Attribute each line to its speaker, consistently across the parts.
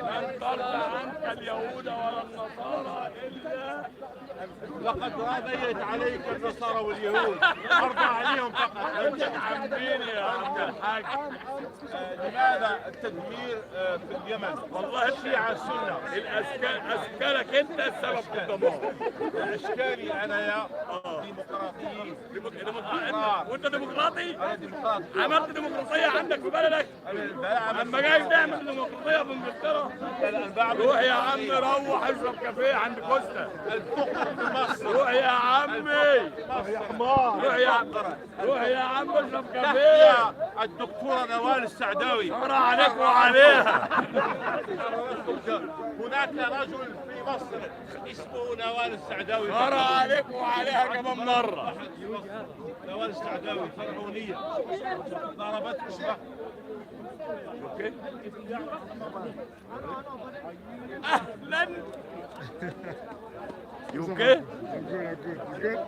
Speaker 1: لن ترضى عنك اليهود ولا النصارى إلا
Speaker 2: لقد رضيت عليك النصارى واليهود، ارضى عليهم فقط.
Speaker 1: انت عمين يا عم الحاج.
Speaker 2: لماذا التدمير في اليمن؟
Speaker 1: والله
Speaker 2: الشيعة السنة
Speaker 1: اشكالك انت السبب في الدمار.
Speaker 2: اشكالي انا يا ديمقراطيين.
Speaker 1: وانت ديمقراطي؟
Speaker 2: انا ديمقراطي.
Speaker 1: عملت ديمقراطية عندك في بلدك؟ اما جاي تعمل ديمقراطية في انجلترا؟ روح يا عم روح اشرب كافيه عند كوستا.
Speaker 2: الفقر في مصر.
Speaker 1: روح يا عمي.
Speaker 2: يا حمار.
Speaker 1: روح يا عم اشرب كافيه.
Speaker 2: الدكتورة نوال السعداوي.
Speaker 1: أنا عليك وعليها.
Speaker 2: هناك رجل في مصر اسمه نوال السعداوي.
Speaker 1: أنا عليك وعليها كمان مرة.
Speaker 2: نوال السعداوي فرعونية ضربتكم.
Speaker 1: اوكي. اهلا. You okay?
Speaker 3: I'm good.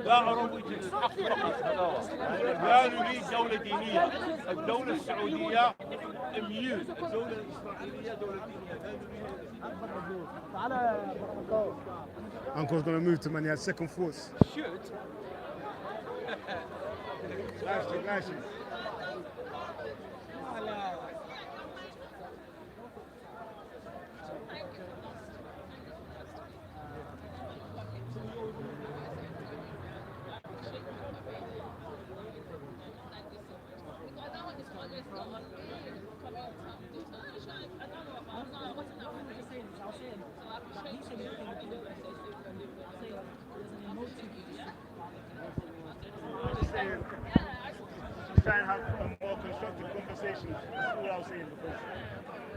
Speaker 2: لا أروج الحق فقط. لا نريد دولة دينية. الدولة السعودية ميوت. الدولة الإسرائيلية دولة دينية.
Speaker 3: Uncle's gonna move to man. He had second thoughts.
Speaker 1: Shoot.
Speaker 3: Nice. Try and have a more constructive conversation. That's all I was saying, because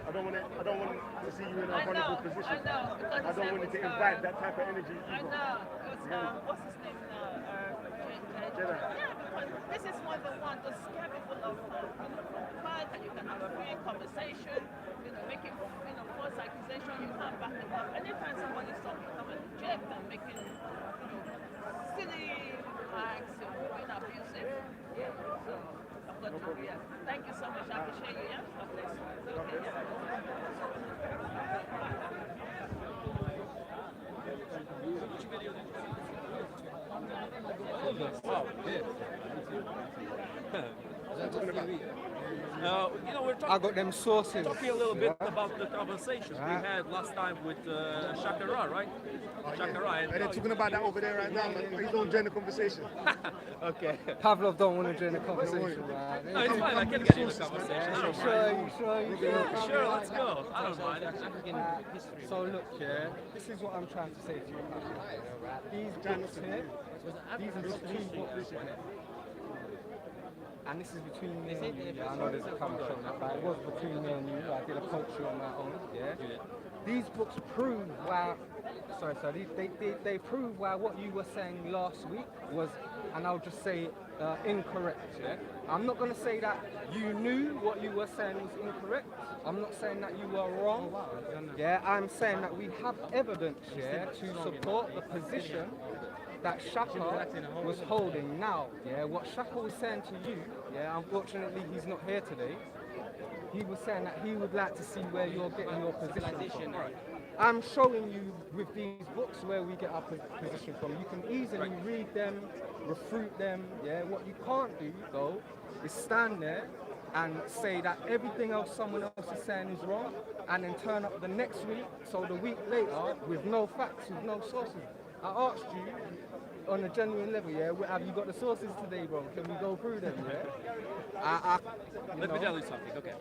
Speaker 3: I don't want to see you in a vulnerable position. I don't want you to invite that type of energy.
Speaker 4: I know. What's his name now?
Speaker 3: Jedi.
Speaker 4: Yeah, because this is one of the ones that's capable of fun, and you can have a real conversation, making false accusation, you can't back it up. Anytime somebody's talking, come and reject and making silly remarks and being abusive. Yeah. So I've got to thank you so much. I appreciate you, yeah? God bless you. Okay, yeah.
Speaker 5: We're talking,
Speaker 6: I got them sources.
Speaker 5: talking a little bit about the conversation we had last time with Shakara, right? Shakara.
Speaker 3: And they're talking about that over there right now, man. Please don't join the conversation.
Speaker 5: Okay.
Speaker 6: Pavlov don't want to join the conversation, right?
Speaker 5: No, it's fine. I can get in the conversation. I don't mind.
Speaker 6: You sure?
Speaker 5: Sure, let's go. I don't mind.
Speaker 6: So look, yeah, this is what I'm trying to say to you. Right? These books here, these are just two books. And this is between me and you. Yeah, I know there's a camera showing that, but it was between me and you. I did a poetry on my own. Yeah. These books prove why. They prove why what you were saying last week was, and I'll just say incorrect. Yeah. I'm not going to say that you knew what you were saying was incorrect. I'm not saying that you were wrong. Yeah. I'm saying that we have evidence, yeah, to support the position that Shaka was holding now. Yeah, what Shaka was saying to you, yeah, unfortunately he's not here today. He was saying that he would like to see where you're getting your position from. I'm showing you with these books where we get our position from. You can easily read them, refute them. Yeah, what you can't do though is stand there and say that everything else someone else is saying is wrong, and then turn up the next week, so the week later, with no facts, with no sources. I asked you on a genuine level, yeah, have you got the sources today, bro? Can we go through them, yeah?
Speaker 5: Let me tell you something, okay.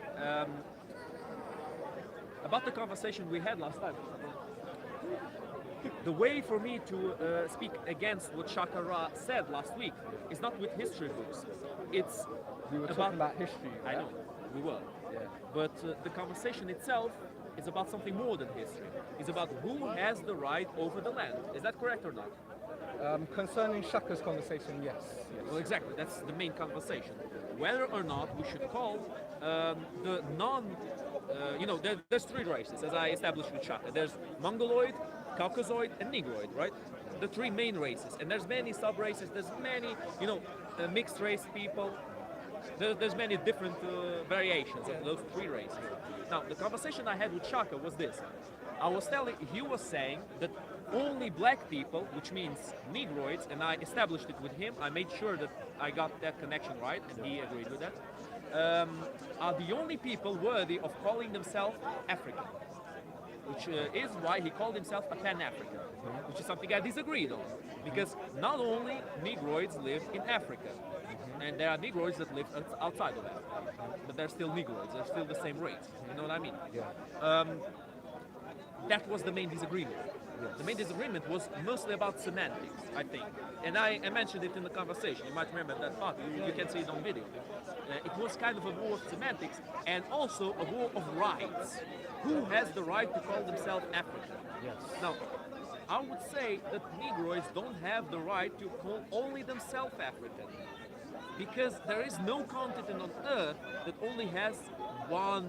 Speaker 5: About the conversation we had last time. The way for me to speak against what Shakara said last week is not with history books. It's
Speaker 6: We were talking about history.
Speaker 5: I know, we were. Yeah. But the conversation itself is about something more than history. It's about who has the right over the land. Is that correct or not?
Speaker 6: Concerning Shaka's conversation, yes.
Speaker 5: Well, exactly. That's the main conversation. Whether or not we should call the there's three races, as I established with Shaka. There's Mongoloid, Caucasoid, and Negroid, right? The three main races. And there's many sub-races. There's many, mixed race people. There's many different variations of those three races. Now, the conversation I had with Shaka was this. He was saying that only black people, which means Negroids, and I established it with him. I made sure that I got that connection right, and he agreed with that, are the only people worthy of calling themselves African, which is why he called himself a Pan-African, which is something I disagreed on, because not only Negroids live in Africa, and there are Negroids that live outside of Africa, but they're still Negroids, they're still the same race, you know what I mean?
Speaker 6: Yeah.
Speaker 5: That was the main disagreement. Yes. The main disagreement was mostly about semantics, I think. And I mentioned it in the conversation. You might remember that part. You can see it on video. It was kind of a war of semantics and also a war of rights. Who has the right to call themselves African?
Speaker 6: Yes.
Speaker 5: Now, I would say that Negroids don't have the right to call only themselves African. Because there is no continent on Earth that only has one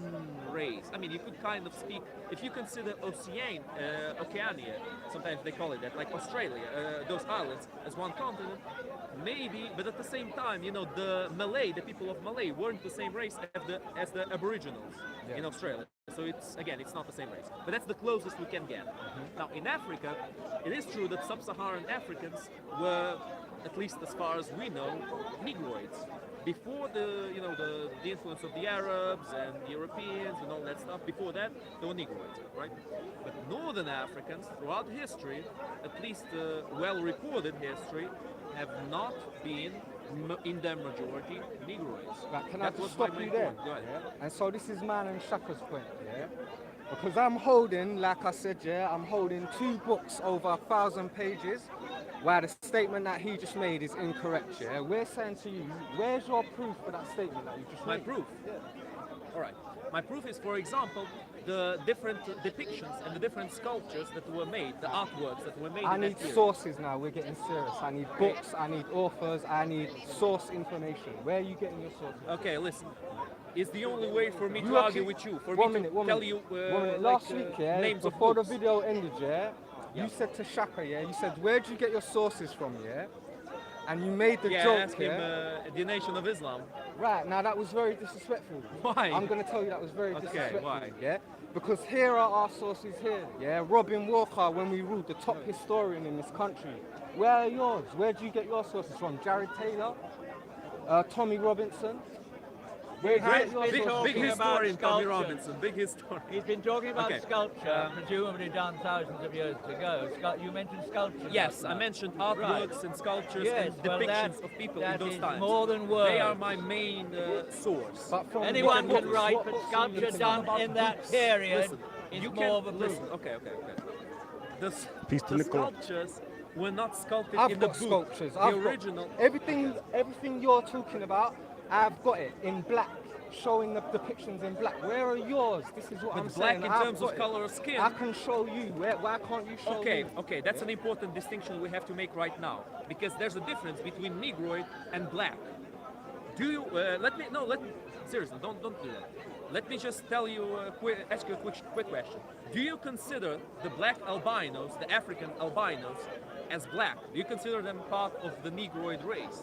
Speaker 5: race. I mean, you could kind of speak, if you consider Oceania, sometimes they call it that, like Australia, those islands, as one continent, maybe, but at the same time, the people of Malay weren't the same race as the Aboriginals in Australia. So it's not the same race. But that's the closest we can get. Now, in Africa, it is true that sub-Saharan Africans were, at least as far as we know, Negroids. Before the influence of the Arabs and the Europeans and all that stuff, before that, they were Negroids, right? But Northern Africans, throughout history, at least well-recorded history, have not been, in their majority, Negroids.
Speaker 6: Right, can I
Speaker 5: That
Speaker 6: just
Speaker 5: was
Speaker 6: stop
Speaker 5: my
Speaker 6: you
Speaker 5: main
Speaker 6: there?
Speaker 5: point. Go ahead.
Speaker 6: Yeah? And so this is mine and Shaka's point, yeah? Because I'm holding, like I said, I'm holding 2 books over 1,000 pages, where the statement that he just made is incorrect, yeah? We're saying to you, where's your proof for that statement that you just made?
Speaker 5: My proof?
Speaker 6: Yeah.
Speaker 5: All right. My proof is, for example, the different depictions and the different sculptures that were made, the artworks that were made
Speaker 6: I
Speaker 5: in
Speaker 6: need
Speaker 5: that period.
Speaker 6: sources now, we're getting serious. I need books, I need authors, I need source information. Where are you getting your sources?
Speaker 5: Okay, listen. It's the only way for me
Speaker 6: You
Speaker 5: to argue
Speaker 6: actually-
Speaker 5: with you, for
Speaker 6: one
Speaker 5: me
Speaker 6: minute,
Speaker 5: to
Speaker 6: one
Speaker 5: tell
Speaker 6: minute.
Speaker 5: you
Speaker 6: One minute.
Speaker 5: like,
Speaker 6: Last week,
Speaker 5: names of
Speaker 6: before the
Speaker 5: books.
Speaker 6: video ended, you said to Shaka, you said, where do you get your sources from, And you made the joke,
Speaker 5: ask him the Nation of Islam.
Speaker 6: Right, now that was very disrespectful.
Speaker 5: Why?
Speaker 6: I'm going to tell you that was very disrespectful.
Speaker 5: why?
Speaker 6: Because here are our sources here, Robin Walker, when we ruled, the top historian in this country. Where are yours? Where do you get your sources from? Jared Taylor? Tommy Robinson? Where do you get your
Speaker 5: Big
Speaker 6: sources from?
Speaker 5: historian, Tommy
Speaker 7: sculpture.
Speaker 5: Robinson. Big historian.
Speaker 7: He's been talking about
Speaker 5: Okay.
Speaker 7: sculpture, presumably done thousands of years ago. You mentioned sculpture.
Speaker 5: Yes,
Speaker 7: just
Speaker 5: I
Speaker 7: now.
Speaker 5: mentioned artworks and sculptures
Speaker 7: Yes,
Speaker 5: and
Speaker 7: well,
Speaker 5: depictions of people in
Speaker 7: that
Speaker 5: those
Speaker 7: is
Speaker 5: times.
Speaker 7: more than words.
Speaker 5: They are my main source.
Speaker 6: But from
Speaker 7: Anyone
Speaker 6: what
Speaker 7: can
Speaker 6: books-
Speaker 7: write,
Speaker 6: what
Speaker 7: but
Speaker 6: books are you
Speaker 7: sculpture
Speaker 6: looking
Speaker 7: done
Speaker 6: at?
Speaker 7: in that period
Speaker 5: Listen,
Speaker 7: is
Speaker 5: you
Speaker 7: more
Speaker 5: can
Speaker 7: of a proof.
Speaker 5: listen. Okay. The
Speaker 3: Peace to
Speaker 5: the
Speaker 3: Nicola.
Speaker 5: sculptures were not sculpted
Speaker 6: I've
Speaker 5: in the
Speaker 6: got
Speaker 5: book.
Speaker 6: sculptures.
Speaker 5: The
Speaker 6: I've got
Speaker 5: original.
Speaker 6: everything you're talking about, I've got it in black, showing the depictions in black. Where are yours? This is what
Speaker 5: But
Speaker 6: I'm
Speaker 5: black
Speaker 6: saying.
Speaker 5: in
Speaker 6: I've
Speaker 5: terms
Speaker 6: got
Speaker 5: of
Speaker 6: it.
Speaker 5: color of skin.
Speaker 6: I can show you. Why can't you show me?
Speaker 5: Okay, that's an important distinction we have to make right now, because there's a difference between Negroid and black. Do you seriously, don't do that. Let me just ask you a quick question. Do you consider the black albinos, the African albinos, as black? Do you consider them part of the Negroid race?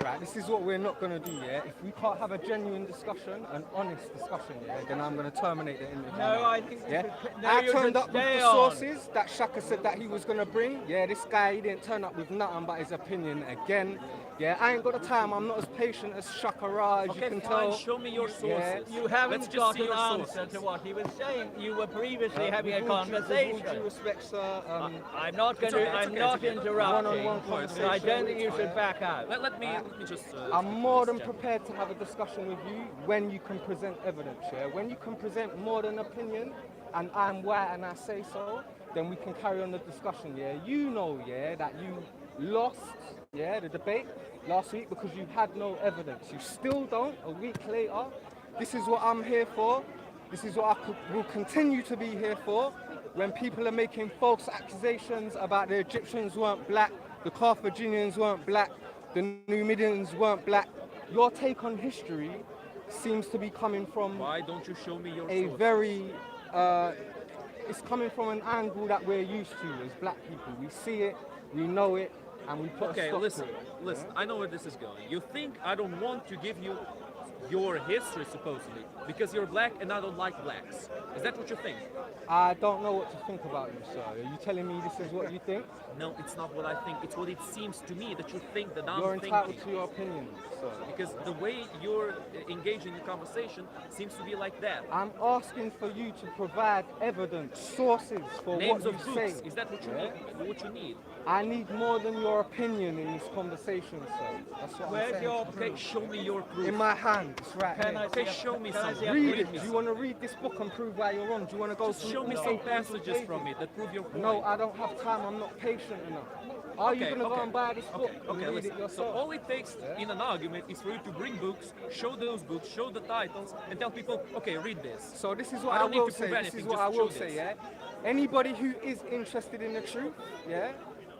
Speaker 6: Right, this is what we're not going to do, If we can't have a genuine discussion, an honest discussion, then I'm going to terminate the interview.
Speaker 7: No, I think
Speaker 6: I
Speaker 7: you
Speaker 6: turned
Speaker 7: should
Speaker 6: up with
Speaker 7: stay
Speaker 6: the
Speaker 7: on.
Speaker 6: sources that Shaka said that he was going to bring. This guy, he didn't turn up with nothing but his opinion again. I ain't got the time. I'm not as patient as Shaka Ra, as you can
Speaker 5: fine.
Speaker 6: tell.
Speaker 5: Show me your sources.
Speaker 7: You haven't
Speaker 5: Let's just
Speaker 7: got
Speaker 5: see
Speaker 7: an
Speaker 5: your
Speaker 7: answer
Speaker 5: sources.
Speaker 7: to what he was saying. You were previously having a
Speaker 6: With all due
Speaker 7: conversation.
Speaker 6: respect, sir.
Speaker 7: I'm not going
Speaker 5: okay,
Speaker 7: to.
Speaker 5: it's
Speaker 7: I'm
Speaker 5: okay,
Speaker 7: not
Speaker 5: it's okay.
Speaker 7: interrupting.
Speaker 6: One-on-one
Speaker 7: So I
Speaker 6: conversation.
Speaker 7: don't think you should back out.
Speaker 5: Let me just.
Speaker 6: I'm more than prepared to have a discussion with you when you can present evidence, When you can present more than opinion, and I'm white and I say so, then we can carry on the discussion, You know, that you lost, the debate last week because you had no evidence. You still don't, a week later. This is what I'm here for. This is what will continue to be here for. when people are making false accusations about the Egyptians weren't black, the Carthaginians weren't black, the Numidians weren't black, your take on history seems to be coming from
Speaker 5: Why don't you show me your
Speaker 6: a
Speaker 5: source?
Speaker 6: very, it's coming from an angle that we're used to as black people. We see it, we know it, and we put a
Speaker 5: Okay,
Speaker 6: stop
Speaker 5: listen,
Speaker 6: to it.
Speaker 5: listen. I know where this is going. You think I don't want to give you your history, supposedly, because you're black and I don't like blacks. Is that what you think?
Speaker 6: I don't know what to think about you, sir. Are you telling me this is what you think?
Speaker 5: No, it's not what I think. It's what it seems to me that you think that
Speaker 6: You're
Speaker 5: I'm
Speaker 6: entitled
Speaker 5: thinking.
Speaker 6: to your opinion, sir.
Speaker 5: Because the way you're engaging in conversation seems to be like that.
Speaker 6: I'm asking for you to provide evidence, sources for
Speaker 5: Names
Speaker 6: what
Speaker 5: of
Speaker 6: you
Speaker 5: books.
Speaker 6: say.
Speaker 5: Is that what you
Speaker 6: Yeah?
Speaker 5: need? What you need?
Speaker 6: I need more than your opinion in this conversation, sir. That's what I'm
Speaker 7: Where's
Speaker 6: saying.
Speaker 7: your
Speaker 5: Okay,
Speaker 7: proof?
Speaker 5: show me your proof.
Speaker 6: In my hand, it's right
Speaker 7: Can
Speaker 6: here.
Speaker 7: I
Speaker 5: Okay,
Speaker 7: see a-
Speaker 5: show me
Speaker 7: can I
Speaker 5: something.
Speaker 7: see a
Speaker 6: Read
Speaker 7: proof?
Speaker 6: it. Do you want to read this book and prove why you're wrong? Do you want to go
Speaker 5: Just
Speaker 6: through
Speaker 5: show me
Speaker 6: all
Speaker 5: some
Speaker 6: 800
Speaker 5: passages
Speaker 6: pages?
Speaker 5: from it that prove your point.
Speaker 6: No, I don't have time. I'm not patient enough. Are you going to go and buy this book and
Speaker 5: Okay,
Speaker 6: read
Speaker 5: listen.
Speaker 6: it
Speaker 5: So
Speaker 6: yourself?
Speaker 5: all it takes in an argument is for you to bring books, show those books, show the titles, and tell people, okay, read this.
Speaker 6: So this is
Speaker 5: I
Speaker 6: what I
Speaker 5: don't need
Speaker 6: will
Speaker 5: to prove
Speaker 6: say. This
Speaker 5: anything,
Speaker 6: is what
Speaker 5: just
Speaker 6: I will
Speaker 5: show
Speaker 6: say.
Speaker 5: this.
Speaker 6: Yeah. Anybody who is interested in the truth, yeah,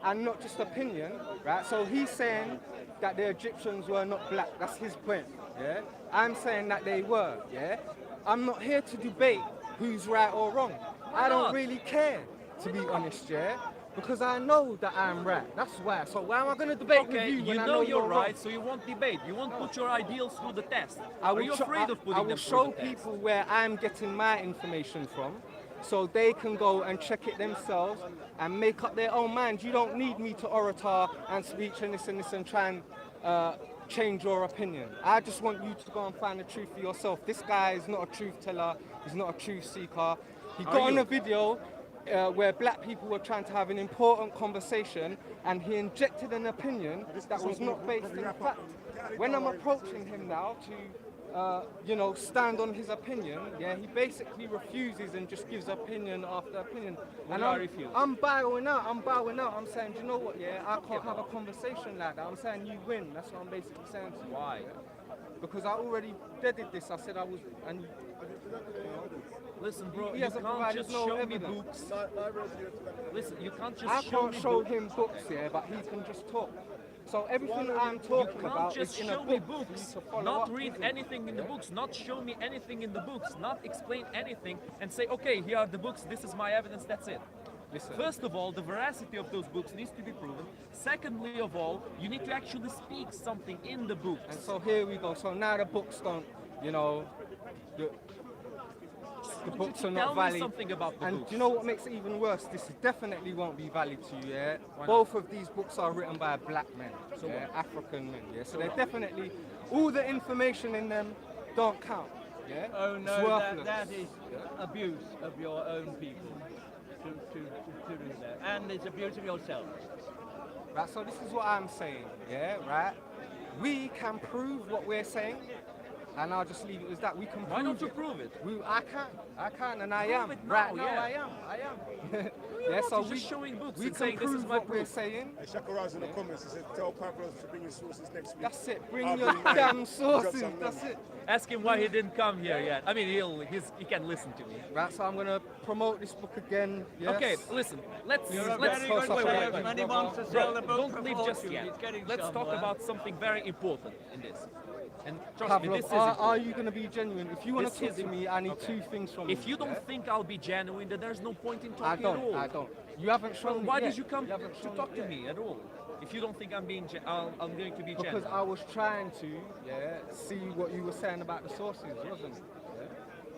Speaker 6: and not just opinion, right? So he's saying that the Egyptians were not black. That's his point. Yeah. I'm saying that they were. Yeah. I'm not here to debate who's right or wrong. I don't
Speaker 5: not?
Speaker 6: really care, to be honest. Yeah. Because I know that I'm right. That's why. So why am I going to debate
Speaker 5: Okay,
Speaker 6: with you when
Speaker 5: you
Speaker 6: I
Speaker 5: know you're
Speaker 6: wrong?
Speaker 5: right, so you won't debate. You won't put your ideals through the test. Are you afraid of
Speaker 6: I
Speaker 5: putting
Speaker 6: will
Speaker 5: them
Speaker 6: show
Speaker 5: through the test?
Speaker 6: people where I'm getting my information from, so they can go and check it themselves and make up their own mind. You don't need me to orator and speech and this and try and change your opinion. I just want you to go and find the truth for yourself. This guy is not a truth teller. He's not a truth seeker. He got on a video where black people were trying to have an important conversation, and he injected an opinion that was not based in fact. When I'm approaching him now to, you know, stand on his opinion, yeah, he basically refuses and just gives opinion after opinion.
Speaker 5: What
Speaker 6: And
Speaker 5: do I refuse?
Speaker 6: I'm bowing out. I'm saying, do you know what? Yeah, I can't have a conversation like that. I'm saying you win. That's what I'm basically saying to you.
Speaker 5: Why?
Speaker 6: Because I already deaded this. I said I was, and
Speaker 5: Listen, bro,
Speaker 6: He
Speaker 5: you
Speaker 6: hasn't
Speaker 5: can't
Speaker 6: provided
Speaker 5: just
Speaker 6: no
Speaker 5: show me
Speaker 6: evidence.
Speaker 5: books. Listen, you can't just
Speaker 6: I
Speaker 5: show
Speaker 6: can't
Speaker 5: me
Speaker 6: show
Speaker 5: books.
Speaker 6: him books, yeah, but he can just talk. So everything I'm
Speaker 5: You
Speaker 6: talking
Speaker 5: can't
Speaker 6: about
Speaker 5: just
Speaker 6: is in a
Speaker 5: show me
Speaker 6: book for you
Speaker 5: books,
Speaker 6: to follow
Speaker 5: not
Speaker 6: up
Speaker 5: read
Speaker 6: with.
Speaker 5: anything in the books, not show me anything in the books, not explain anything and say, okay, here are the books, this is my evidence, that's it.
Speaker 6: Listen.
Speaker 5: First of all, the veracity of those books needs to be proven. Secondly of all, you need to actually speak something in the books.
Speaker 6: And so here we go. So now the books don't, you know, the books are not
Speaker 5: Tell me
Speaker 6: valid.
Speaker 5: something about the
Speaker 6: And
Speaker 5: books.
Speaker 6: do you know what makes it even worse? This definitely won't be valid to you, yeah?
Speaker 5: Why not?
Speaker 6: Both of these books are written by black men, yeah? African men, yeah? So they're definitely, all the information in them don't count, yeah?
Speaker 7: Oh
Speaker 6: It's
Speaker 7: no,
Speaker 6: worthless.
Speaker 7: that is abuse of your own people to do that. And it's abuse of yourself.
Speaker 6: Right, so this is what I'm saying, yeah, right? We can prove what we're saying, and I'll just leave it as that. We can prove
Speaker 5: Why don't you
Speaker 6: it.
Speaker 5: prove it?
Speaker 6: I can, and I
Speaker 5: Prove
Speaker 6: am.
Speaker 5: it now,
Speaker 6: Right now,
Speaker 5: yeah.
Speaker 6: I am.
Speaker 5: You're
Speaker 6: Yeah,
Speaker 5: not,
Speaker 6: so
Speaker 5: you're just showing books
Speaker 6: we
Speaker 5: and
Speaker 6: can
Speaker 5: saying, this
Speaker 6: prove
Speaker 5: is my
Speaker 6: what we're
Speaker 5: proof.
Speaker 6: saying.
Speaker 3: Hey, Shakaraz in the comments, he said, tell Pablos to bring his sources next week.
Speaker 6: That's it. Bring
Speaker 3: I'll
Speaker 6: your
Speaker 3: bring mine.
Speaker 6: damn
Speaker 3: Drop
Speaker 6: sources.
Speaker 3: some
Speaker 6: That's
Speaker 3: names.
Speaker 6: it.
Speaker 5: Ask him why he didn't come here yet. I mean, he can listen to me.
Speaker 6: Right, so I'm gonna promote this book again. Yes.
Speaker 5: Okay, listen. Let's
Speaker 7: You're a
Speaker 5: let's
Speaker 7: very
Speaker 6: close
Speaker 7: good
Speaker 6: up,
Speaker 5: wait,
Speaker 6: wait,
Speaker 5: wait,
Speaker 7: salesman.
Speaker 5: wait.
Speaker 7: And he wants to sell the book
Speaker 5: Don't
Speaker 7: for
Speaker 5: leave just
Speaker 7: fortune.
Speaker 5: yet.
Speaker 7: He's getting
Speaker 5: Let's talk
Speaker 7: somewhere.
Speaker 5: about something very important in this. And trust me,
Speaker 6: Pavlov,
Speaker 5: this is
Speaker 6: are
Speaker 5: important.
Speaker 6: you gonna be genuine? If you wanna
Speaker 5: This
Speaker 6: talk
Speaker 5: is
Speaker 6: to me, I need two things from you.
Speaker 5: If you don't
Speaker 6: yeah?
Speaker 5: think I'll be genuine, then there's no point in
Speaker 6: I
Speaker 5: talking at all.
Speaker 6: don't. I don't. You haven't shown
Speaker 5: Well,
Speaker 6: me
Speaker 5: why
Speaker 6: yet.
Speaker 5: did you come
Speaker 6: haven't
Speaker 5: to
Speaker 6: shown
Speaker 5: talk
Speaker 6: it
Speaker 5: to
Speaker 6: yet.
Speaker 5: me at all? If you don't think I'm being, I'm going to be
Speaker 6: Because
Speaker 5: genuine.
Speaker 6: I was trying to, yeah, see what you were saying about the sources, wasn't it?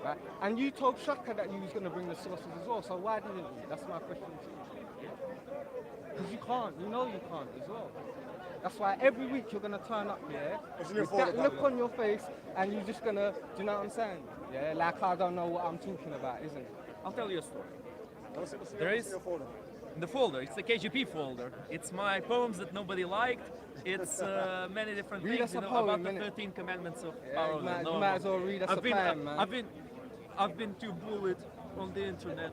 Speaker 6: Yeah? Right? And you told Shaka that you was going to bring the sources as well, so why didn't you? That's my question to you. Because you can't, you know you can't as well. That's why every week you're going to turn up, yeah,
Speaker 3: Isn't it
Speaker 6: with
Speaker 3: for
Speaker 6: that
Speaker 3: the
Speaker 6: look
Speaker 3: public?
Speaker 6: on your face, and you're just going to, do you know what I'm saying? Yeah, like I don't know what I'm talking about, isn't it?
Speaker 5: I'll tell you a story.
Speaker 3: What's it- what's it-
Speaker 5: There
Speaker 3: what's
Speaker 5: is-
Speaker 3: your folder?
Speaker 5: In the folder, it's the KGP folder. It's my poems that nobody liked. It's many different
Speaker 6: Read
Speaker 5: things,
Speaker 6: us a
Speaker 5: you know,
Speaker 6: poem,
Speaker 5: about the
Speaker 6: innit?
Speaker 5: 13 commandments of
Speaker 6: Yeah,
Speaker 5: our
Speaker 6: you
Speaker 5: owner.
Speaker 6: might-
Speaker 5: No,
Speaker 6: you might
Speaker 5: no.
Speaker 6: as well read us a poem, man.
Speaker 5: I've been too bullied on the internet.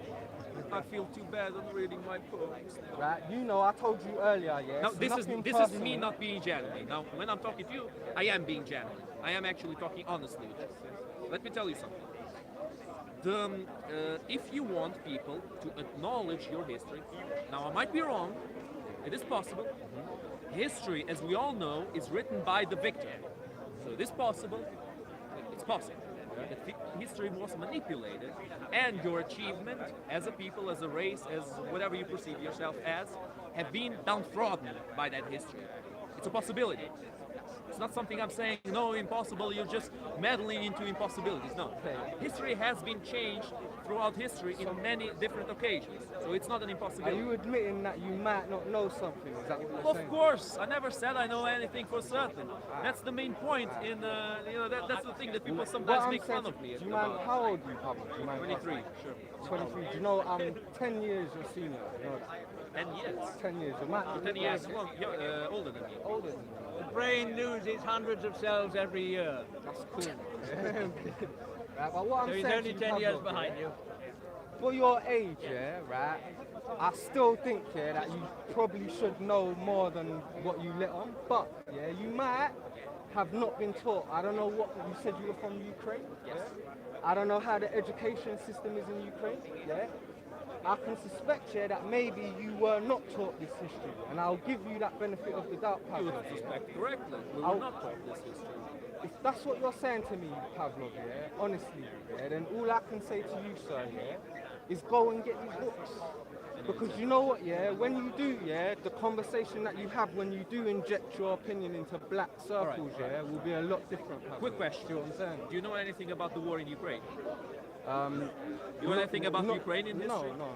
Speaker 5: I feel too bad on reading my poems now.
Speaker 6: Right, you know, I told you earlier, yeah.
Speaker 5: Now,
Speaker 6: it's
Speaker 5: this is
Speaker 6: nothing
Speaker 5: me
Speaker 6: personal.
Speaker 5: not being genuine. Now, when I'm talking to you, I am being genuine. I am actually talking honestly with you. Let me tell you something. if you want people to acknowledge your history, now I might be wrong, it is possible. History, as we all know, is written by the victor. So it is possible, it's possible that history was manipulated and your achievement as a people, as a race, as whatever you perceive yourself as, have been downtrodden by that history. It's a possibility. It's not something I'm saying, no, impossible, you're just meddling into impossibilities. No. History has been changed throughout history in many different occasions. So it's not an
Speaker 6: Are
Speaker 5: impossibility.
Speaker 6: you admitting that you might not know something? Is that what you're
Speaker 5: Of
Speaker 6: saying?
Speaker 5: course, I never said I know anything for certain. That's the main point in, that's the thing that people sometimes make fun of me
Speaker 6: Do you mind,
Speaker 5: about.
Speaker 6: how old are you, Pablo? Do you mind
Speaker 5: 23, sure.
Speaker 6: 23. Do you know I'm 10 years your senior? You know that?
Speaker 5: 10 years.
Speaker 6: 10 years. You might be
Speaker 5: 10 years older than me.
Speaker 6: older than me.
Speaker 7: The brain loses hundreds of cells every year.
Speaker 6: That's cool. Right, but what
Speaker 7: So
Speaker 6: I'm
Speaker 7: he's
Speaker 6: saying
Speaker 7: only
Speaker 6: to
Speaker 7: 10
Speaker 6: you,
Speaker 7: years
Speaker 6: Pablo,
Speaker 7: behind you.
Speaker 6: for your age, yeah, right, I still think, yeah, that you probably should know more than what you let on. But, yeah, you might have not been taught. I don't know what, you said you were from Ukraine?
Speaker 5: Yes.
Speaker 6: I don't know how the education system is in Ukraine, yeah? I can suspect, yeah, that maybe you were not taught this history. And I'll give you that benefit of the doubt,
Speaker 5: You
Speaker 6: Pablo.
Speaker 5: would suspect correctly. We
Speaker 6: I'll-
Speaker 5: were not taught this history.
Speaker 6: If that's what you're saying to me, Pavlov, yeah, honestly, yeah, then all I can say to you, sir, yeah, is go and get these books. Because you know what, yeah, when you do, yeah, the conversation that you have when you do inject your opinion into black circles, yeah, will be a lot different, Pavlov.
Speaker 5: Quick question.
Speaker 6: See what I'm saying?
Speaker 5: Do you know anything about the war in Ukraine?
Speaker 6: Um,
Speaker 5: You know anything about Ukrainian history?
Speaker 6: No,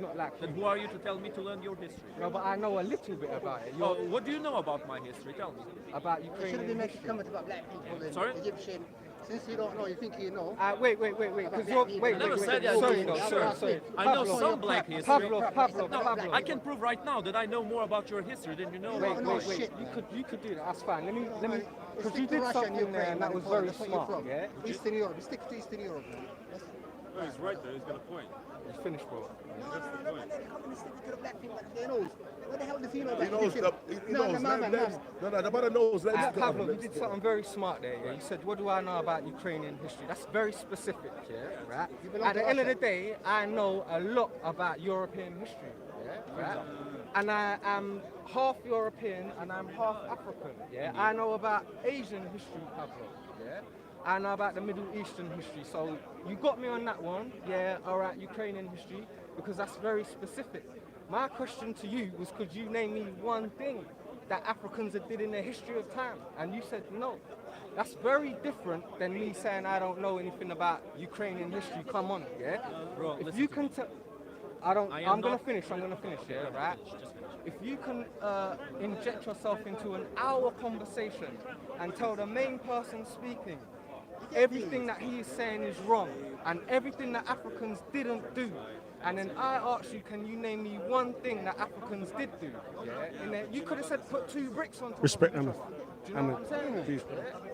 Speaker 6: not like
Speaker 5: Then
Speaker 6: you.
Speaker 5: who are you to tell me to learn your history?
Speaker 6: No, but I know a little bit about it.
Speaker 5: Oh, what do you know about my history? Tell me.
Speaker 6: About
Speaker 8: You shouldn't be
Speaker 6: Ukrainian
Speaker 8: making
Speaker 6: history.
Speaker 8: comments about black people and
Speaker 5: Sorry?
Speaker 8: Egyptian. Since you don't know, you think you know.
Speaker 6: Wait, because you're, wait,
Speaker 5: I never
Speaker 6: wait,
Speaker 5: said
Speaker 6: wait,
Speaker 5: that.
Speaker 6: sorry,
Speaker 5: No,
Speaker 6: no,
Speaker 5: sure.
Speaker 6: sorry.
Speaker 5: I know
Speaker 6: Pavlov,
Speaker 5: some black history.
Speaker 6: Pavlov.
Speaker 5: I can prove right now that I know more about your history than you know
Speaker 8: Wait,
Speaker 5: about
Speaker 8: no,
Speaker 5: mine.
Speaker 8: shit.
Speaker 6: You could do that. That's fine. Let me, because
Speaker 8: Stick
Speaker 6: you
Speaker 8: to
Speaker 6: did
Speaker 8: Russia
Speaker 6: something
Speaker 8: and
Speaker 6: there,
Speaker 8: Ukraine,
Speaker 6: and that
Speaker 8: man,
Speaker 6: was
Speaker 8: Poland,
Speaker 6: very
Speaker 8: that's where you're
Speaker 6: smart.
Speaker 8: from.
Speaker 6: Yeah.
Speaker 8: Eastern Europe. Stick to Eastern Europe, man.
Speaker 2: No, he's right there. He's got a point.
Speaker 6: It's finished, bro.
Speaker 8: No, man, they come and stick to the black people. They knows. What the hell does he know?
Speaker 3: He knows. He knows. No, the brother knows. Let him
Speaker 6: Pavlov, you
Speaker 3: go.
Speaker 6: did something very smart there. Yeah. You said, "What do I know about Ukrainian history?" That's very specific. Yeah. Right.
Speaker 8: belong
Speaker 6: At
Speaker 8: to
Speaker 6: the end of the
Speaker 8: Russia.
Speaker 6: day, I know a lot about European history. Yeah. Right. And I am half European and I'm half African. Yeah. I know about Asian history, Pavlov. Yeah. I know about the Middle Eastern history. So you got me on that one. Yeah. All right. Ukrainian history, because that's very specific. My question to you was, could you name me one thing that Africans did in the history of time? And you said no. That's very different than me saying I don't know anything about Ukrainian history. Come on, yeah?
Speaker 5: Bro,
Speaker 6: If
Speaker 5: listen
Speaker 6: you
Speaker 5: to
Speaker 6: can
Speaker 5: me.
Speaker 6: tell...
Speaker 5: I am
Speaker 6: I'm gonna
Speaker 5: not-
Speaker 6: finish, yeah, right?
Speaker 5: Just finish.
Speaker 6: If you can inject yourself into an hour conversation and tell the main person speaking everything that he is saying is wrong and everything that Africans didn't do, and then I asked you, can you name me one thing that Africans did do? Yeah, in there, you could have said put 2 bricks on top
Speaker 3: Respect
Speaker 6: of
Speaker 3: them.
Speaker 6: Do you know what I'm saying?
Speaker 3: Please.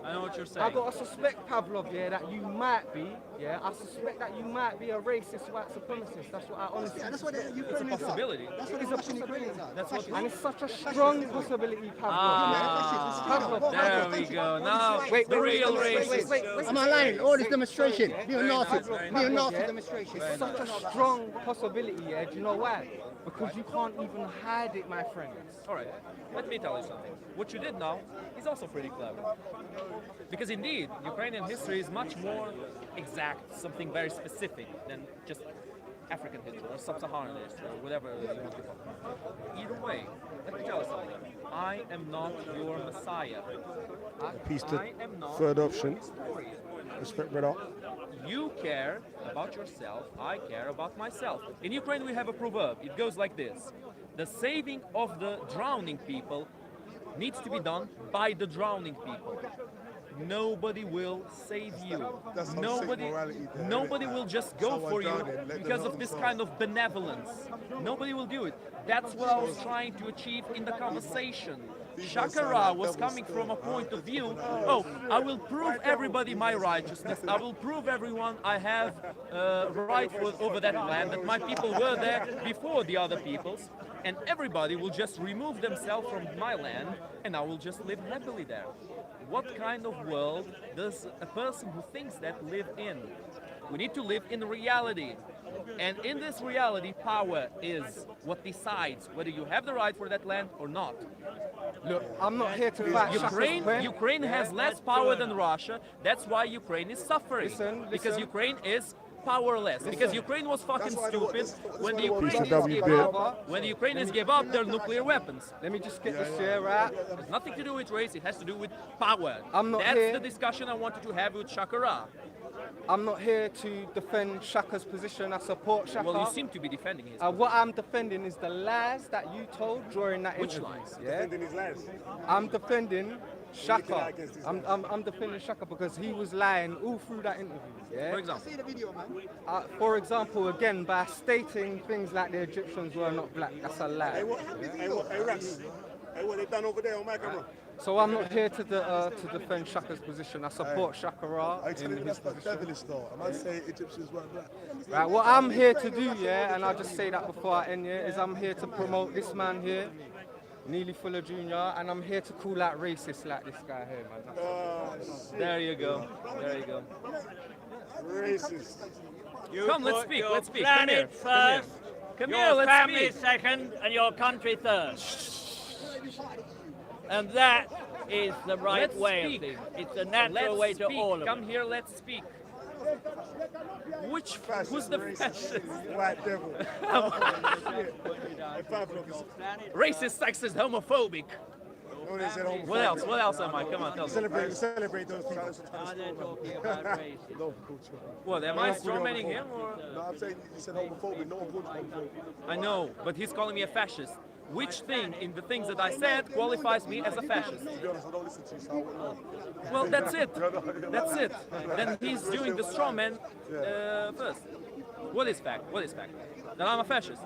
Speaker 5: I know what you're
Speaker 6: I
Speaker 5: saying.
Speaker 6: got to suspect, Pavlov, yeah, that you might be, yeah, I suspect that you might be a racist white supremacist. That's what I honestly
Speaker 8: Yeah, that's what the
Speaker 5: It's a
Speaker 8: Ukrainians are.
Speaker 5: possibility.
Speaker 8: That's what
Speaker 6: It's
Speaker 8: the
Speaker 6: a
Speaker 8: Russian Ukrainians are.
Speaker 5: That's what-
Speaker 8: Fascists.
Speaker 6: And it's such a strong possibility, Pavlov.
Speaker 5: There we go. Now,
Speaker 6: Wait,
Speaker 5: the
Speaker 6: wait,
Speaker 5: real
Speaker 6: wait, wait,
Speaker 5: racist.
Speaker 6: wait, wait.
Speaker 8: Am I lying? All this demonstration,
Speaker 6: Sorry,
Speaker 8: neo-Nazi,
Speaker 6: Pavlov,
Speaker 8: neo-Nazi
Speaker 6: yeah.
Speaker 8: demonstration.
Speaker 6: It's such a strong possibility, yeah. Do you know why? Because you can't even hide it, my friends.
Speaker 5: All right, let me tell you something. What you did now is also pretty clever. Because indeed, Ukrainian history is much more exact, something very specific than just African history or sub-Saharan history or whatever you want to call it. Either way, let me tell you something. I am not your messiah.
Speaker 3: Peace to
Speaker 5: I am not
Speaker 3: third
Speaker 5: your
Speaker 3: option.
Speaker 5: historian.
Speaker 3: Respect, brother.
Speaker 5: You care about yourself, I care about myself. In Ukraine we have a proverb, it goes like this. The saving of the drowning people needs to be done by the drowning people. Nobody will save you.
Speaker 9: That's some
Speaker 5: Nobody,
Speaker 9: sick morality there,
Speaker 5: nobody
Speaker 9: innit?
Speaker 5: will just go
Speaker 9: Someone
Speaker 5: for you
Speaker 9: drowning, let them
Speaker 5: because
Speaker 9: help
Speaker 5: of this
Speaker 9: themselves.
Speaker 5: kind of benevolence. Nobody will do it. That's what I was trying to achieve in the conversation. Shakara was coming from a point of view, oh, I will prove everybody my righteousness. I will prove everyone I have right over that land, that my people were there before the other peoples, and everybody will just remove themselves from my land, and I will just live happily there. What kind of world does a person who thinks that live in? We need to live in reality. And in this reality, power is what decides whether you have the right for that land or not.
Speaker 6: Look, I'm not here to fight
Speaker 5: Ukraine,
Speaker 6: Shaka's
Speaker 5: Ukraine has less power than Russia. That's why Ukraine is suffering. Because
Speaker 6: Listen.
Speaker 5: Ukraine is powerless. Because Ukraine was fucking stupid when the Ukrainians gave up their nuclear weapons.
Speaker 6: Let me just get this here, right?
Speaker 5: It has nothing to do with race. It has to do with power.
Speaker 6: I'm
Speaker 5: That's
Speaker 6: here.
Speaker 5: the discussion I wanted to have with Shakara.
Speaker 6: I'm not here to defend Shaka's position. I support Shaka.
Speaker 5: Well, you seem to be defending his.
Speaker 6: What I'm defending is the lies that you told during that
Speaker 5: Which
Speaker 6: interview.
Speaker 5: lies?
Speaker 6: Yeah?
Speaker 3: Defending his lies.
Speaker 6: I'm defending Shaka.
Speaker 3: lie against his lies.
Speaker 6: I'm defending Shaka because he was lying all through that interview. Yeah?
Speaker 5: For example.
Speaker 8: See the video, man.
Speaker 6: For example, again, by stating things like the Egyptians were not black, that's a lie.
Speaker 3: Hey, Rax. Hey, what they done over there on my camera?
Speaker 6: So I'm not here to defend Shaka's position. I support Shakara
Speaker 9: I tell
Speaker 6: in
Speaker 9: you
Speaker 6: his
Speaker 9: that's not
Speaker 6: position.
Speaker 9: devilish though. I might say Egyptians weren't black.
Speaker 6: Right, what I'm here to do, yeah, and I'll just say that before I end here, is I'm here to promote this man here, Neely Fuller Jr., and I'm here to call out racists like this guy here, man. That's
Speaker 5: There you go. There you go.
Speaker 3: Racist.
Speaker 5: Come, let's speak. Let's speak. Come here.
Speaker 7: Planet first,
Speaker 5: Come
Speaker 7: your
Speaker 5: here. Let's
Speaker 7: family
Speaker 5: speak.
Speaker 7: second, and your country third. And that is the right
Speaker 5: Let's
Speaker 7: way
Speaker 5: speak.
Speaker 7: of things. It's a natural way to
Speaker 5: speak.
Speaker 7: all of
Speaker 5: Come
Speaker 7: it.
Speaker 5: here. Let's speak. Who's the fascist?
Speaker 3: White devil.
Speaker 5: Racist, sexist, homophobic.
Speaker 3: No, they said homophobic.
Speaker 5: What else? What else am I? Come on, tell me.
Speaker 3: Celebrate those people.
Speaker 7: Now they're talking about racism.
Speaker 5: What, am I strawmanning him or?
Speaker 9: No, I'm saying you said homophobic. No one called you homophobic.
Speaker 5: I know, but he's calling me a fascist. Which thing in the things that I said qualifies me as a fascist?
Speaker 9: To be honest, I don't listen to you, so I wouldn't know.
Speaker 5: Well, that's it. That's it. Then he's doing the straw man first. What is fact? What is fact? That I'm a fascist.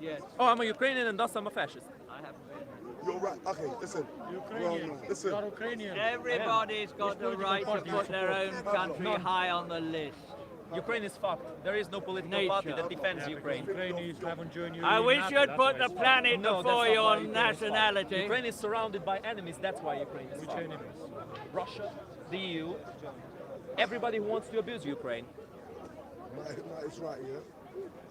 Speaker 7: Yes,
Speaker 5: Oh, I'm a Ukrainian and thus I'm a fascist.
Speaker 7: I have
Speaker 9: You're right. Okay, listen. Listen.
Speaker 7: Everybody's got the right to put their own country high on the list.
Speaker 5: Ukraine is fucked. There is no political party that defends Ukraine.
Speaker 7: I wish you'd put the planet
Speaker 5: No, that's
Speaker 7: before
Speaker 5: not
Speaker 7: your
Speaker 5: why Ukraine is fucked.
Speaker 7: nationality.
Speaker 5: Ukraine is surrounded by enemies. That's why Ukraine is fucked. Russia, the EU, everybody who wants to abuse Ukraine.
Speaker 9: Might is right, yeah?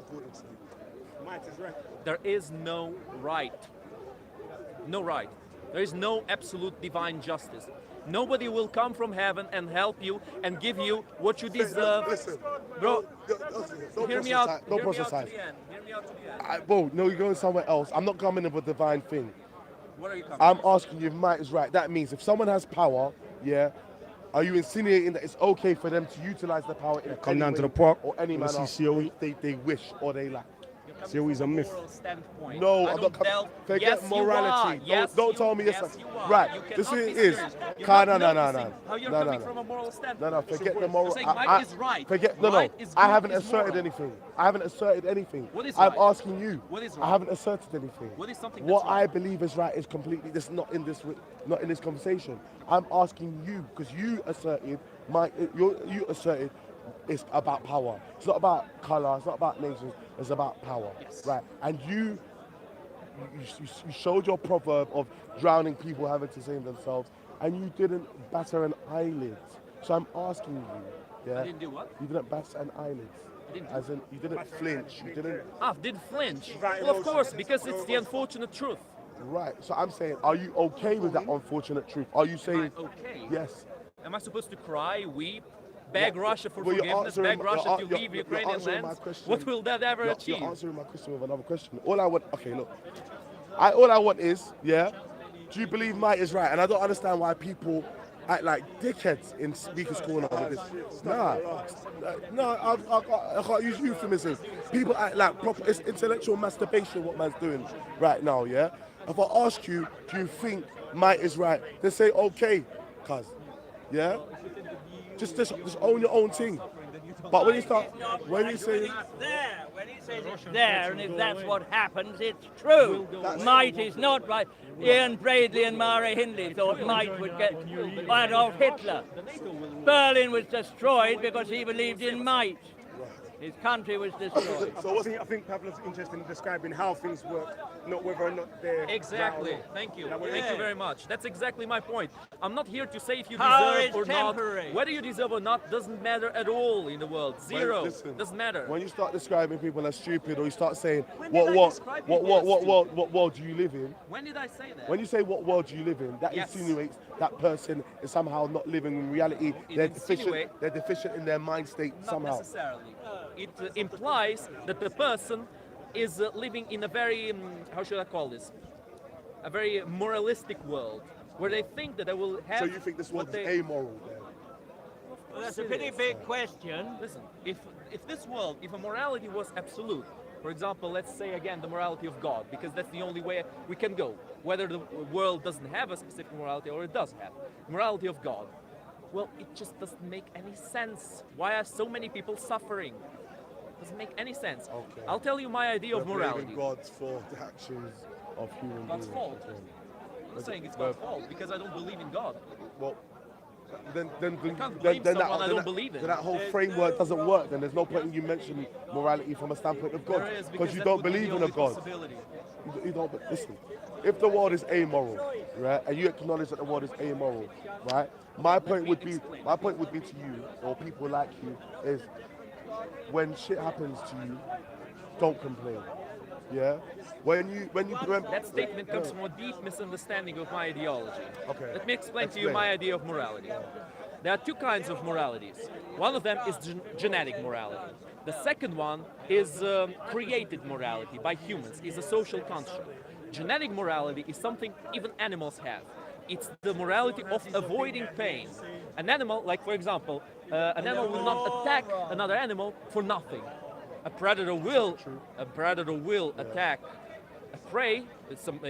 Speaker 9: According to you.
Speaker 3: Might is right.
Speaker 5: There is no right. No right. There is no absolute divine justice. Nobody will come from heaven and help you and give you what you deserve.
Speaker 9: Listen,
Speaker 5: Bro,
Speaker 9: don't
Speaker 5: hear me out.
Speaker 9: Don't
Speaker 5: Hear me out
Speaker 9: process.
Speaker 5: to the end. Hear me out to the end.
Speaker 9: Bro, no, you're going somewhere else. I'm not coming with a divine thing.
Speaker 5: What are you coming?
Speaker 9: I'm asking you if might is right. That means if someone has power, yeah, are you insinuating that it's okay for them to utilize the power in
Speaker 3: Come
Speaker 9: any
Speaker 3: down to
Speaker 9: way
Speaker 3: the park
Speaker 9: or any
Speaker 3: and
Speaker 9: manner
Speaker 3: see COE.
Speaker 9: they wish or they like?
Speaker 3: COE is a myth.
Speaker 5: Moral standpoint.
Speaker 9: No,
Speaker 5: I
Speaker 9: I'm
Speaker 5: don't
Speaker 9: not
Speaker 5: delve-
Speaker 9: forget
Speaker 5: Yes,
Speaker 9: morality.
Speaker 5: You are. Yes,
Speaker 9: Don't
Speaker 5: you-
Speaker 9: tell me
Speaker 5: yes,
Speaker 9: yes.
Speaker 5: you are.
Speaker 9: Right.
Speaker 5: You
Speaker 9: This
Speaker 5: cannot
Speaker 9: is
Speaker 5: be
Speaker 9: it is.
Speaker 5: serious. You're
Speaker 9: No,
Speaker 5: not
Speaker 9: no,
Speaker 5: noticing How you're coming from a moral standpoint.
Speaker 9: No, forget the moral.
Speaker 5: You're saying right is right.
Speaker 9: Forget no.
Speaker 5: Right is
Speaker 9: I
Speaker 5: good,
Speaker 9: haven't
Speaker 5: is
Speaker 9: asserted
Speaker 5: moral.
Speaker 9: anything. I haven't asserted anything.
Speaker 5: What is
Speaker 9: I'm
Speaker 5: right?
Speaker 9: asking you.
Speaker 5: What is
Speaker 9: I
Speaker 5: right?
Speaker 9: haven't asserted anything.
Speaker 5: What is something
Speaker 9: What
Speaker 5: that's right?
Speaker 9: I believe is right is completely. This not in this conversation. I'm asking you because you asserted you asserted it's about power. It's not about colour. It's not about nations. It's about power.
Speaker 5: Yes.
Speaker 9: Right. And you showed your proverb of drowning people having to save themselves, and you didn't batter an eyelid. So I'm asking you, yeah?
Speaker 5: I didn't do what?
Speaker 9: You didn't batter an eyelid.
Speaker 5: I didn't.
Speaker 9: As in, you didn't flinch. You didn't.
Speaker 5: Did flinch. Well, of course, because it's the unfortunate truth.
Speaker 9: Right. So I'm saying, are you okay with that unfortunate truth? Are you
Speaker 5: Am
Speaker 9: saying
Speaker 5: I okay?
Speaker 9: yes?
Speaker 5: Am I supposed to cry, weep, beg Russia for
Speaker 9: Well, you're
Speaker 5: forgiveness,
Speaker 9: answering
Speaker 5: beg
Speaker 9: my-
Speaker 5: Russia
Speaker 9: you're-
Speaker 5: to leave
Speaker 9: you're
Speaker 5: Ukrainian
Speaker 9: answering my
Speaker 5: lands?
Speaker 9: question.
Speaker 5: What will that ever
Speaker 9: You're
Speaker 5: achieve?
Speaker 9: answering my question with another question. All I want, okay, look. All I want is, yeah, do you believe might is right? And I don't understand why people act like dickheads in Speaker's Corner with this. Nah, I can't use euphemisms. People act like proper, it's intellectual masturbation what man's doing right now, yeah? If I ask you, do you think might is right? Then say, okay, cuz, yeah? Just own your own thing. But when you start, when you say,
Speaker 7: There, when he says it's there, and if that's what happens, it's true. Might is not right. Ian Bradley and Mara Hindley thought might would get Adolf Hitler. Berlin was destroyed because he believed in might. His country was destroyed.
Speaker 3: I think Pavlov's interested in describing how things work, not whether or not they're
Speaker 5: Exactly.
Speaker 3: right or wrong.
Speaker 5: Thank you.
Speaker 3: Is that what
Speaker 5: Thank
Speaker 3: it
Speaker 5: you
Speaker 3: is?
Speaker 5: very much. That's exactly my point. I'm not here to say if you
Speaker 7: Power
Speaker 5: deserve
Speaker 7: is
Speaker 5: or
Speaker 7: temporary.
Speaker 5: not. Whether you deserve or not doesn't matter at all in the world. Zero.
Speaker 9: Listen,
Speaker 5: Doesn't matter.
Speaker 9: When you start describing people as stupid, or you start saying
Speaker 5: When did I describe people as
Speaker 9: what world do you live in?
Speaker 5: When did I say that?
Speaker 9: When you say what world do you live in, that
Speaker 5: Yes.
Speaker 9: insinuates that person is somehow not living in reality.
Speaker 5: It
Speaker 9: They're
Speaker 5: insinuate-
Speaker 9: deficient. They're deficient in their mind state
Speaker 5: Not
Speaker 9: somehow.
Speaker 5: necessarily. It implies that the person is living in a very, how should I call this? A very moralistic world, where they think that they will have.
Speaker 9: So you think this
Speaker 5: what
Speaker 9: world is
Speaker 5: they,
Speaker 9: amoral then?
Speaker 7: Well, that's a pretty big question.
Speaker 5: Listen, if this world, if a morality was absolute, for example, let's say again the morality of God, because that's the only way we can go, whether the world doesn't have a specific morality or it does have, morality of God, well, it just doesn't make any sense. Why are so many people suffering? Doesn't make any sense.
Speaker 9: Okay.
Speaker 5: I'll tell you my idea of
Speaker 9: We're
Speaker 5: morality.
Speaker 9: blaming God's for the actions of human
Speaker 5: God's
Speaker 9: beings.
Speaker 5: fault. I'm not saying it's God's fault because I don't believe in God.
Speaker 9: Well, then
Speaker 5: can't blame someone I don't believe in.
Speaker 9: Then that whole framework doesn't work. Then there's no point in you mentioning morality from a standpoint of God,
Speaker 5: There is,
Speaker 9: because you
Speaker 5: that
Speaker 9: don't
Speaker 5: would be
Speaker 9: believe
Speaker 5: the
Speaker 9: in a
Speaker 5: only
Speaker 9: God.
Speaker 5: possibility.
Speaker 9: You don't. But listen, if the world is amoral, right, and you acknowledge that the world is amoral, right, my point would be to you or people like you is when shit happens to you, don't complain. Yeah, when
Speaker 5: That statement comes from a deep misunderstanding of my ideology.
Speaker 9: Okay.
Speaker 5: Let me explain to you
Speaker 9: Explain.
Speaker 5: my idea of morality. There are two kinds of moralities. One of them is genetic morality. The second one is created morality by humans, is a social construct. Genetic morality is something even animals have. It's the morality of avoiding pain. An animal, like for example, an animal will not attack another animal for nothing. A predator will attack a prey,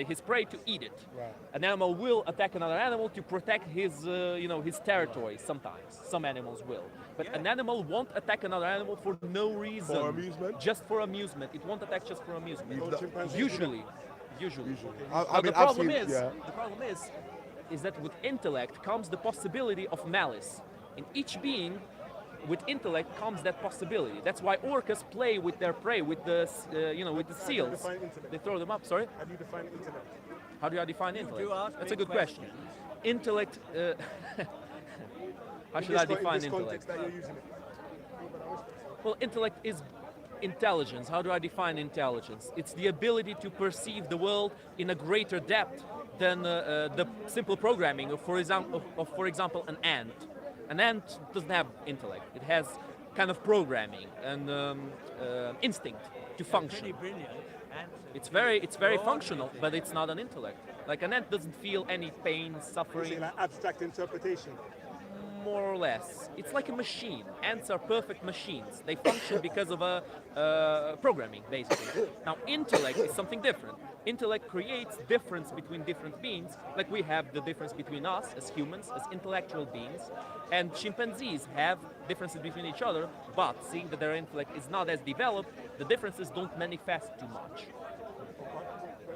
Speaker 5: his prey, to eat it.
Speaker 9: Right.
Speaker 5: An animal will attack another animal to protect his, his territory. Sometimes, some animals will. But an animal won't attack another animal for no reason.
Speaker 9: For amusement?
Speaker 5: Just for amusement. It won't attack just for amusement.
Speaker 9: Chimpanzees
Speaker 5: Usually.
Speaker 9: I mean,
Speaker 5: The
Speaker 9: I've
Speaker 5: problem
Speaker 9: seen- yeah.
Speaker 5: is that with intellect comes the possibility of malice. In each being, with intellect comes that possibility. That's why orcas play with their prey, with the with the seals.
Speaker 3: define intellect?
Speaker 5: They throw them up. Sorry.
Speaker 3: How do you define intellect?
Speaker 5: How do I define intellect?
Speaker 7: ask
Speaker 5: That's a
Speaker 7: big
Speaker 5: good question. Intellect. How should I define
Speaker 3: in this
Speaker 5: intellect?
Speaker 3: context that you're using it?
Speaker 5: Well, intellect is intelligence. How do I define intelligence? It's the ability to perceive the world in a greater depth than the simple programming of, for example, an ant. An ant doesn't have intellect. It has kind of programming and instinct to function.
Speaker 7: Pretty brilliant answer.
Speaker 5: It's very functional, but it's not an intellect. Like an ant doesn't feel any pain,
Speaker 3: Is
Speaker 5: suffering.
Speaker 3: it like abstract interpretation?
Speaker 5: More or less. It's like a machine. Ants are perfect machines. They function because of a programming, basically. Now, intellect is something different. Intellect creates difference between different beings, like we have the difference between us as humans, as intellectual beings, and chimpanzees have differences between each other, but seeing that their intellect is not as developed, the differences don't manifest too much.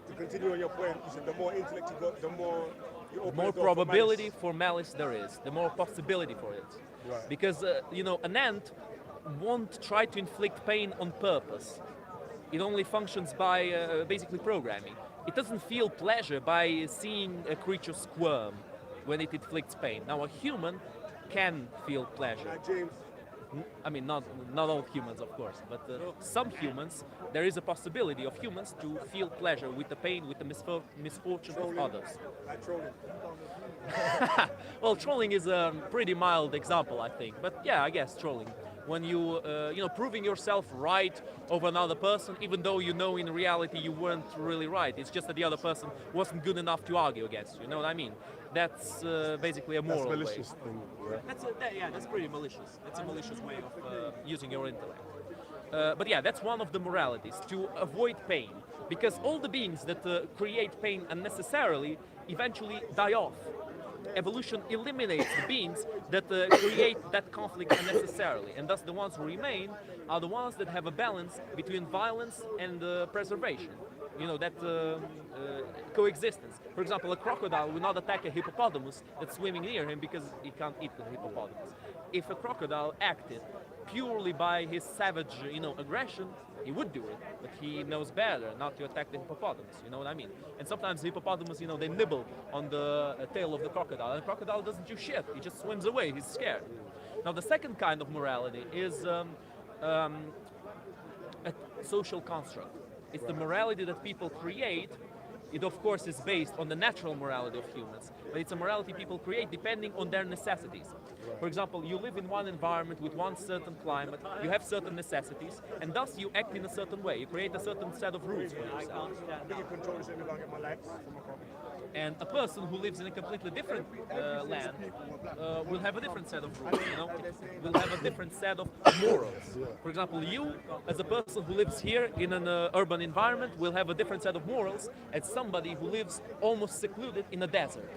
Speaker 3: To continue on your point, you said the more intellect you got, the more you open
Speaker 5: More
Speaker 3: the door for
Speaker 5: probability
Speaker 3: malice.
Speaker 5: for malice there is, the more possibility for it.
Speaker 3: Right.
Speaker 5: Because, an ant won't try to inflict pain on purpose. It only functions by basically programming. It doesn't feel pleasure by seeing a creature squirm when it inflicts pain. Now, a human can feel pleasure.
Speaker 3: James,
Speaker 5: I mean, not all humans, of course, but some humans, there is a possibility of humans to feel pleasure with the pain, with the misfortune of others.
Speaker 3: like trolling.
Speaker 5: Well, trolling is a pretty mild example, I think. But yeah, I guess trolling. When you, proving yourself right over another person, even though you know in reality you weren't really right. It's just that the other person wasn't good enough to argue against you. You know what I mean? That's basically a moral
Speaker 9: That's
Speaker 5: way.
Speaker 9: malicious thing. Yeah.
Speaker 5: That's pretty malicious. That's a malicious way of using your intellect. But yeah, that's one of the moralities, to avoid pain. Because all the beings that create pain unnecessarily eventually die off. Evolution eliminates the beings that create that conflict unnecessarily, and thus the ones who remain are the ones that have a balance between violence and preservation. That coexistence. For example, a crocodile will not attack a hippopotamus that's swimming near him because he can't eat the hippopotamus. If a crocodile acted purely by his savage, aggression, he would do it, but he knows better not to attack the hippopotamus, you know what I mean? And sometimes the hippopotamus, they nibble on the tail of the crocodile, and the crocodile doesn't do shit, he just swims away, he's scared. Now the second kind of morality is a social construct. It's the morality that people create. It of course is based on the natural morality of humans, but it's a morality people create depending on their necessities. For example, you live in one environment with one certain climate, you have certain necessities, and thus you act in a certain way. You create a certain set of rules for yourself. And a person who lives in a completely different land will have a different set of rules, will have a different set of morals. For example, you, as a person who lives here in an urban environment, will have a different set of morals as somebody who lives almost secluded in a desert,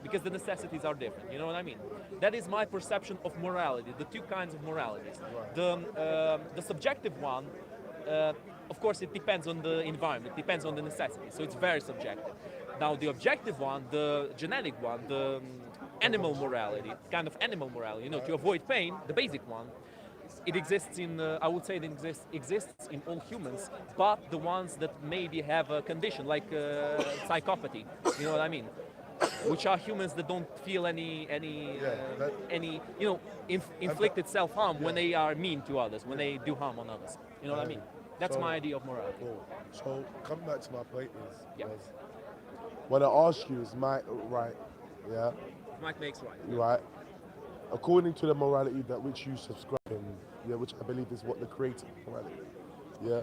Speaker 5: because the necessities are different, you know what I mean? That is my perception of morality, the two kinds of moralities. The subjective one, of course, it depends on the environment, depends on the necessity, so it's very subjective. Now the objective one, the genetic one, the animal morality, kind of animal morality, to avoid pain, the basic one, it exists in, I would say it exists in all humans, but the ones that maybe have a condition like psychopathy, you know what I mean? Which are humans that don't feel any inflicted self-harm when they are mean to others, when they do harm on others. You know what I mean? That's my idea of morality.
Speaker 9: Cool. So come back to my point
Speaker 5: Yeah.
Speaker 9: was when I ask you, is Mike right? Yeah.
Speaker 5: Mike makes right.
Speaker 9: Right. According to the morality that which you subscribe in, which I believe is what the creative morality. Yeah.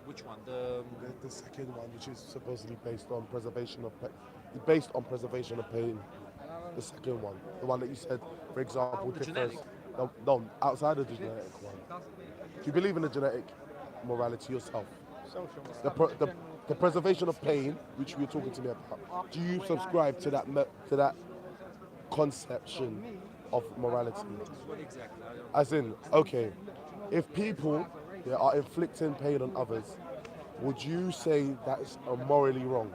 Speaker 5: Which one?
Speaker 9: The second one, which is supposedly based on preservation of pain. The second one, the one that you said, for example,
Speaker 5: The
Speaker 9: differs.
Speaker 5: genetic.
Speaker 9: No, outside of the genetic one. Do you believe in the genetic morality yourself? The preservation of pain, which you were talking to me about. Do you subscribe to that conception of morality?
Speaker 5: What exactly?
Speaker 9: As in, okay, if people are inflicting pain on others, would you say that's morally wrong?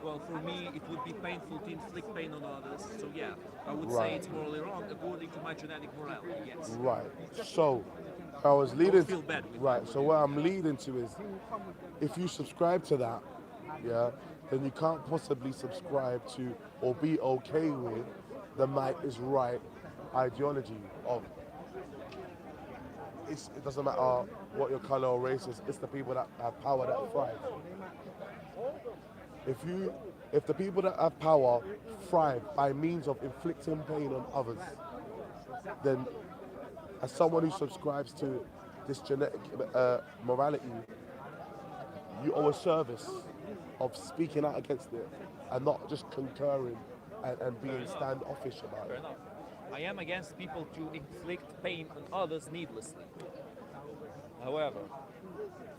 Speaker 5: Well, for me, it would be painful to inflict pain on others. So yeah, I would
Speaker 9: Right.
Speaker 5: say it's morally wrong according to my genetic morality. Yes.
Speaker 9: Right. So, I was leading.
Speaker 5: feel bad with
Speaker 9: Right. So what I'm leading to is, if you subscribe to that, then you can't possibly subscribe to or be okay with the might is right ideology of. It doesn't matter what your color or race is. It's the people that have power that thrive. If the people that have power thrive by means of inflicting pain on others, then as someone who subscribes to this genetic morality, you owe a service of speaking out against it and not just concurring and being standoffish about
Speaker 5: Fair
Speaker 9: it.
Speaker 5: enough. I am against people to inflict pain on others needlessly. However,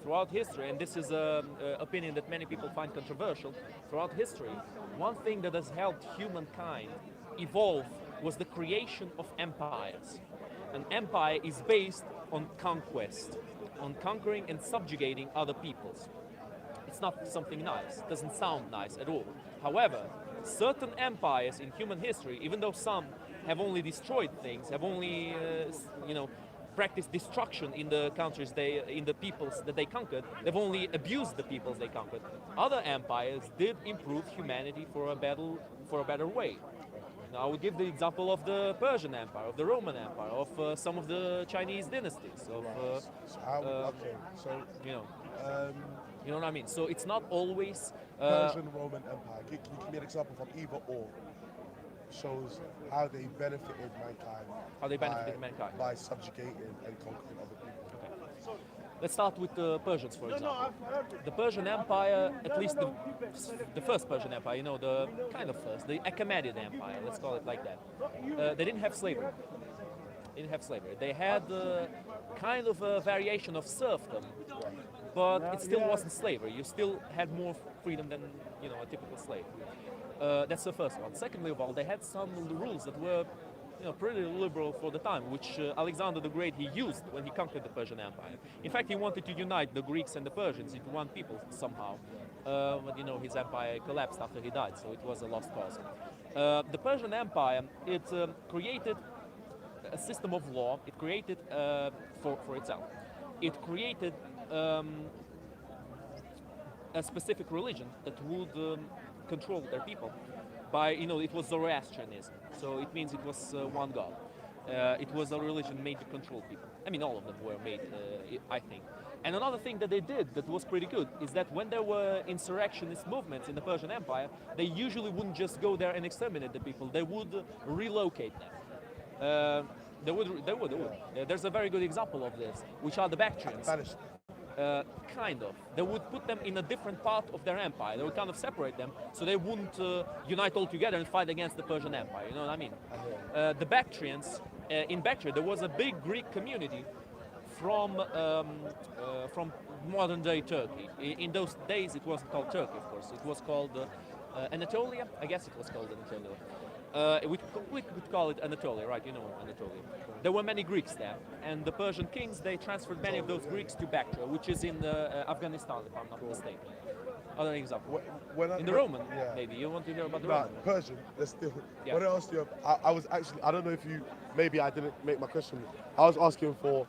Speaker 5: throughout history, and this is an opinion that many people find controversial, throughout history, one thing that has helped humankind evolve was the creation of empires. An empire is based on conquest, on conquering and subjugating other peoples. It's not something nice, it doesn't sound nice at all. However, certain empires in human history, even though some have only destroyed things, have only, practiced destruction in the countries in the peoples that they conquered, they've only abused the peoples they conquered. Other empires did improve humanity for a better way. Now, I would give the example of the Persian Empire, of the Roman Empire, of some of the Chinese dynasties. You know what I mean? So it's not always
Speaker 9: Persian Roman Empire. Can you give me an example from either or? Shows how they benefited mankind.
Speaker 5: How they benefited mankind.
Speaker 9: By subjugating and conquering other people.
Speaker 5: Okay. Let's start with the Persians, for example. The Persian Empire, at least the first Persian Empire, the kind of first, the Achaemenid Empire, let's call it like that. They didn't have slavery. They had kind of a variation of serfdom, but it still wasn't slavery. You still had more freedom than a typical slave. That's the first one. Secondly of all, they had some rules that were pretty liberal for the time, which Alexander the Great, he used when he conquered the Persian Empire. In fact, he wanted to unite the Greeks and the Persians into one people somehow. But his empire collapsed after he died, so it was a lost cause. The Persian Empire, it created a system of law. It created for itself. It created a specific religion that would control their people. By it was Zoroastrianism, so it means it was one god. It was a religion made to control people. I mean, all of them were made, I think. And another thing that they did that was pretty good is that when there were insurrectionist movements in the Persian Empire, they usually wouldn't just go there and exterminate the people. They would relocate them. They would. There's a very good example of this, which are the Bactrians. Kind of. They would put them in a different part of their empire. They would kind of separate them so they wouldn't unite all together and fight against the Persian Empire. You know what I mean? The Bactrians, in Bactria, there was a big Greek community from modern-day Turkey. In those days, it wasn't called Turkey, of course. It was called Anatolia. I guess it was called Anatolia. We could call it Anatolia, right? You know Anatolia. There were many Greeks there, and the Persian kings, they transferred many of those Greeks to Bactria, which is in Afghanistan, if I'm not mistaken. Other example. In the Roman, maybe. You want to hear about the Roman?
Speaker 9: Persian, let's still. What I asked you, I was actually, I don't know if you, maybe I didn't make my question. I was asking for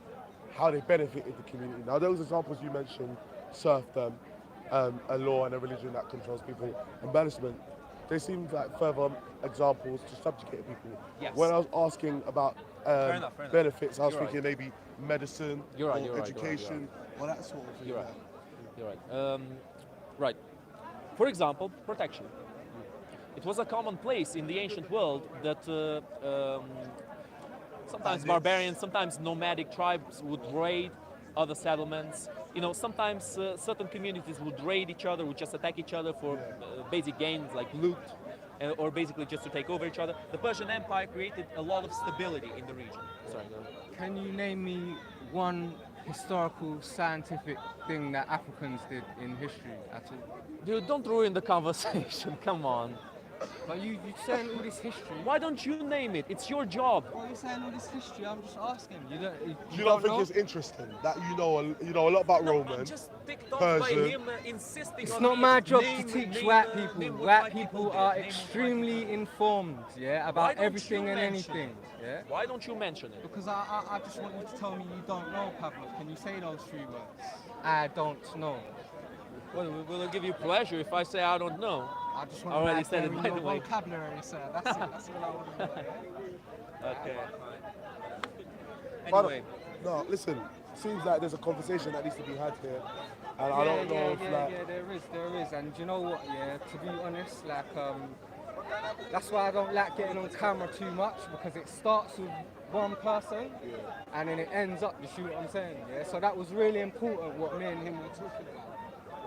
Speaker 9: how they benefited the community. Now, those examples you mentioned, serfdom, a law and a religion that controls people, and banishment, they seem like further examples to subjugate people.
Speaker 5: Yes.
Speaker 9: When I was asking about
Speaker 5: fair enough.
Speaker 9: benefits, I was
Speaker 5: You're
Speaker 9: thinking maybe medicine or education, or that sort of thing.
Speaker 5: You're right. Right. For example, protection. It was a common place in the ancient world that sometimes barbarians, sometimes nomadic tribes would raid other settlements. Sometimes certain communities would raid each other, would just attack each other for basic gains like loot, or basically just to take over each other. The Persian Empire created a lot of stability in the region. Sorry, go ahead.
Speaker 6: Can you name me one historical, scientific thing that Africans did in history at all?
Speaker 5: Dude, don't ruin the conversation, come on.
Speaker 6: But you're saying all this history.
Speaker 5: Why don't you name it? It's your job.
Speaker 6: Why are you saying all this history? I'm just asking.
Speaker 9: You don't think it's interesting that you know a lot about Roman,
Speaker 5: I'm just ticked off
Speaker 9: Persian.
Speaker 5: by him insisting
Speaker 6: It's
Speaker 5: on
Speaker 6: not
Speaker 5: me.
Speaker 6: my job to
Speaker 5: Name
Speaker 6: teach
Speaker 5: what
Speaker 6: white
Speaker 5: my
Speaker 6: people. White
Speaker 5: people
Speaker 6: people
Speaker 5: did.
Speaker 6: are
Speaker 5: Name what
Speaker 6: extremely informed,
Speaker 5: Why
Speaker 6: about
Speaker 5: don't
Speaker 6: everything
Speaker 5: you
Speaker 6: and
Speaker 5: mention
Speaker 6: anything.
Speaker 5: it? Why don't you mention it?
Speaker 6: Because I just want you to tell me you don't know, Pavlov. Can you say those 3 words? I don't know.
Speaker 5: Well, will it give you pleasure if I say I don't know?
Speaker 6: I just
Speaker 5: I
Speaker 6: want
Speaker 5: already
Speaker 6: to
Speaker 5: said it, by the way.
Speaker 6: vocabulary, sir. That's it. That's what I want to know.
Speaker 5: Okay.
Speaker 9: But,
Speaker 5: Anyway.
Speaker 9: no, listen. Seems like there's a conversation that needs to be had here, and I don't know if
Speaker 6: there is, and you know what? Yeah, to be honest, that's why I don't like getting on camera too much, because it starts with one person, and then it ends up. You see what I'm saying? Yeah. So that was really important what me and him were talking about.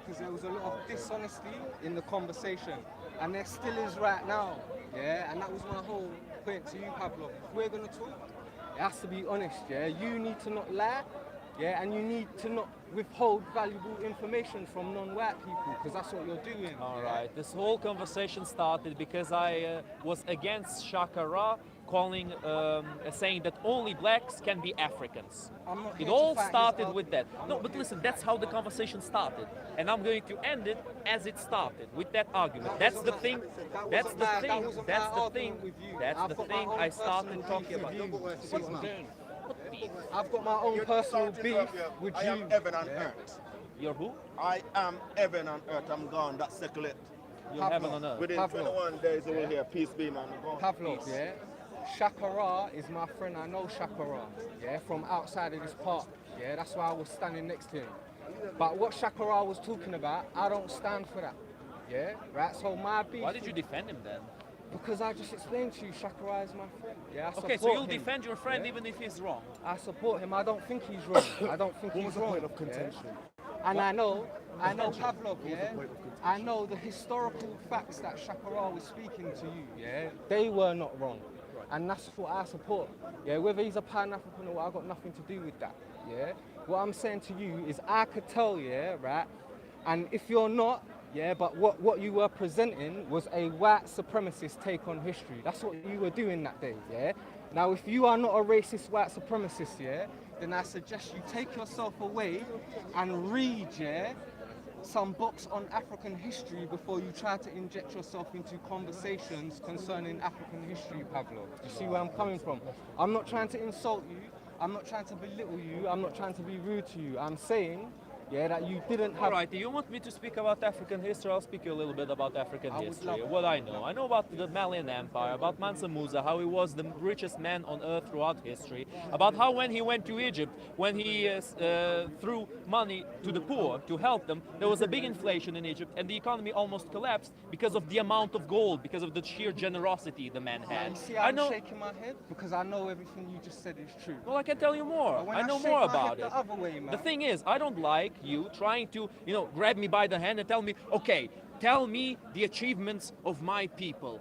Speaker 6: Because there was a lot of dishonesty in the conversation, and there still is right now, and that was my whole point to you, Pablo. If we're going to talk, it has to be honest, you need to not lie, and you need to not withhold valuable information from non-white people, because that's what you're doing.
Speaker 5: All right, this whole conversation started because I was against Shakara calling, saying that only blacks can be Africans. It all started with that. No, but listen, that's how the conversation started. And I'm going to end it as it started, with that argument. That's the thing, that's the thing I started talking about.
Speaker 6: I've got my own personal beef with you.
Speaker 2: I am heaven and earth.
Speaker 5: You're who?
Speaker 2: I am heaven and earth. I'm gone. That's settle it.
Speaker 5: You're heaven on earth.
Speaker 2: Within 21 days, you will hear peace be, man.
Speaker 6: Pavlov, Shakara is my friend. I know Shakara, from outside of this park. That's why I was standing next to him. But what Shakara was talking about, I don't stand for that. Right? So my beef.
Speaker 5: Why did you defend him then?
Speaker 6: Because I just explained to you, Shakara is my friend.
Speaker 5: Okay, so you'll defend your friend even if he's wrong.
Speaker 6: I support him. I don't think he's wrong. I don't think he's wrong.
Speaker 9: Point of contention.
Speaker 6: And I know Pavlov, I know the historical facts that Shakara was speaking to you, they were not wrong. And that's what I support. Whether he's a Pan-African or what, I've got nothing to do with that. What I'm saying to you is I could tell, right? And if you're not, but what you were presenting was a white supremacist take on history. That's what you were doing that day, Now, if you are not a racist white supremacist, then I suggest you take yourself away and read, some books on African history before you try to inject yourself into conversations concerning African history, Pablo. You see where I'm coming from? I'm not trying to insult you. I'm not trying to belittle you. I'm not trying to be rude to you. I'm saying, yeah, that you didn't have...
Speaker 5: Alright, you want me to speak about African history? I'll speak a little bit about African
Speaker 6: I would
Speaker 5: history.
Speaker 6: love it.
Speaker 5: What I know. I know about the Malian Empire, about Mansa Musa, how he was the richest man on earth throughout history, about how when he went to Egypt, when he threw money to the poor to help them, there was a big inflation in Egypt and the economy almost collapsed because of the amount of gold, because of the sheer generosity the man had.
Speaker 6: You see, I'm shaking my head because I know everything you just said is true.
Speaker 5: Well, I can tell you more.
Speaker 6: But when
Speaker 5: I know
Speaker 6: shake
Speaker 5: more
Speaker 6: my
Speaker 5: about
Speaker 6: head
Speaker 5: it.
Speaker 6: the other way, man.
Speaker 5: The thing is, I don't like you trying to, grab me by the hand and tell me, okay, tell me the achievements of my people.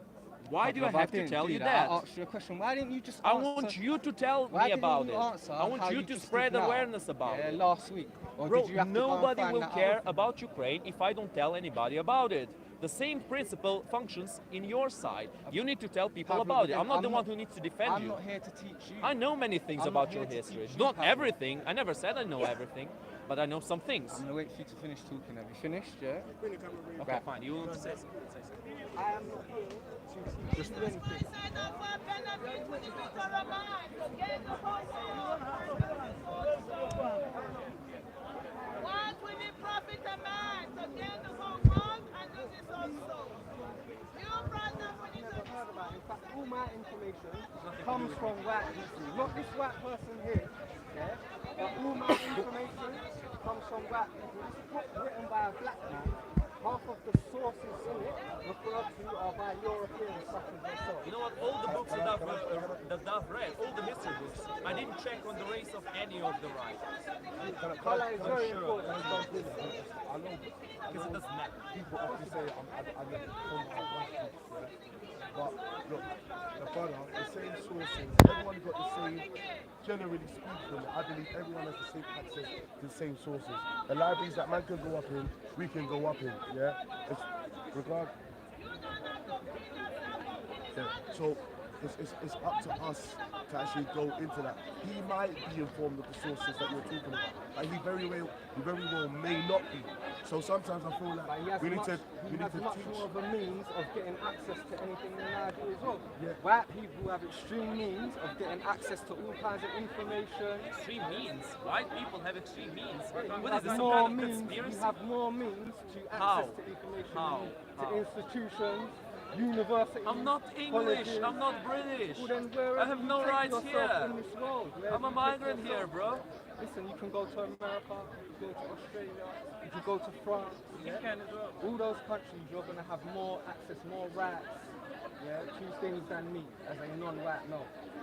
Speaker 5: Why do I have to tell you that?
Speaker 6: I asked you a question. Why didn't you just
Speaker 5: I
Speaker 6: answer?
Speaker 5: want you to tell
Speaker 6: Why
Speaker 5: me about
Speaker 6: didn't
Speaker 5: it.
Speaker 6: you answer
Speaker 5: I want
Speaker 6: how
Speaker 5: you to
Speaker 6: just
Speaker 5: spread
Speaker 6: did now?
Speaker 5: awareness about it.
Speaker 6: Last week. Or
Speaker 5: Bro,
Speaker 6: did you have to go and
Speaker 5: nobody
Speaker 6: find
Speaker 5: will
Speaker 6: that
Speaker 5: care
Speaker 6: out?
Speaker 5: about Ukraine if I don't tell anybody about it. The same principle functions in your side. You need to tell people
Speaker 6: Pablo,
Speaker 5: about it.
Speaker 6: again,
Speaker 5: I'm not the one who needs to defend
Speaker 6: I'm
Speaker 5: you.
Speaker 6: not here to teach you.
Speaker 5: I know many things
Speaker 6: I'm
Speaker 5: about
Speaker 6: not
Speaker 5: your
Speaker 6: here to
Speaker 5: history.
Speaker 6: teach you,
Speaker 5: Not
Speaker 6: Pablo.
Speaker 5: everything. I never said I know everything, but I know some things.
Speaker 6: I'm gonna wait for you to finish talking. Have you finished? Yeah.
Speaker 5: Okay,
Speaker 6: Right.
Speaker 5: fine. You want to say something? Say something.
Speaker 6: I am not here to teach you anything.
Speaker 4: What will it profit a man to gain the whole world and lose his own soul? You brought that money to this world.
Speaker 6: In fact, all my information comes from white history, not this white person here. Yeah. But all my information comes from white people. This book written by a black man. Half of the sources in it referred to are by Europeans such as yourself.
Speaker 5: You know what? All the books that I've read, all the history books, I didn't check on the race of any of the writers.
Speaker 6: Colour is very important.
Speaker 9: I know
Speaker 5: Because it doesn't matter.
Speaker 9: people often say I live from but look, the brother, the same sources, everyone got the same, generally speaking, I believe everyone has the same access to the same sources. The libraries that man can go up in, we can go up in, yeah? It's regard. Yeah. So it's up to us to actually go into that. He might be informed of the sources that you're talking about, but he very well may not be. So sometimes I feel like we need to
Speaker 6: much
Speaker 9: teach.
Speaker 6: more of a means of getting access to anything than I do as well.
Speaker 9: Yeah.
Speaker 6: White people have extreme means of getting access to all kinds of information.
Speaker 5: Extreme means? White people have extreme means?
Speaker 6: You
Speaker 5: What is
Speaker 6: have
Speaker 5: this, some
Speaker 6: more
Speaker 5: kind of
Speaker 6: means.
Speaker 5: conspiracy?
Speaker 6: You have more means to
Speaker 5: How?
Speaker 6: access to information,
Speaker 5: How?
Speaker 6: to institutions, universities.
Speaker 5: I'm not English,
Speaker 6: colleges.
Speaker 5: I'm not British.
Speaker 6: Well, then wherever
Speaker 5: I have
Speaker 6: you
Speaker 5: no
Speaker 6: take
Speaker 5: rights
Speaker 6: yourself
Speaker 5: here.
Speaker 6: in this world,
Speaker 5: I'm a migrant here, bro.
Speaker 6: Listen, you can go to America, you can go to Australia, you can go to France.
Speaker 5: You can as well.
Speaker 6: All those countries, you're going to have more access, more rights, to things than me, as a non-white no.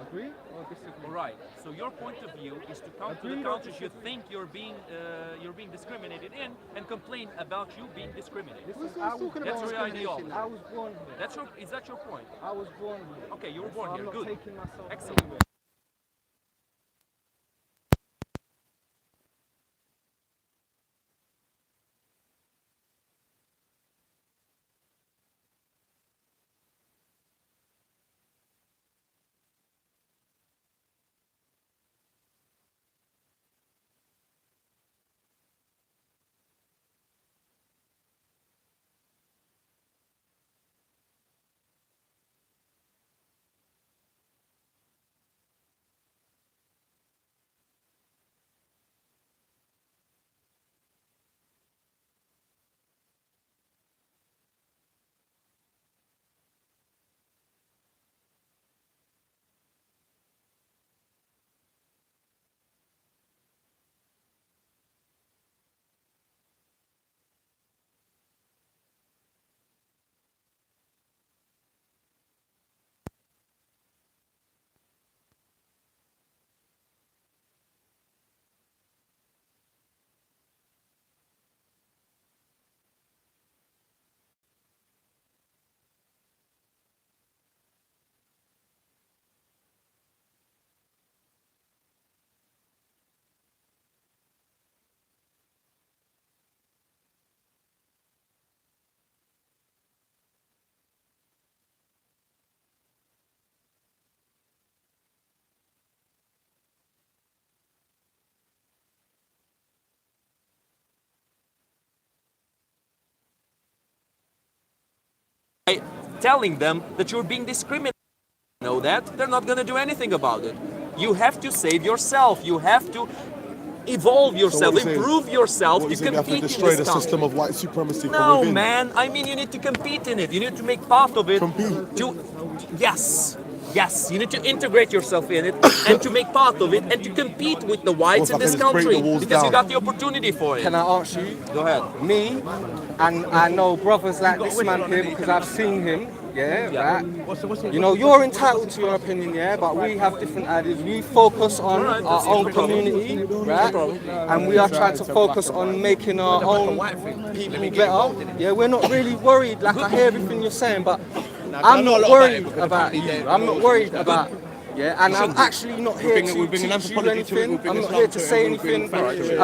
Speaker 6: Agree or disagree?
Speaker 5: All right. So your point of view is to come to the countries you think you're being discriminated in and complain about you being discriminated.
Speaker 6: Listen,
Speaker 5: That's your ideology.
Speaker 6: I was born here.
Speaker 5: Is that your point?
Speaker 6: I was born here.
Speaker 5: Okay, you were born
Speaker 6: So
Speaker 5: here.
Speaker 6: I'm not
Speaker 5: Good.
Speaker 6: taking myself
Speaker 5: Excellent.
Speaker 6: anywhere.
Speaker 5: telling them that you're being discriminated. Know that they're not going to do anything about it. You have to save yourself. You have to evolve yourself, improve yourself to compete
Speaker 9: you have to
Speaker 5: in
Speaker 9: destroy
Speaker 5: this
Speaker 9: the
Speaker 5: country.
Speaker 9: system of white supremacy from
Speaker 5: No,
Speaker 9: within.
Speaker 5: man. I mean, you need to compete in it. You need to make part of it.
Speaker 9: Compete.
Speaker 5: Yes. Yes, you need to integrate yourself in it and to make part of it and to compete with the whites in this country because you got the opportunity for it.
Speaker 6: Can I ask you?
Speaker 5: Go ahead.
Speaker 6: Me, and I know brothers like this man here because I've seen him. Yeah, right. You know, you're entitled to your opinion, yeah, but we have different ideas. We focus on our own community, right? And we are trying to focus on making our own people better. Yeah, we're not really worried. Like I hear everything you're saying, but I'm not worried about you. I'm not worried about. Yeah, and I'm actually not here to teach you anything. I'm not here to say anything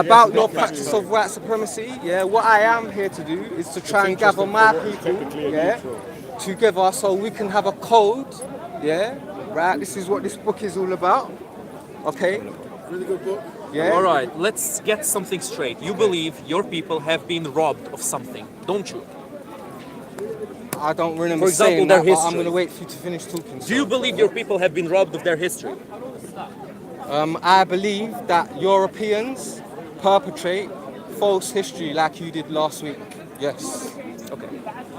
Speaker 6: about your practice of white supremacy. Yeah, what I am here to do is to try and gather my people, yeah, together so we can have a code, yeah, right? This is what this book is all about, okay?
Speaker 9: Really good book.
Speaker 6: Yeah.
Speaker 5: All right, let's get something straight. You believe your people have been robbed of something, don't you?
Speaker 6: I don't remember
Speaker 5: For example,
Speaker 6: saying
Speaker 5: their
Speaker 6: that, but I'm
Speaker 5: history.
Speaker 6: going to wait for you to finish talking.
Speaker 5: Do you believe your people have been robbed of their history?
Speaker 6: I believe that Europeans perpetrate false history like you did last week. Yes.
Speaker 5: Okay.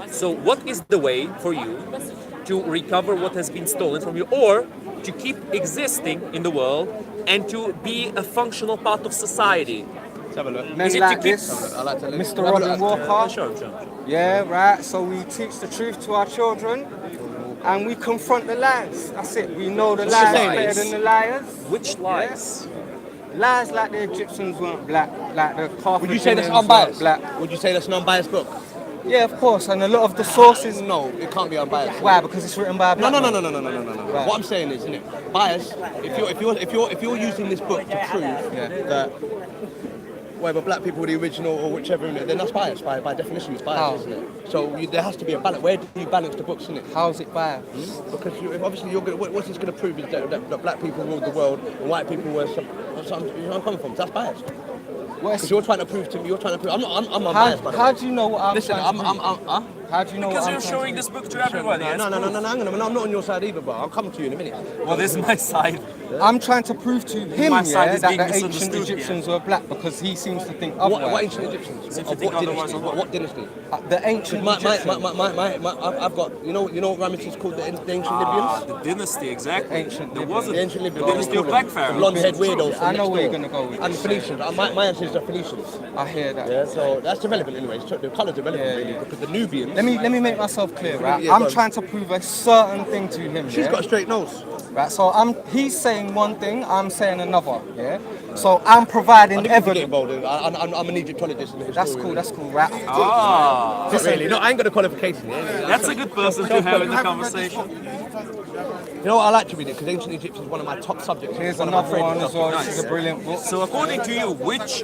Speaker 5: So what is the way for you to recover what has been stolen from you or to keep existing in the world and to be a functional part of society?
Speaker 6: Men like this, Mr. Robin Walker.
Speaker 5: Sure.
Speaker 6: Yeah, right. So we teach the truth to our children and we confront the lies. That's it. We know the lies better than the liars.
Speaker 5: Which lies?
Speaker 6: Yeah. Lies like the Egyptians weren't black, like the Carthaginians
Speaker 2: Would you say that's
Speaker 6: weren't
Speaker 2: unbiased?
Speaker 6: black.
Speaker 2: Would you say that's an unbiased book?
Speaker 6: Yeah, of course. And a lot of the sources.
Speaker 2: No, it can't be unbiased.
Speaker 6: Why? Because it's written by a black
Speaker 2: No.
Speaker 6: man.
Speaker 2: Right. What I'm saying is, isn't it? Bias. If you're using this book to prove that whether black people were the original or whichever, then that's bias. By definition, it's bias, isn't it? So there has to be a balance. Where do you balance the books, isn't it?
Speaker 6: How's it biased?
Speaker 2: Because obviously, what's this going to prove is that black people ruled the world and white people were some. You know where I'm coming from? That's biased. Because you're trying to prove to me. I'm unbiased.
Speaker 6: How do you know what I'm
Speaker 2: Listen,
Speaker 6: trying to do? How do you know
Speaker 5: Because
Speaker 6: what
Speaker 5: you're
Speaker 6: I'm
Speaker 5: showing this book to everybody.
Speaker 2: No, I'm not on your side either, bro. I'll come to you in a minute.
Speaker 5: Well, this is my side.
Speaker 6: I'm trying to prove to him
Speaker 5: My side is
Speaker 6: that
Speaker 5: being
Speaker 6: the ancient
Speaker 5: misunderstood
Speaker 6: Egyptians were black because he seems to think otherwise.
Speaker 2: What ancient Egyptians?
Speaker 5: If you
Speaker 2: Of
Speaker 5: think
Speaker 2: what
Speaker 5: otherwise,
Speaker 2: dynasty?
Speaker 5: of what?
Speaker 2: What dynasty?
Speaker 6: The ancient Egyptians.
Speaker 2: I've got, you know what Ramesses called the ancient Libyans?
Speaker 5: The dynasty, exactly.
Speaker 6: Ancient
Speaker 5: There
Speaker 6: Libyan.
Speaker 5: was a
Speaker 2: The ancient
Speaker 5: the
Speaker 2: Libyans.
Speaker 5: dynasty of black pharaohs.
Speaker 2: Blonde-haired weirdos.
Speaker 6: I know where you're gonna go with
Speaker 2: And
Speaker 6: this.
Speaker 2: Phoenicians. My ancestors are Phoenicians.
Speaker 6: I hear that.
Speaker 2: Yeah, so that's irrelevant anyway. The colours are relevant really because the Nubians.
Speaker 6: Let me make myself clear, right?
Speaker 2: Yeah, go
Speaker 6: I'm
Speaker 2: on.
Speaker 6: trying to prove a certain thing to him.
Speaker 2: She's got a straight nose.
Speaker 6: Right, so he's saying one thing, I'm saying another, yeah? So I'm providing
Speaker 2: I didn't get
Speaker 6: evidence.
Speaker 2: involved in. I'm an Egyptologist and a historian.
Speaker 6: That's cool, right?
Speaker 5: Ah,
Speaker 2: Not really. No, I ain't got a qualification.
Speaker 5: that's a good person to have in the conversation.
Speaker 2: You know what I like to read it because ancient Egypt is one of my top subjects.
Speaker 6: Here's
Speaker 2: One of my
Speaker 6: another one
Speaker 2: favourite
Speaker 6: as well,
Speaker 2: subjects.
Speaker 6: this is a brilliant book.
Speaker 5: So according to you, which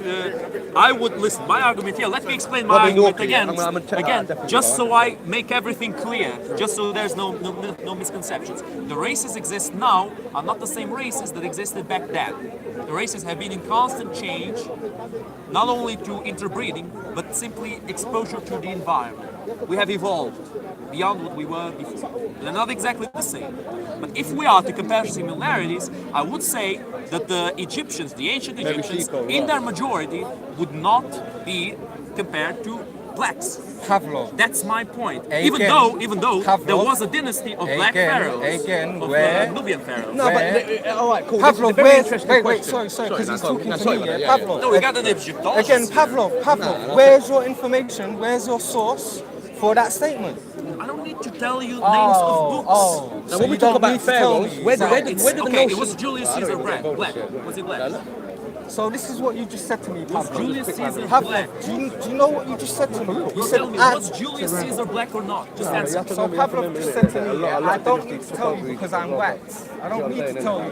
Speaker 5: I would listen, my argument here, let me explain my
Speaker 2: Robin
Speaker 5: argument
Speaker 2: Walker,
Speaker 5: again,
Speaker 2: yeah. I'm definitely
Speaker 5: just
Speaker 2: right.
Speaker 5: so I make everything clear, just so there's no misconceptions. The races exist now are not the same races that existed back then. The races have been in constant change, not only to interbreeding, but simply exposure to the environment. We have evolved beyond what we were before. They're not exactly the same. But if we are to compare similarities, I would say that the Egyptians, the ancient Egyptians, in their majority, would not be compared to blacks.
Speaker 6: Pavlov.
Speaker 5: That's my point.
Speaker 6: Again,
Speaker 5: even though
Speaker 6: Pavlov.
Speaker 5: there was a dynasty of black pharaohs,
Speaker 6: Again,
Speaker 5: of
Speaker 6: where?
Speaker 5: Nubian pharaohs.
Speaker 2: No, but all right, cool.
Speaker 6: Pavlov, wait, sorry, because he's
Speaker 2: no,
Speaker 6: talking to
Speaker 2: sorry
Speaker 6: me,
Speaker 2: about
Speaker 6: yeah?
Speaker 2: that,
Speaker 6: Pavlov.
Speaker 5: No, we got an Egyptologist.
Speaker 6: Again, Pavlov, where's your information, where's your source for that statement?
Speaker 5: I don't need to tell you names of books.
Speaker 2: Now, when we talk about pharaohs, where did the
Speaker 5: Okay,
Speaker 2: notion?
Speaker 5: it was Julius Caesar black. Was he black?
Speaker 6: So this is what you just said to me, Pavlov.
Speaker 5: Julius Caesar
Speaker 6: Pavlov,
Speaker 5: black?
Speaker 6: do you know what you just said to me? You said,
Speaker 5: Tell me, was Julius Caesar black or not? Just answer.
Speaker 6: so Pavlov just said to me, I don't need to tell you because I'm white. I don't need to tell you.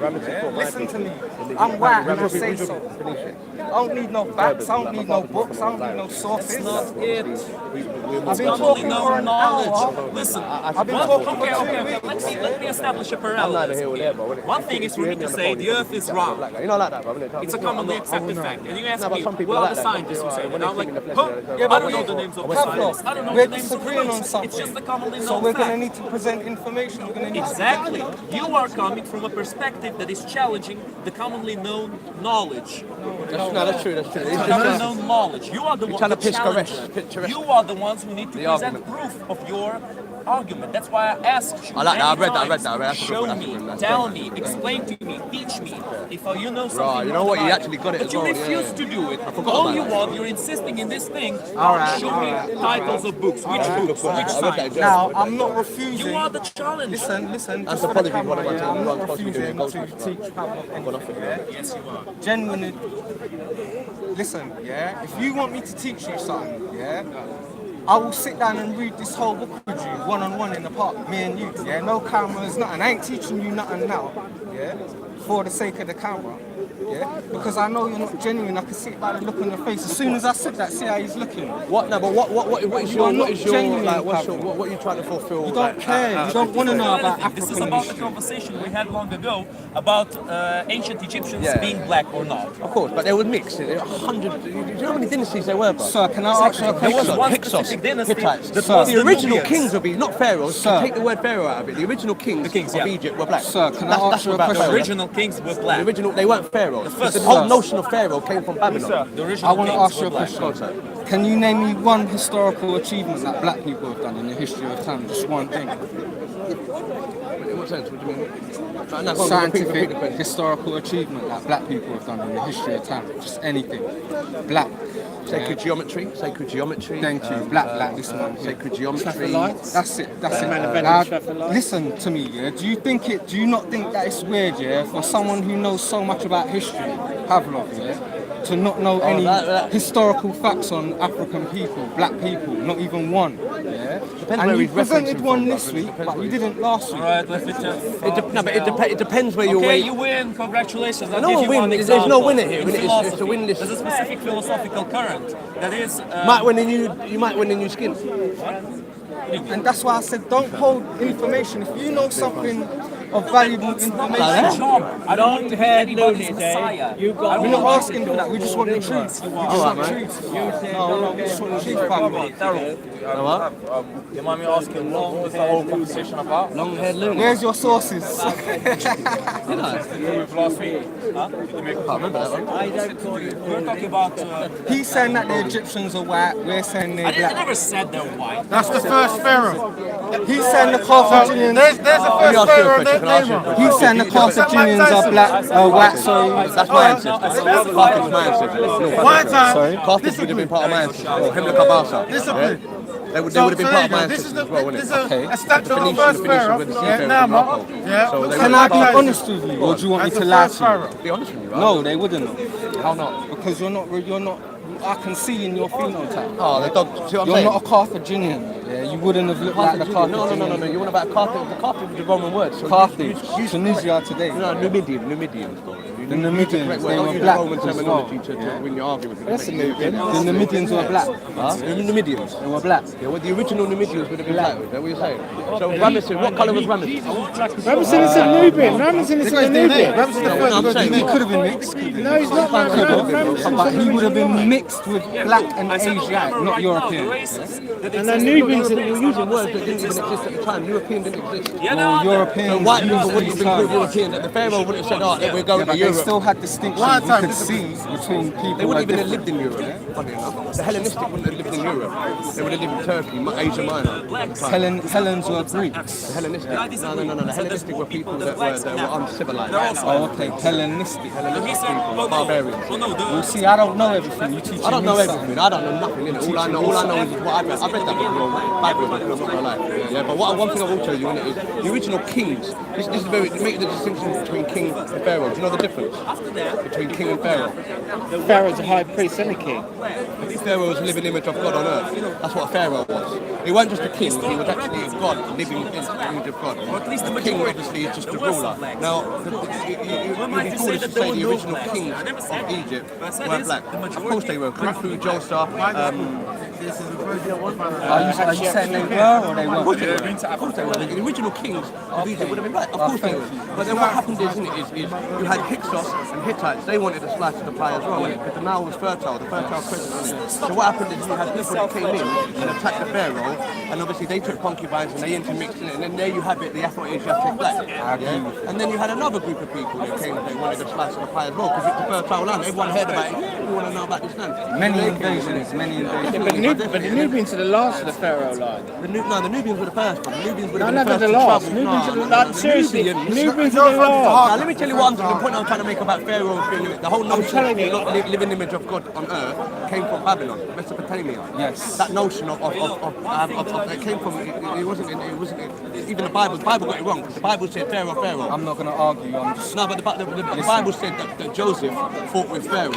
Speaker 6: Listen to me. I'm white and I say so. I don't need no facts, I don't need no books, I don't need no sources.
Speaker 5: That's not it.
Speaker 6: I've been
Speaker 5: Not only
Speaker 6: talking
Speaker 5: no
Speaker 6: for an hour.
Speaker 5: knowledge. Listen,
Speaker 6: I've been
Speaker 5: okay,
Speaker 6: talking for 2
Speaker 5: okay. Let me establish a parallelism here. One thing is for me to say the earth is round.
Speaker 2: You know, like that, bro.
Speaker 5: It's a common we accept the fact. And you ask
Speaker 2: No, but
Speaker 5: me,
Speaker 2: some people
Speaker 5: well,
Speaker 2: are
Speaker 5: the
Speaker 2: like that.
Speaker 5: scientists will say that.
Speaker 2: When they
Speaker 5: I'm like,
Speaker 2: think in the
Speaker 5: huh?
Speaker 2: flesh, they're
Speaker 5: I
Speaker 2: like,
Speaker 5: don't know the names of the
Speaker 6: Pavlov,
Speaker 5: scientists. I don't know
Speaker 6: we're
Speaker 5: the names of the
Speaker 6: disagreeing on
Speaker 5: books.
Speaker 6: something.
Speaker 5: It's just a commonly known
Speaker 6: So we're going to
Speaker 5: fact.
Speaker 6: need to present information. We're going to need
Speaker 5: Exactly. You are coming from a perspective that is challenging the commonly known knowledge.
Speaker 2: That's true. That's true. It's
Speaker 5: Commonly
Speaker 2: just,
Speaker 5: known knowledge. You are the one
Speaker 2: trying to
Speaker 5: the
Speaker 2: piss
Speaker 5: challenger.
Speaker 2: Koresh.
Speaker 5: You are the ones who need to
Speaker 2: The
Speaker 5: present
Speaker 2: argument.
Speaker 5: proof of your argument. That's why I asked you.
Speaker 2: I like that. I
Speaker 5: many
Speaker 2: read that.
Speaker 5: times,
Speaker 2: That's a good
Speaker 5: Show
Speaker 2: one, that's a
Speaker 5: me,
Speaker 2: good one, that's
Speaker 5: tell
Speaker 2: a good
Speaker 5: me,
Speaker 2: one.
Speaker 5: explain to me, teach me. If you know something
Speaker 2: Right, you know
Speaker 5: more
Speaker 2: what,
Speaker 5: than
Speaker 2: you
Speaker 5: I
Speaker 2: actually
Speaker 5: do.
Speaker 2: got it
Speaker 5: But
Speaker 2: as
Speaker 5: you
Speaker 2: well,
Speaker 5: refuse
Speaker 2: yeah.
Speaker 5: to do it.
Speaker 2: I forgot
Speaker 5: All
Speaker 2: about
Speaker 5: you
Speaker 2: that.
Speaker 5: want, you're insisting in this thing.
Speaker 6: Alright,
Speaker 5: Show me titles of books. Which books?
Speaker 2: I read
Speaker 5: Which
Speaker 2: that
Speaker 5: science?
Speaker 2: as
Speaker 6: Now,
Speaker 2: well.
Speaker 6: I'm not refusing.
Speaker 5: You are the challenger.
Speaker 6: Listen,
Speaker 2: That's
Speaker 6: just
Speaker 2: the
Speaker 6: for the
Speaker 2: policy
Speaker 6: camera,
Speaker 2: one of my
Speaker 6: yeah,
Speaker 2: things.
Speaker 6: I'm
Speaker 2: I'm
Speaker 6: not
Speaker 2: supposed to be doing
Speaker 6: refusing
Speaker 2: gold
Speaker 6: to teach Pavlov anything, yeah?
Speaker 5: Yes, you are.
Speaker 6: Genuinely, listen, yeah, if you want me to teach you something, yeah, I will sit down and read this whole book with you, one-on-one in the park, me and you, yeah, no cameras, nothing. I ain't teaching you nothing now, yeah, for the sake of the camera, yeah, because I know you're not genuine. I can see it by the look on your face. As soon as I said that, see how he's looking.
Speaker 2: What? No, but what is
Speaker 6: You are
Speaker 2: your
Speaker 6: not genuine,
Speaker 2: like?
Speaker 6: Pablo.
Speaker 2: What are you trying to fulfill?
Speaker 6: You don't care. You don't want to know about
Speaker 5: This is
Speaker 6: African
Speaker 5: about the
Speaker 6: history.
Speaker 5: conversation we had long ago about ancient Egyptians
Speaker 2: Yeah.
Speaker 5: being black or not.
Speaker 2: Of course, but they would mix. There were 100. Do you know how many dynasties there were, bro?
Speaker 6: Sir, can I ask you a
Speaker 5: There was
Speaker 6: question?
Speaker 5: one
Speaker 2: Hyksos,
Speaker 5: specific dynasty
Speaker 2: Hittites.
Speaker 5: that
Speaker 6: Sir.
Speaker 5: was
Speaker 2: The
Speaker 5: the
Speaker 2: original
Speaker 5: Nubians.
Speaker 2: kings would be not pharaohs.
Speaker 6: Sir.
Speaker 2: Take the word pharaoh out of it. The original kings,
Speaker 5: The kings,
Speaker 2: of
Speaker 5: yeah.
Speaker 2: Egypt were black.
Speaker 6: Sir, can I ask you a
Speaker 2: without
Speaker 6: question?
Speaker 5: The
Speaker 2: pharaohs.
Speaker 5: original kings were
Speaker 2: The
Speaker 5: black.
Speaker 2: original, they weren't pharaohs.
Speaker 5: The first
Speaker 2: The whole
Speaker 6: Sir.
Speaker 2: notion of pharaoh came from Babylon.
Speaker 5: The
Speaker 6: I
Speaker 5: original
Speaker 6: want to
Speaker 5: kings
Speaker 6: ask you
Speaker 5: were
Speaker 6: a
Speaker 5: black.
Speaker 6: question.
Speaker 2: Go on, sir.
Speaker 6: Can you name me one historical achievement that black people have done in the history of time? Just one thing.
Speaker 2: In what sense? What do you mean? No, go on,
Speaker 6: Scientific,
Speaker 2: repeat the question.
Speaker 6: historical achievement that black people have done in the history of time. Just anything. Black.
Speaker 2: Sacred geometry. Sacred geometry.
Speaker 6: Thank you. Black, this one. here.
Speaker 2: Sacred geometry.
Speaker 6: That's it. Now, listen to me, yeah. Do you not think that it's weird, yeah, for someone who knows so much about history, Pavlov, yeah, to not know any historical facts on African people, black people, not even one, yeah?
Speaker 2: Depends
Speaker 6: And
Speaker 2: where
Speaker 6: you
Speaker 2: he's
Speaker 6: presented
Speaker 2: referencing
Speaker 6: one
Speaker 2: from,
Speaker 6: this
Speaker 2: bro.
Speaker 6: week,
Speaker 2: Depends
Speaker 6: but
Speaker 2: where
Speaker 6: you
Speaker 2: he's-
Speaker 6: didn't last week.
Speaker 5: Alright, let's
Speaker 2: It depends where you're.
Speaker 5: Okay, you win. Congratulations. I'll
Speaker 2: No
Speaker 5: give
Speaker 2: one
Speaker 5: you
Speaker 2: wins.
Speaker 5: one
Speaker 2: There's
Speaker 5: example.
Speaker 2: no winner here.
Speaker 5: In
Speaker 2: It's a
Speaker 5: philosophy,
Speaker 2: winless.
Speaker 5: There's a specific philosophical current that is.
Speaker 2: Might win you might win a new skin.
Speaker 6: And that's why I said don't hold information. If you know something of valuable
Speaker 5: my
Speaker 6: information,
Speaker 5: job. I don't want to be
Speaker 7: Long-haired
Speaker 5: anybody's
Speaker 7: lunatic,
Speaker 5: messiah.
Speaker 7: you've got
Speaker 6: we're
Speaker 7: no
Speaker 6: not
Speaker 7: right
Speaker 6: asking
Speaker 7: to
Speaker 6: for that.
Speaker 7: talk
Speaker 6: We just
Speaker 7: to
Speaker 6: want the
Speaker 7: anyone.
Speaker 6: truth. We
Speaker 2: All
Speaker 6: just
Speaker 2: right,
Speaker 6: want
Speaker 2: man.
Speaker 6: truth.
Speaker 7: You said
Speaker 6: No, we just want the truth, Pablo.
Speaker 3: You mind me asking what was the whole conversation about?
Speaker 2: Long-haired lunatic.
Speaker 6: Where's your sources?
Speaker 3: With last week?
Speaker 2: Remember that one?
Speaker 7: I don't call you.
Speaker 5: We're talking about.
Speaker 6: He's saying that the Egyptians are white. We're saying they're
Speaker 5: I
Speaker 6: black.
Speaker 5: never said they're white.
Speaker 10: That's the first pharaoh.
Speaker 6: He's saying the Carthaginians.
Speaker 10: There's a
Speaker 2: Let me
Speaker 10: first
Speaker 2: ask you a
Speaker 10: pharaoh
Speaker 2: question. Can I ask you a
Speaker 10: name.
Speaker 2: question?
Speaker 6: He's saying the Carthaginians are black, white. Sorry.
Speaker 2: That's my ancestors. Carthage, my ancestors.
Speaker 10: One time.
Speaker 2: Sorry. Carthage would have been part of my ancestors. Or Hemla Kabasa.
Speaker 10: Discipline.
Speaker 2: They would have been part of my
Speaker 10: This is
Speaker 2: ancestors
Speaker 10: the
Speaker 2: as well, wouldn't
Speaker 10: this
Speaker 2: it?
Speaker 10: is a statue of the
Speaker 2: Phoenician,
Speaker 10: first pharaoh.
Speaker 2: with the
Speaker 10: Yeah,
Speaker 2: seafaring
Speaker 10: now,
Speaker 2: from Morocco.
Speaker 10: yeah.
Speaker 2: So they
Speaker 6: Can
Speaker 2: would
Speaker 6: I
Speaker 2: have
Speaker 6: be
Speaker 2: part-
Speaker 6: honest with you, or do you want me
Speaker 10: That's
Speaker 6: to
Speaker 10: the
Speaker 6: lie
Speaker 10: first
Speaker 6: to you?
Speaker 10: pharaoh.
Speaker 2: Be honest with you, right?
Speaker 6: No, they wouldn't know.
Speaker 2: How not?
Speaker 6: Because you're not. I can see in your phenotype.
Speaker 2: Oh, the dog. See what I'm
Speaker 6: You're
Speaker 2: saying?
Speaker 6: not a Carthaginian. Yeah, you wouldn't have looked like the Carthaginian.
Speaker 2: No. You want about Carthage? The Carthage was the Roman word. So
Speaker 6: Carthage, Tunisia today.
Speaker 2: No, Numidians, bro.
Speaker 6: The Numidians, they were black
Speaker 2: Roman
Speaker 6: as well.
Speaker 2: terminology to win your argument. That's a
Speaker 6: The Numidians were black.
Speaker 2: The Numidians.
Speaker 6: They were black.
Speaker 2: Yeah, well, the original Numidians would have been black. Is that what you're saying? So Ramesses, what colour was Ramesses?
Speaker 3: Ramesses is a Nubian. Ramesses is a Nubian.
Speaker 10: Ramesses the
Speaker 2: No, I'm
Speaker 10: first.
Speaker 2: saying,
Speaker 6: He could have been mixed.
Speaker 3: No, he's not.
Speaker 6: But he would have been mixed with black and Asiatic, not European.
Speaker 3: And the Nubians
Speaker 2: you're using words that didn't even exist at the time. European didn't exist.
Speaker 6: Well, Europeans
Speaker 2: So white people
Speaker 6: used
Speaker 2: wouldn't
Speaker 6: these
Speaker 2: have been called
Speaker 6: terms.
Speaker 2: European. That the Pharaoh would have said, "Oh, we're
Speaker 6: Yeah,
Speaker 2: going to
Speaker 6: but they
Speaker 2: Europe."
Speaker 6: still had distinctions you could see between people.
Speaker 2: They wouldn't even have lived in Europe, funny enough. The Hellenistic wouldn't have lived in Europe. They would have lived in Turkey, Asia Minor.
Speaker 6: Helens were Greeks.
Speaker 2: The Hellenistic. No. The Hellenistic were people that were uncivilized.
Speaker 6: Oh, okay, Hellenistic.
Speaker 2: Barbarians.
Speaker 6: You see, I don't know everything. You teach
Speaker 2: I don't
Speaker 6: me
Speaker 2: know
Speaker 6: something.
Speaker 2: everything. I don't know nothing. Innit? All I know is what I read. I read that book backwards. I'm not gonna lie. Yeah, but one thing I will tell you innit, is the original kings. This is very make the distinction between king and pharaoh. Do you know the difference between king and pharaoh?
Speaker 3: The Pharaoh's a high priest and a king.
Speaker 2: Pharaoh was a living image of God on earth. That's what a pharaoh was. He wasn't just a king. He was actually God, living in the image of God. The king obviously is just a ruler. Now, you'd be foolish to say the original kings of Egypt were black. Of course they were. Khufu, Djoser,
Speaker 6: Are you saying they were or they
Speaker 2: Of course
Speaker 6: weren't?
Speaker 2: they were. Of course they were. The original kings of Egypt would have been black. Of course they were. But then what happened is you had Hyksos and Hittites. They wanted a slice of the pie as well, because the Nile was fertile, the fertile crescent. So what happened is you had people that came in and attacked the pharaoh, and obviously they took concubines and they intermixed in it, and then there you have it, the Afro-Asiatic black. Yeah? And then you had another group of people that came and they wanted a slice of the pie as well, because it's the fertile land. Everyone heard about it. We want to know about this land.
Speaker 6: Many invasions.
Speaker 10: But the Nubians are the last of the Pharaoh line.
Speaker 2: The Nubians were the first one. The Nubians were the
Speaker 10: never
Speaker 2: first
Speaker 10: the
Speaker 2: to
Speaker 10: last.
Speaker 2: travel.
Speaker 10: Nubians are the last. Seriously, Nubians
Speaker 2: No,
Speaker 10: are the last.
Speaker 2: Now, let me tell you the point I'm trying to make about Pharaoh being the whole notion of the living image of God on earth came from Babylon, Mesopotamia.
Speaker 6: Yes.
Speaker 2: That notion of it came from it wasn't even the Bible. The Bible got it wrong, because the Bible said Pharaoh.
Speaker 6: I'm not going to argue. I'm just...
Speaker 2: No, but the Bible said that Joseph fought with Pharaoh.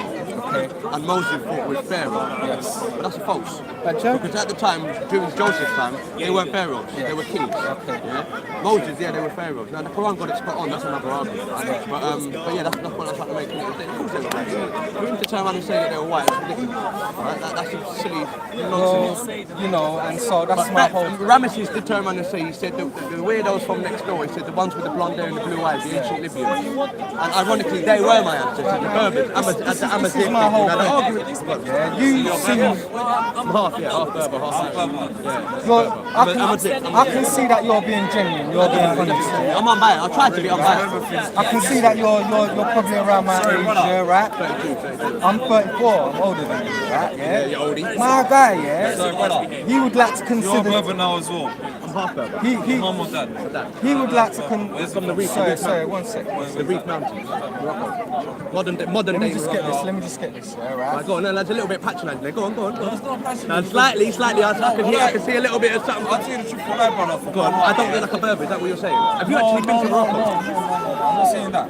Speaker 6: Okay.
Speaker 2: And Moses fought with Pharaoh.
Speaker 6: Yes.
Speaker 2: But that's false. Because at the time, during Joseph's time, they weren't pharaohs, they were kings.
Speaker 6: Okay.
Speaker 2: Yeah? Moses, they were pharaohs. Now the Quran got it spot on, that's another argument. But yeah, that's what I'm trying to make. Of course they were black. For him to turn around and say that they were white, it's ridiculous. Right? That's a silly nonsense.
Speaker 6: Well, you know, and so that's my whole...
Speaker 2: Ramesses did turn around and say, he said the weirdos from next door, he said the ones with the blonde hair and the blue eyes, the ancient Libyans. And ironically, they were my ancestors, the Berbers.
Speaker 6: This is my whole
Speaker 2: argument.
Speaker 6: Yeah, you seem...
Speaker 2: I'm half Berber, half Berber. Yeah.
Speaker 6: I can see that you're being genuine, you're being honest.
Speaker 2: I'm unbiased, I try to be unbiased.
Speaker 6: I can see that you're probably around my age, yeah, right?
Speaker 2: 32.
Speaker 6: I'm 34, I'm older than you, right?
Speaker 2: Yeah, you're oldie.
Speaker 6: My guy, yeah, he would like to consider...
Speaker 11: You're Berber now as well.
Speaker 2: I'm half Berber.
Speaker 11: Mum or dad?
Speaker 6: He would like to consider...
Speaker 2: From the Reef.
Speaker 6: Sorry, 1 sec.
Speaker 2: The Reef Mountains, Morocco. Modern day
Speaker 6: Let me just
Speaker 2: Morocco.
Speaker 6: get this, yeah, right?
Speaker 2: Right, go on, no, that's a little bit patronising there. Go on. No, slightly, I can see a little bit of something.
Speaker 11: I'll tell you the truth, what I brought up.
Speaker 2: Go on, I don't look like a Berber, is that what you're saying? Have you actually been to Morocco?
Speaker 11: No, I'm not saying that.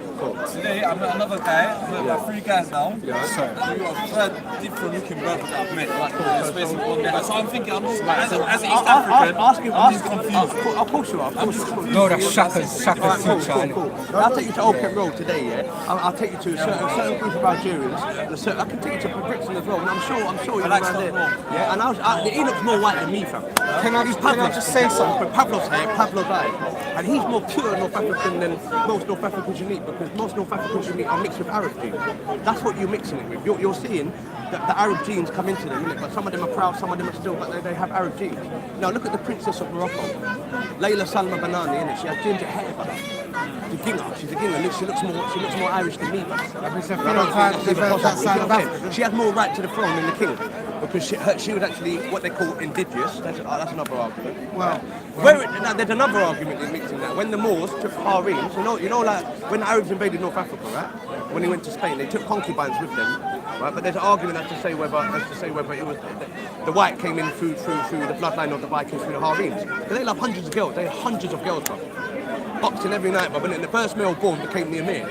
Speaker 11: Today, I met another guy, I met 3 guys now. Yeah. So, you are 3 different looking Berbers that I've met. So I'm thinking, I'm just, as an East African, I'm just confused.
Speaker 2: Of course you are.
Speaker 6: No, that's Shaka's future.
Speaker 2: Cool. I'll take you to Old Kent Road today, yeah? I'll take you to a certain group of Algerians. I can take you to Brixton as well, and I'm sure you're around there. Yeah, and he looks more white than me, fam.
Speaker 6: Can I just say something?
Speaker 2: Pablo's hair, Pablo's eyes. And he's more pure North African than most North Africans you meet, because most North Africans you meet are mixed with Arab genes. That's what you're mixing it with. You're seeing that the Arab genes come into them, innit? But some of them are proud, some of them are still, but they have Arab genes. Now look at the Princess of Morocco, Layla Salma Banani, innit? She has ginger hair, but she's a ginger. She looks more Irish than me, but she has more right to the throne than the king, because she was actually what they call indigenous. That's another argument. Now there's another argument in mixing that. When the Moors took harems, you know, like when the Arabs invaded North Africa, right? When they went to Spain, they took concubines with them, right? But there's an argument as to say whether it was the white came in through the bloodline of the Vikings through the harems. Because they love hundreds of girls. They had hundreds of girls, bro. Boxing every night, but when the first male born became the emir.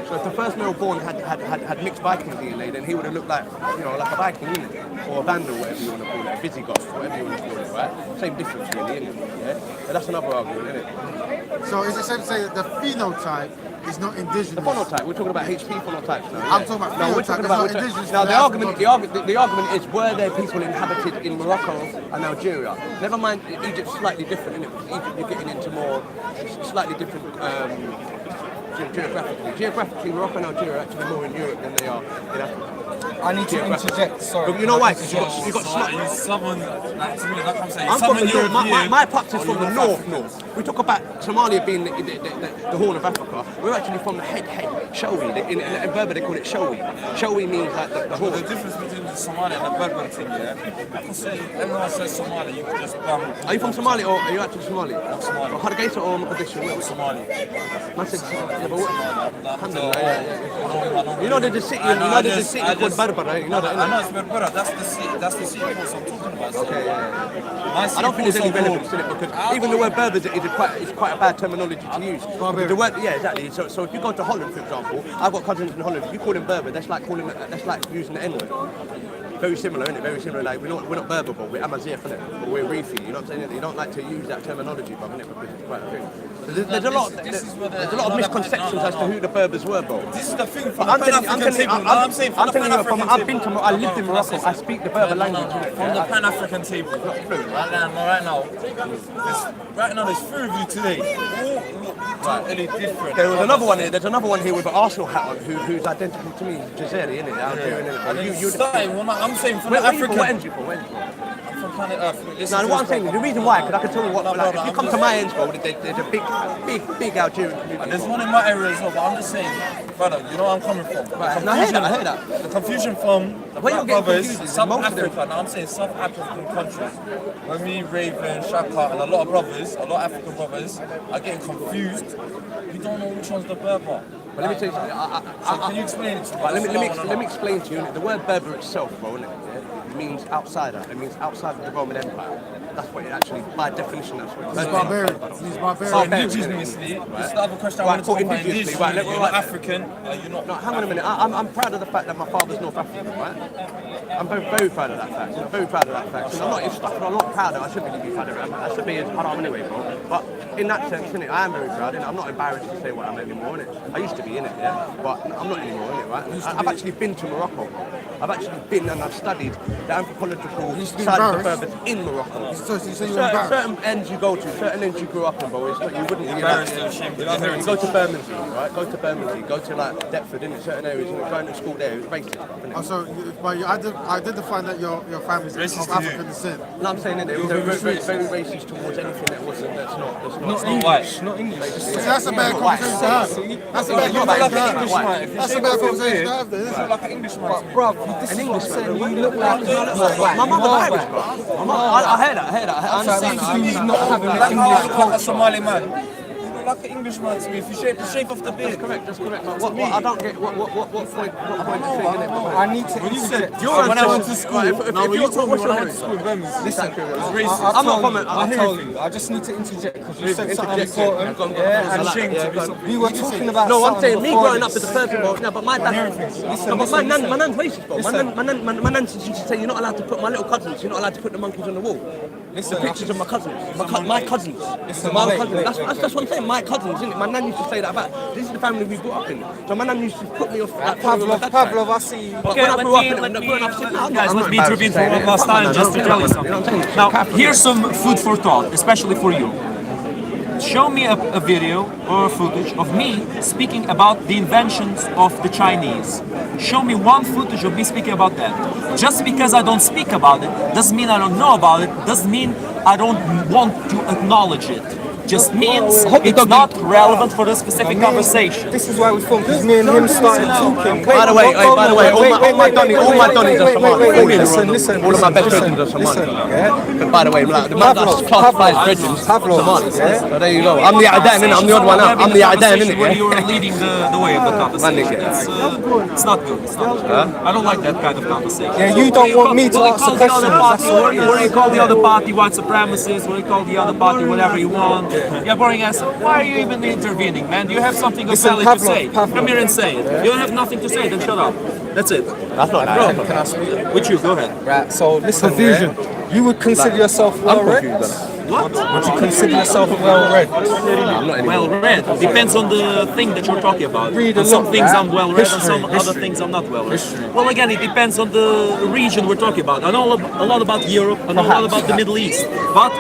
Speaker 2: So if the first male born had mixed Viking DNA, then he would have looked like, like a Viking, innit? Or a Vandal, whatever you want to call it, a Visigoth, whatever you want to call it, right? Same difference really, innit? Yeah? But that's another argument, innit?
Speaker 12: So is it safe to say that the phenotype is not indigenous?
Speaker 2: The phenotype, we're talking about HP phenotypes now.
Speaker 12: I'm talking about phenotype,
Speaker 2: we're talking about
Speaker 12: indigenous.
Speaker 2: Now the argument is, were there people inhabited in Morocco and Algeria? Never mind, Egypt's slightly different, innit? Because Egypt you're getting into more slightly different geographically, Morocco and Algeria are actually more in Europe than they are in Africa.
Speaker 6: I need to interject, sorry.
Speaker 2: But you know why? Because you got
Speaker 11: Southern, like, to me, like I'm saying,
Speaker 2: I'm from
Speaker 11: Southern European.
Speaker 2: my pops is from the north. We talk about Somalia being the Horn of Africa. We're actually from the head, C.O.E. In Berber they call it C.O.E. C.O.E means like the horn.
Speaker 11: The difference between the Somali and the Berber thing, yeah? I can say, everyone says Somali, you can just
Speaker 2: Are you from Somalia or are you actually Somali?
Speaker 11: I'm Somali.
Speaker 2: Or Hargeisa or Mogadishu?
Speaker 11: I'm Somali.
Speaker 2: I said Somali. You know there's a city called Berber, right? You know that,
Speaker 11: I know it's Berbera, that's the city course I'm talking about.
Speaker 2: Okay, yeah. I don't think there's any relevance in it, because even the word Berber is quite a bad terminology to use. The word, yeah, exactly. So if you go to Holland, for example, I've got cousins in Holland. If you call them Berber, that's like using the N-word. very similar, isn't it? Very similar. Like we're not Berber, but we're Amazigh, innit? But we're Reefi. You know what I'm saying? You don't like to use that terminology, but innit? Because it's quite a thing. There's a lot of misconceptions as to who the Berbers were, bro.
Speaker 11: This is the thing.
Speaker 2: I'm telling you, I've been to, I lived in Morocco. I speak the Berber language.
Speaker 11: From the Pan-African table, right now, there's three of you today. All really different.
Speaker 2: There was another one here. There's another one here with an Arsenal hat on, who's identical to me, Jazeri, innit?
Speaker 11: I'm saying from the African.
Speaker 2: What end you for?
Speaker 11: From planet Earth.
Speaker 2: No, what I'm saying is the reason why, because I can tell you what, like, if you come to my ends, bro, there's a big Algerian community.
Speaker 11: There's one in my area as well, but I'm just saying, brother, you know where I'm coming from.
Speaker 2: Right. No, I hear that.
Speaker 11: The confusion from
Speaker 2: Black
Speaker 11: brothers, South Africa, now I'm saying South African countries, when me, Raven, Shaka, and a lot of African brothers are getting confused. We don't know which one's the Berber.
Speaker 2: But let me tell you something.
Speaker 11: So can you explain it to me?
Speaker 2: Let me explain to you. The word Berber itself, bro, it means outsider. It means outside of the Roman Empire. That's what it actually, by definition, that's what it means.
Speaker 12: He's barbarian. He's barbarian.
Speaker 11: So indigenously, this is the other question I want to talk about. Indigenously, you're not African, you're not...
Speaker 2: No, hang on a minute. I'm proud of the fact that my father's North African, right? I'm very proud of that fact. I'm very proud of that fact. And I'm not proud of it. I shouldn't really be proud of it. I should be as haram anyway, bro. But in that sense, innit, I am very proud. Innit? I'm not embarrassed to say what I'm anymore, innit? I used to be in it, yeah? But I'm not anymore, innit, right? I've actually been to Morocco, bro. I've actually been and I've studied the anthropological side of the Berbers in Morocco. Certain ends you go to, certain ends you grew up in, bro. It's not, you wouldn't be embarrassed. You go to Bermondsey, right? Go to Bermondsey, go to like Deptford, in certain areas, going to school there, it's racist.
Speaker 12: Oh, so, but I did define that your family's of African descent.
Speaker 2: No, I'm saying that they're very racist towards anything that's not
Speaker 6: English. Not English.
Speaker 12: That's a bad conversation to have. That's a bad conversation to have. That's a bad conversation to have, then, isn't it?
Speaker 11: Like an Englishman.
Speaker 6: Bro, this is what I'm saying. You look like
Speaker 2: my mother's Irish, bro. I heard that. I understand.
Speaker 6: He's not having an English culture.
Speaker 11: A Somali man. Like an Englishman to me, if you shape off the beard.
Speaker 2: That's correct. What I don't get, what point is saying it?
Speaker 6: I need to interject.
Speaker 11: When I went to school, what's your heritage?
Speaker 6: Listen,
Speaker 2: I'm not from it.
Speaker 6: I told you. I just need to interject because you said something important. We were talking about.
Speaker 2: No, I'm saying me growing up as a person, bro. No, but my dad. No, but my nan's racist, bro. My nan used to say you're not allowed to put my little cousins. You're not allowed to put the monkeys on the wall. Listen, pictures of my cousins. My cousins. That's what I'm saying. My cousins, isn't it? My nan used to say that about. This is the family we grew up in. So my nan used to put me off.
Speaker 6: Pavlov, I see.
Speaker 5: Okay, let me intervene for one last time just to tell you something. Now, here's some food for thought, especially for you. Show me a video or footage of me speaking about the inventions of the Chinese. Show me one footage of me speaking about that. Just because I don't speak about it doesn't mean I don't know about it, doesn't mean I don't want to acknowledge it. Just means it's not relevant for the specific conversation.
Speaker 6: This is why we formed, because me and him started talking.
Speaker 2: By the way, all my Donnies are Somali.
Speaker 6: Listen.
Speaker 2: All of my best friends are Somali. But by the way, like, the man that's classified brethren Somali. So there you go. I'm the Adan, innit? I'm the odd one out. I'm the Adan, innit?
Speaker 5: When you were leading the way of the conversation. It's not good. It's not good. I don't like that kind of conversation.
Speaker 6: Yeah, you don't want me to ask a question.
Speaker 5: What do you call the other party white supremacists? What do you call the other party whatever you want? Yeah, boring ass. Why are you even intervening, man? Do you have something valid to say? Come here and say it. You don't have nothing to say, then shut up. That's it.
Speaker 2: That's not
Speaker 5: Bro, can I speak? With you, go ahead.
Speaker 6: Right, so listen, you would consider yourself well-read?
Speaker 5: What?
Speaker 6: Would you consider yourself well-read?
Speaker 5: Well-read. Depends on the thing that you're talking about. Some things I'm well-read and some other things I'm not well-read. Well, again, it depends on the region we're talking about. I know a lot about Europe, I know a lot about the Middle East. But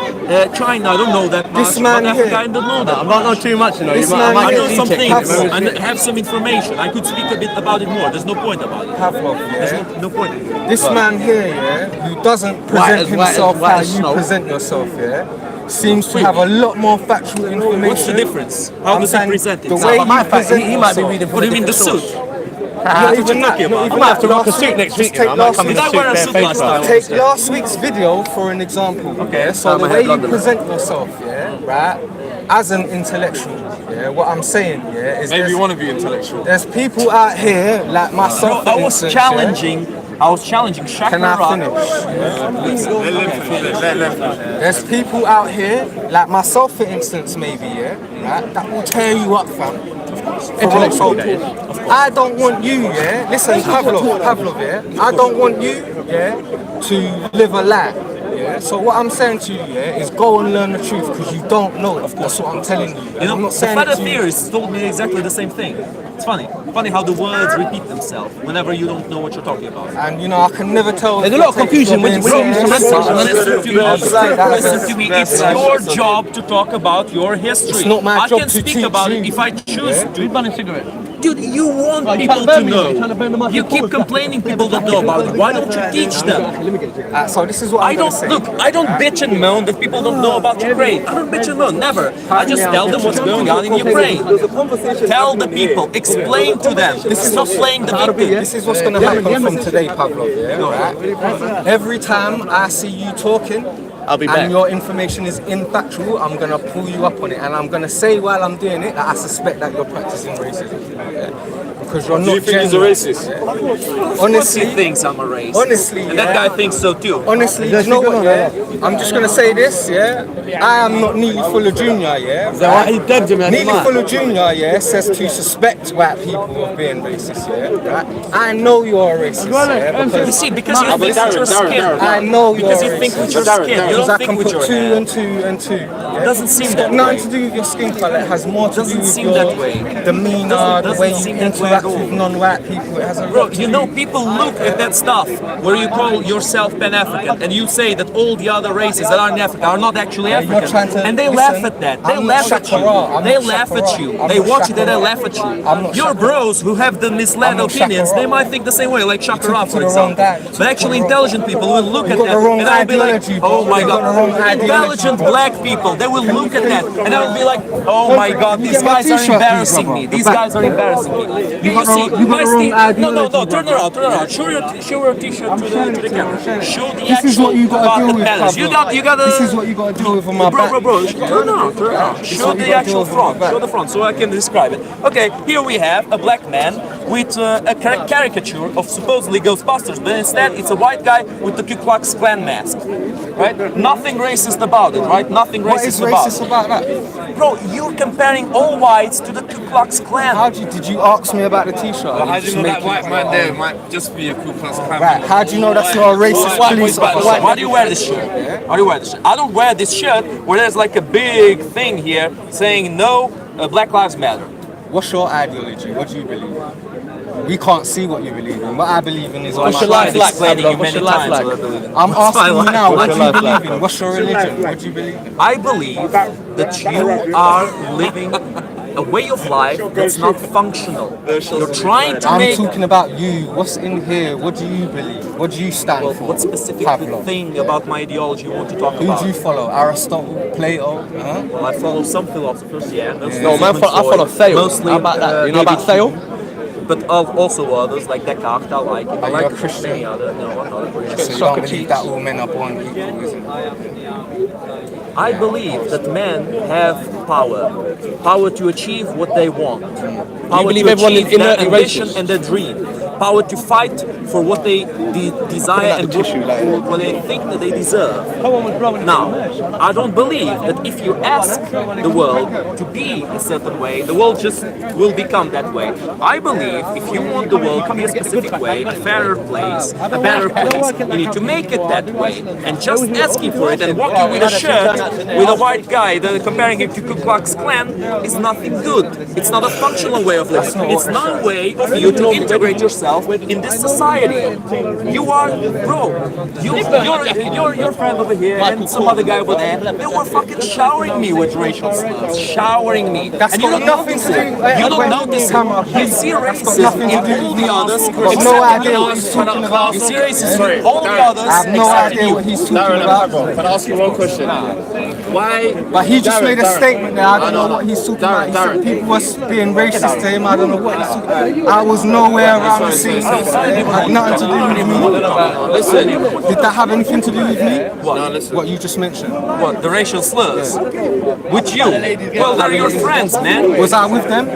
Speaker 5: China, I don't know that much. But Africa, I don't know that much.
Speaker 2: I don't know too much, you know.
Speaker 5: I know some things and have some information. I could speak a bit about it more. There's no point about it. There's no point.
Speaker 6: This man here, who doesn't present himself how you present yourself, seems to have a lot more factual information.
Speaker 5: What's the difference? How does he present it?
Speaker 6: The way he
Speaker 2: might be reading.
Speaker 5: What do you mean the suit?
Speaker 2: Not even that. I might have to rock a suit next week.
Speaker 5: Did I wear a suit last time?
Speaker 6: Take last week's video for an example. Okay, so the way you present yourself, right, as an intellectual, what I'm saying, is
Speaker 11: maybe you want to be intellectual.
Speaker 6: There's people out here like myself.
Speaker 5: I was challenging Shaka.
Speaker 6: Can I finish? There's people out here like myself, for instance, maybe, right, that will tear you up, fam.
Speaker 2: Intellectual, that is.
Speaker 6: I don't want you, yeah. Listen, Pavlov, yeah. I don't want you, yeah, to live a lie. Yeah. So what I'm saying to you, yeah, is go and learn the truth because you don't know. Of course, that's what I'm telling you.
Speaker 5: You know,
Speaker 6: I'm not
Speaker 5: the
Speaker 6: saying
Speaker 5: flat
Speaker 6: it
Speaker 5: Earth
Speaker 6: to you.
Speaker 5: theorists told me exactly the same thing. It's funny how the words repeat themselves whenever you don't know what you're talking about.
Speaker 6: And you know, I can never tell.
Speaker 2: There's a lot of confusion when you
Speaker 5: Listen to me. It's your job to talk about your history.
Speaker 6: It's not my
Speaker 5: I
Speaker 6: job
Speaker 5: can
Speaker 6: to
Speaker 5: speak
Speaker 6: teach
Speaker 5: about
Speaker 6: you.
Speaker 5: it if I choose to.
Speaker 2: Who's burning cigarettes?
Speaker 5: Dude, you want people to know. You keep complaining people don't know about it. Why don't you teach them?
Speaker 6: So this is what I'm gonna say.
Speaker 5: Look, I don't bitch and moan that people don't know about Ukraine. I don't bitch and moan, never. I just tell them what's going on in Ukraine. Tell the people, explain to them. This is not playing the victim.
Speaker 6: This is what's gonna happen from today, Pavlov. Yeah, right? Every time I see you talking,
Speaker 2: I'll be back.
Speaker 6: And your information is infactual, I'm going to pull you up on it. And I'm going to say while I'm doing it that I suspect that you're practicing racism. Yeah? Because you're not genuine. Yeah? Honestly,
Speaker 5: he thinks I'm a racist.
Speaker 6: Honestly,
Speaker 5: and that guy thinks so too.
Speaker 6: Honestly, you know what, yeah? I'm just going to say this, yeah? I am not Neely Fuller Jr., yeah? Right? Neely Fuller Jr., yeah, says to suspect white people of being racist, yeah? Right? I know you're a racist, yeah? Because
Speaker 5: you see, because you think with your skin.
Speaker 6: I know you're
Speaker 5: because you think with your skin. You don't think with your
Speaker 6: two
Speaker 5: head.
Speaker 6: and two and two. Yeah?
Speaker 5: It doesn't seem that way.
Speaker 6: Nothing to do with your skin colour. It has more to do with your demeanour, the way you interact with non-white people. It has a
Speaker 5: Bro, you know, people look at that stuff where you call yourself Pan-African and you say that all the other races that are in Africa are not actually African. And they laugh at that. They laugh at you. They laugh at you. They watch it and they laugh at you. Your bros who have the misled opinions, they might think the same way, like Shakira, for example. But actually intelligent people will look at that and they'll be like, oh my god. Intelligent black people, they will look at that and they will be like, oh my god, these guys are embarrassing me. These guys are embarrassing me. You see, my Steve, no, turn around. Show your t-shirt to the camera. Show the action about the panels. You gotta.
Speaker 6: This is what you gotta deal with on my back.
Speaker 5: Bro, turn around. Show the actual front. Show the front so I can describe it. Okay, here we have a black man with a caricature of supposedly Ghostbusters, but instead it's a white guy with the Ku Klux Klan mask. Right? Nothing racist about it, right? Nothing racist about it.
Speaker 6: What is racist about that?
Speaker 5: Bro, you're comparing all whites to the Ku Klux Klan.
Speaker 6: Did you ask me about the t-shirt?
Speaker 11: Well, how do you know that white man there might just be a Ku Klux Klan?
Speaker 6: Right, how do you know that's not a racist police officer?
Speaker 5: Why do you wear this shirt? Why do you wear this shirt? I don't wear this shirt where there's like a big thing here saying no, Black Lives Matter.
Speaker 6: What's your ideology? What do you believe in? We can't see what you believe in. What I believe in is
Speaker 5: What's your life like? What's your life like?
Speaker 6: I'm asking you now, what do you believe in? What's your religion? What do you believe in?
Speaker 5: I believe that you are living a way of life that's not functional. You're trying to
Speaker 6: I'm talking about you. What's in here? What do you believe? What do you stand for?
Speaker 5: What specific thing about my ideology you want to talk
Speaker 6: about? Who do you follow? Aristotle, Plato?
Speaker 5: Well, I follow some philosophers, yeah.
Speaker 2: No, man, I follow Theo.
Speaker 5: Mostly,
Speaker 2: how about that? You know about Theo?
Speaker 5: But also others like Descartes, I like. I like
Speaker 6: a Christian.
Speaker 5: many other. No, I'm not a Christian.
Speaker 6: So you don't believe that all men are born equal, isn't it?
Speaker 5: I believe that men have power to achieve what they want, power to achieve their ambition and their dream, power to fight for what they desire and what they think that they deserve. Now, I don't believe that if you ask the world to be a certain way, the world just will become that way. I believe if you want the world to be a specific way, a fairer place, a better place, you need to make it that way. And just asking for it and walking with a shirt with a white guy comparing him to Ku Klux Klan is nothing good. It's not a functional way of living. It's not a way for you to integrate yourself in this society. You are, bro, your friend over here and some other guy over there, they were fucking showering me with racial slurs. Showering me.
Speaker 6: That's
Speaker 5: and you don't
Speaker 6: nothing to do.
Speaker 5: You don't notice it. You see racism in all the others.
Speaker 6: I've got no idea what he's talking about.
Speaker 5: You see racism in all the others.
Speaker 6: I have no idea what he's talking about.
Speaker 10: Can I ask you one question? Why?
Speaker 6: But he just made a statement there. I don't know what he's talking about. He said people were being racist to him. I don't know what he's talking about. I was nowhere around the scene had nothing to do with me.
Speaker 11: Listen.
Speaker 6: Did that have anything to do with me?
Speaker 11: What? No, listen.
Speaker 6: What you just mentioned?
Speaker 5: What, the racial slurs? With you? Well, they're your friends, man.
Speaker 6: Was I with them?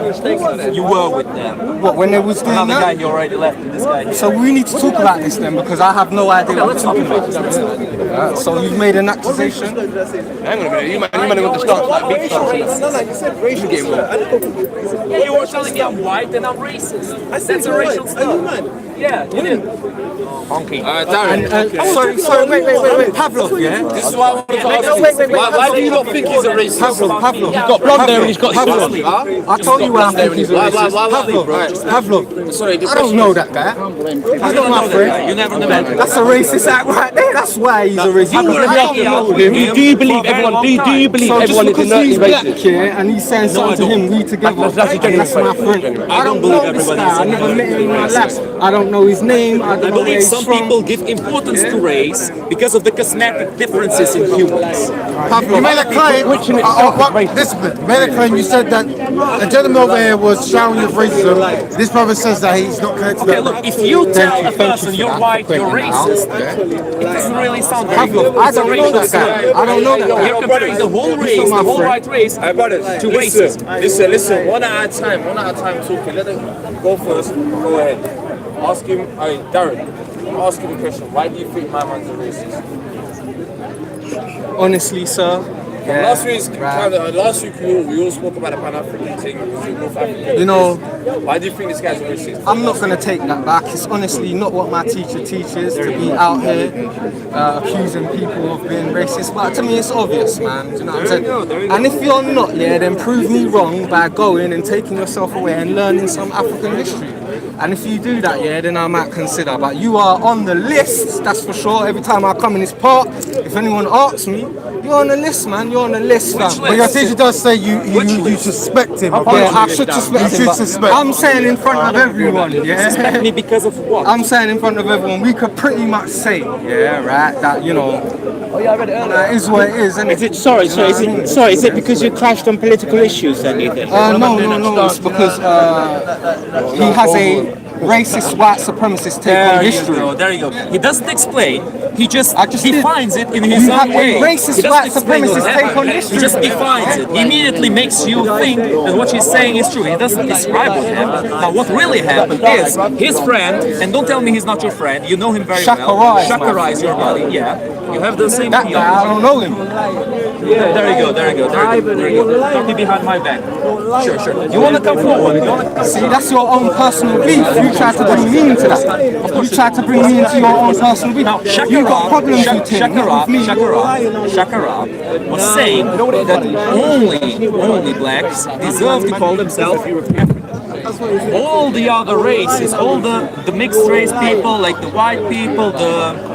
Speaker 5: You were with them.
Speaker 6: What, when they was doing
Speaker 5: Another guy
Speaker 6: that?
Speaker 5: he already left, and this guy here.
Speaker 6: So we need to talk about this then, because I have no idea what we're talking about. So you've made an accusation?
Speaker 2: Hang on a minute, you might want to start like big stance.
Speaker 9: No, you said racial.
Speaker 5: Yeah, you were telling me I'm white and I'm racist. That's a racial slur. Yeah, you did.
Speaker 11: Darren.
Speaker 6: Sorry, wait, Pavlov, yeah?
Speaker 11: This is why I want to ask you. Why do you not think he's a racist?
Speaker 6: Pavlov.
Speaker 2: He's got blonde hair and he's got
Speaker 6: Pavlov. I told you why I think he's a racist. Pavlov.
Speaker 11: Sorry,
Speaker 6: I don't know that guy. He's not my friend.
Speaker 5: You never met him.
Speaker 6: That's a racist act right there. That's why he's a racist.
Speaker 2: Do you believe everyone? Do you believe
Speaker 6: So
Speaker 2: everyone
Speaker 6: just
Speaker 2: is
Speaker 6: because he's
Speaker 2: innately
Speaker 6: black,
Speaker 2: racist?
Speaker 6: yeah, and he's saying something to him, we together.
Speaker 2: That's
Speaker 6: my friend. I don't know this guy. I never met him in my life. I don't know his name. I
Speaker 5: I
Speaker 6: don't know where
Speaker 5: believe
Speaker 6: he's
Speaker 5: some
Speaker 6: from.
Speaker 5: people give importance to race because of the cosmetic differences in humans.
Speaker 12: You made a claim. Discipline. You made a claim. You said that the gentleman over here was showering you with racism. This brother says that he's not connected.
Speaker 5: Okay, look, if you tell a person you're white, you're racist, it doesn't really sound very good.
Speaker 6: I don't know that guy. I don't know that guy.
Speaker 5: You're comparing the whole race, the whole white race, to racism.
Speaker 11: Listen, one at a time talking. Let him go first. Go ahead. Ask him, Darren, ask him a question. Why do you think my man's a racist?
Speaker 6: Honestly, sir.
Speaker 11: Last week we all spoke about the Pan-African thing. North African.
Speaker 6: You know,
Speaker 11: why do you think this guy's a racist?
Speaker 6: I'm not going to take that back. It's honestly not what my teacher teaches to be out here accusing people of being racist. But to me, it's obvious, man. Do you know what I'm saying? And if you're not, yeah, then prove me wrong by going and taking yourself away and learning some African history. And if you do that, yeah, then I might consider. But you are on the list, that's for sure. Every time I come in this park, if anyone asks me, you're on the list, man. You're on the list, fam.
Speaker 12: But your teacher does say you suspect him.
Speaker 6: Yeah, I should suspect him.
Speaker 12: Suspect.
Speaker 6: I'm saying in front of everyone, yeah.
Speaker 5: Suspect me because of what?
Speaker 6: I'm saying in front of everyone, we could pretty much say, yeah, right, that, you know, that is what it is, isn't it?
Speaker 10: Is it because you clashed on political issues then, you think?
Speaker 6: No, it's because he has a racist white supremacist take on history.
Speaker 5: There you go. He doesn't explain. He just defines it in his own way.
Speaker 6: Racist white supremacist take on history.
Speaker 5: He just defines it. He immediately makes you think that what he's saying is true. He doesn't describe what happened. Now, what really happened is his friend, and don't tell me he's not your friend. You know him very well. Shakara is your buddy. Yeah, you have the same.
Speaker 6: That guy, I don't know him.
Speaker 5: Yeah, there you go. Don't be behind my back. Sure. You want to come forward?
Speaker 6: See, that's your own personal beef. You try to bring me into that. You try to bring me into your own personal beef. You got problems with him, not with me.
Speaker 5: Shakara was saying that only blacks deserve to call themselves African. All the other races, all the mixed race people, like the white people, the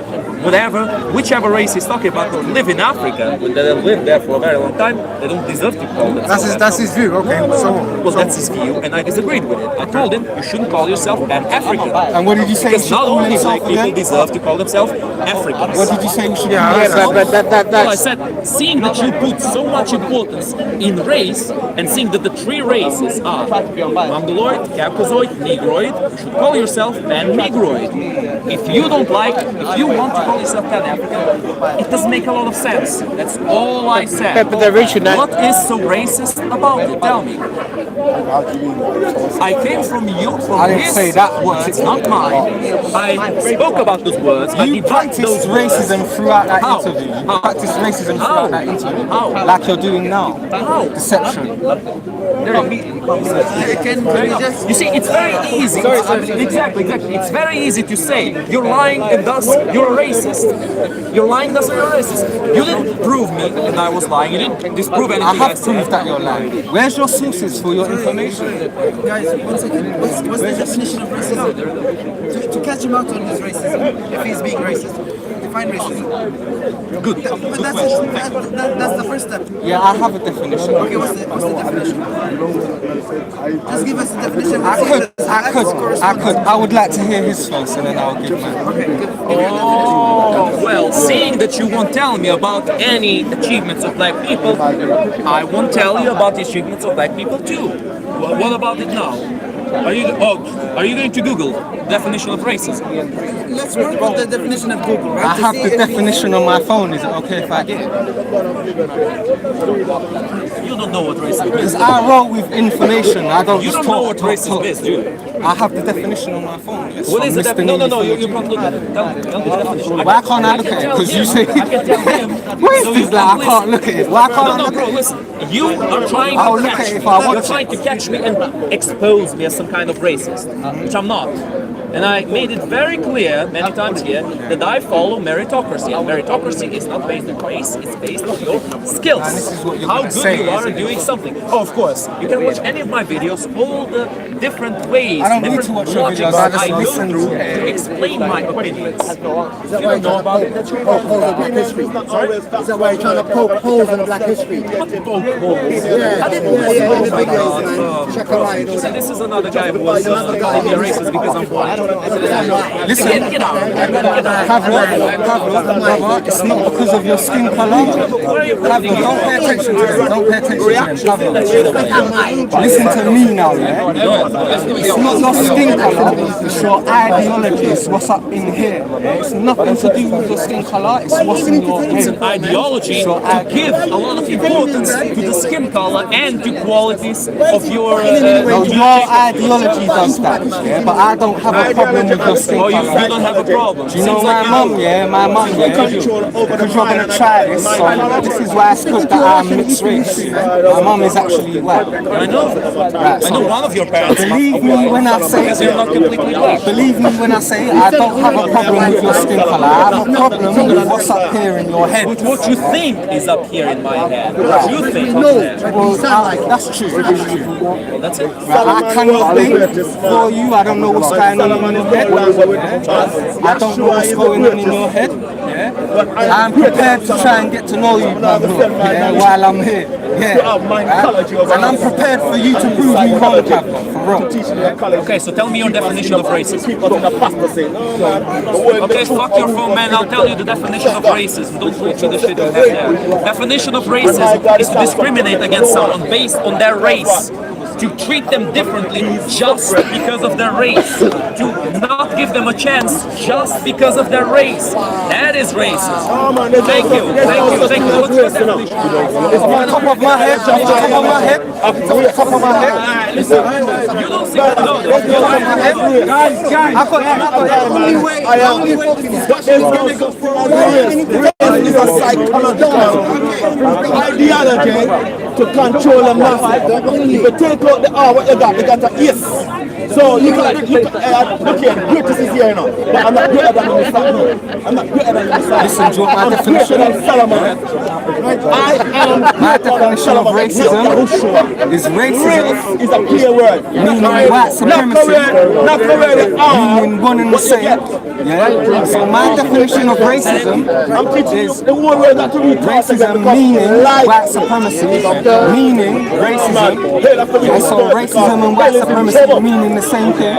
Speaker 5: whichever race he's talking about, that live in Africa, that have lived there for a very long time, they don't deserve to call themselves.
Speaker 12: That's his view. Okay, so
Speaker 5: well, that's his view, and I disagreed with it. I told him you shouldn't call yourself Pan-African.
Speaker 12: And what did you say?
Speaker 5: Because not only black people deserve to call themselves Africans.
Speaker 12: What did you say? You should
Speaker 5: Well, I said, seeing that you put so much importance in race, and seeing that the three races are Mongoloid, Caucasoid, Negroid, you should call yourself Pan-Negroid. If you don't like, if you want to call yourself Pan-African, it doesn't make a lot of sense. That's all I said.
Speaker 10: But the region
Speaker 5: What is so racist about it? Tell me. I came from you, from
Speaker 6: I didn't
Speaker 5: his
Speaker 6: say that
Speaker 5: words, not mine. I spoke about those words.
Speaker 6: You practiced racism throughout that interview. You practiced racism throughout that interview. Like you're doing now. Deception.
Speaker 5: You see, it's very easy. Exactly. It's very easy to say you're lying and thus you're a racist. You're lying, thus you're a racist. You didn't prove me that I was lying. You didn't disprove anything.
Speaker 6: I have proved that you're lying. Where's your sources for your information?
Speaker 8: Guys, 1 second. What's the definition of racism? To catch him out on his racism, if he's being racist. Define racism.
Speaker 5: Good.
Speaker 8: But that's the first step.
Speaker 6: Yeah, I have a definition.
Speaker 8: Okay, what's the definition? Just give us the definition.
Speaker 6: I could. I would like to hear his first, and then I'll give mine.
Speaker 8: Okay.
Speaker 5: Oh, well, seeing that you won't tell me about any achievements of black people, I won't tell you about the achievements of black people too. What about it now? Are you going to Google? definition of racism.
Speaker 8: Let's work on the definition of Google, right?
Speaker 6: I have the definition on my phone. Is it okay if I get it?
Speaker 5: You don't know what racism is.
Speaker 6: Because I roll with information. I don't
Speaker 5: You
Speaker 6: just
Speaker 5: don't know
Speaker 6: talk,
Speaker 5: what
Speaker 6: talk,
Speaker 5: racism
Speaker 6: talk.
Speaker 5: is, do you?
Speaker 6: I have the definition on my phone. It's
Speaker 5: What
Speaker 6: from
Speaker 5: is the
Speaker 6: Mr.
Speaker 5: definition? No,
Speaker 6: Neely
Speaker 5: you
Speaker 6: from
Speaker 5: can't look at it. Tell me the definition.
Speaker 6: Why can't I look at it? Because you say.
Speaker 5: I can tell him.
Speaker 6: What is this? Like, I can't look at it. Why can't I
Speaker 5: No,
Speaker 6: look
Speaker 5: bro,
Speaker 6: at it?
Speaker 5: listen. You are trying
Speaker 6: I'll
Speaker 5: to
Speaker 6: look
Speaker 5: catch
Speaker 6: at it
Speaker 5: me.
Speaker 6: if I want
Speaker 5: You're
Speaker 6: to.
Speaker 5: trying to catch me and expose me as some kind of racist, which I'm not. And I made it very clear many times here that I follow meritocracy. And meritocracy is not based on race, it's based on your skills.
Speaker 6: And this is what you're
Speaker 5: How
Speaker 6: gonna
Speaker 5: good
Speaker 6: say,
Speaker 5: you are
Speaker 6: isn't
Speaker 5: at
Speaker 6: it?
Speaker 5: doing something. Oh, of course. You can watch any of my videos, all the different ways,
Speaker 6: I don't need
Speaker 5: different
Speaker 6: to watch your
Speaker 5: logics
Speaker 6: videos, I just
Speaker 5: go
Speaker 6: listen
Speaker 5: through
Speaker 6: to it.
Speaker 5: to explain my opinions.
Speaker 8: Is that why you're trying to poke holes in black history? Is that why you're trying to poke holes in black history?
Speaker 5: Poke holes.
Speaker 8: Yeah, in the videos, man. Check her out.
Speaker 5: So this is another guy who was calling me a racist because I'm white.
Speaker 6: Listen,
Speaker 5: Get out.
Speaker 6: Pablo, it's not because of your skin color. Pablo, don't pay attention to them. Don't pay attention to them. Pablo, listen to me now, yeah? It's not your skin color. It's your ideology. It's what's up in here. Yeah? It's nothing to do with your skin color. It's what's in your head.
Speaker 5: It's an ideology to give a lot of importance to the skin color and to qualities of your.
Speaker 6: No, your ideology does that, yeah? But I don't have a problem with your skin
Speaker 5: Oh, you
Speaker 6: color.
Speaker 5: don't have a problem.
Speaker 6: Do you know my mum, yeah? My mum, yeah? Because you're going to try this, so this is why it's good that I'm mixed race. My mum is actually white.
Speaker 5: I know.
Speaker 6: Right,
Speaker 5: I know one of your parents.
Speaker 6: believe me when I say,
Speaker 5: Because you're not completely black.
Speaker 6: believe me when I say I don't have a problem with your skin color. I have a problem with what's up here in your head.
Speaker 5: But what you think is up here in my head. What you think up there.
Speaker 6: Well, that's true. That's true.
Speaker 5: That's it.
Speaker 6: Right, I cannot think for you. I don't know what's going on in your head. Yeah? I don't know what's going on in your head. Yeah? I'm prepared to try and get to know you, Pablo, yeah, while I'm here. Yeah. Right? And I'm prepared for you to prove me wrong, Pablo, for real.
Speaker 5: Okay, so tell me your definition of racism. Okay, fuck your phone, man. I'll tell you the definition of racism. Don't go to the shit you have there. Definition of racism is to discriminate against someone based on their race. To treat them differently just because of their race. To not give them a chance just because of their race. That is racism. Thank you. Thank you. Thank you. What's your definition?
Speaker 6: Off the top of my head, off the top of my head, off the top of my head.
Speaker 5: You don't seem to know this.
Speaker 13: Is a psychological ideology to control the masses. If you take out the R, what you got a yes. So you can look here, greatest is here now. But I'm not greater than the Messiah. I'm not greater than the Messiah.
Speaker 6: Listen, do you want my definition?
Speaker 13: I am
Speaker 6: my definition of racism is racism
Speaker 13: is a clear word.
Speaker 6: Meaning white supremacy.
Speaker 13: Not correct.
Speaker 6: Meaning one and the same. Yeah. So my definition of racism is racism meaning white supremacy. Meaning racism. Yeah, so racism and white supremacy meaning the same thing.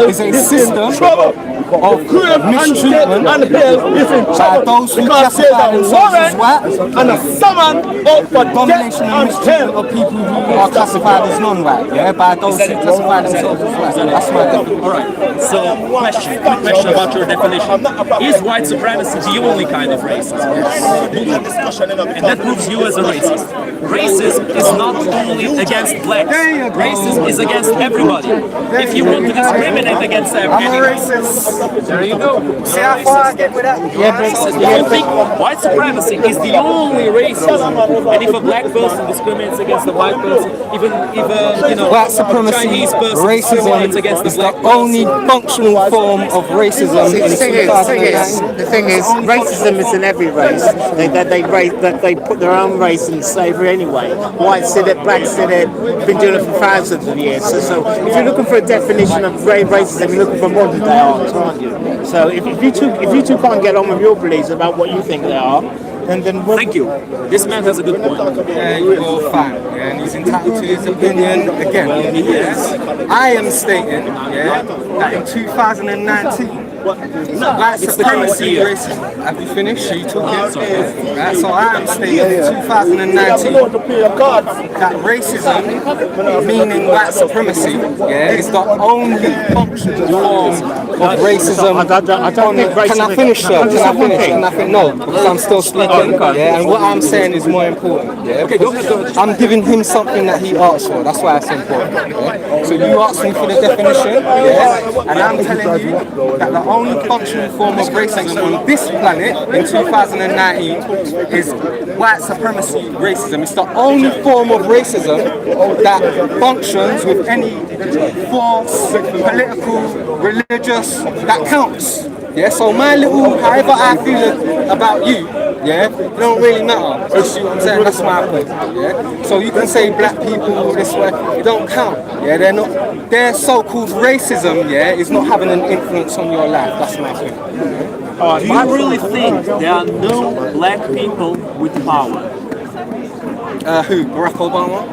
Speaker 6: Is a system of mistreatment by those who classify themselves as white
Speaker 13: and a summon out for
Speaker 6: domination and mistreatment of people who are classified as non-white. Yeah, by those who classify themselves as white. That's my definition.
Speaker 5: Alright, so question about your definition. Is white supremacy the only kind of racism? And that proves you as a racist. Racism is not only against blacks. Racism is against everybody. If you want to discriminate against everybody,
Speaker 6: I'm a racist.
Speaker 5: there you go.
Speaker 6: See how far I get with that?
Speaker 5: Yeah, racist. You don't think white supremacy is the only racism? And if a black person discriminates against a white person, even you know,
Speaker 6: white supremacy,
Speaker 5: Chinese person
Speaker 6: racism
Speaker 5: against
Speaker 6: is
Speaker 5: the black
Speaker 6: the only functional form of racism in 2009.
Speaker 14: The thing is, racism is in every race. They put their own race in slavery anyway. Whites did it, blacks did it. Been doing it for thousands of years. So if you're looking for a definition of racism, you're looking for modern day art, aren't you? So if you two can't get on with your beliefs about what you think they are,
Speaker 11: And then
Speaker 5: Thank you. This man has a good point.
Speaker 6: Yeah, you will find, yeah, and he's entitled to his opinion again. Yes. I am stating, yeah, that in 2019, white supremacy racism. Have you finished? Are you talking? Right, so I am stating in 2019 that racism, meaning white supremacy, yeah, is the only functional form of racism. Can I finish, sir? Can I finish? Can I finish? No, because I'm still speaking. Yeah, and what I'm saying is more important. Yeah, okay, go ahead. I'm giving him something that he asked for. That's why it's important. Yeah? So you asked me for the definition, yeah, and I'm telling you that the only functional form of racism on this planet in 2019 is white supremacy racism. It's the only form of racism that functions with any force, political, religious, that counts. Yeah, so my little, however I feel about you, yeah, it don't really matter. You see what I'm saying? That's my point. Yeah. So you can say black people this way, it don't count. Yeah, they're not. Their so-called racism, yeah, is not having an influence on your life. That's my point.
Speaker 5: Do you really think there are no black people with power?
Speaker 6: Who? Barack Obama?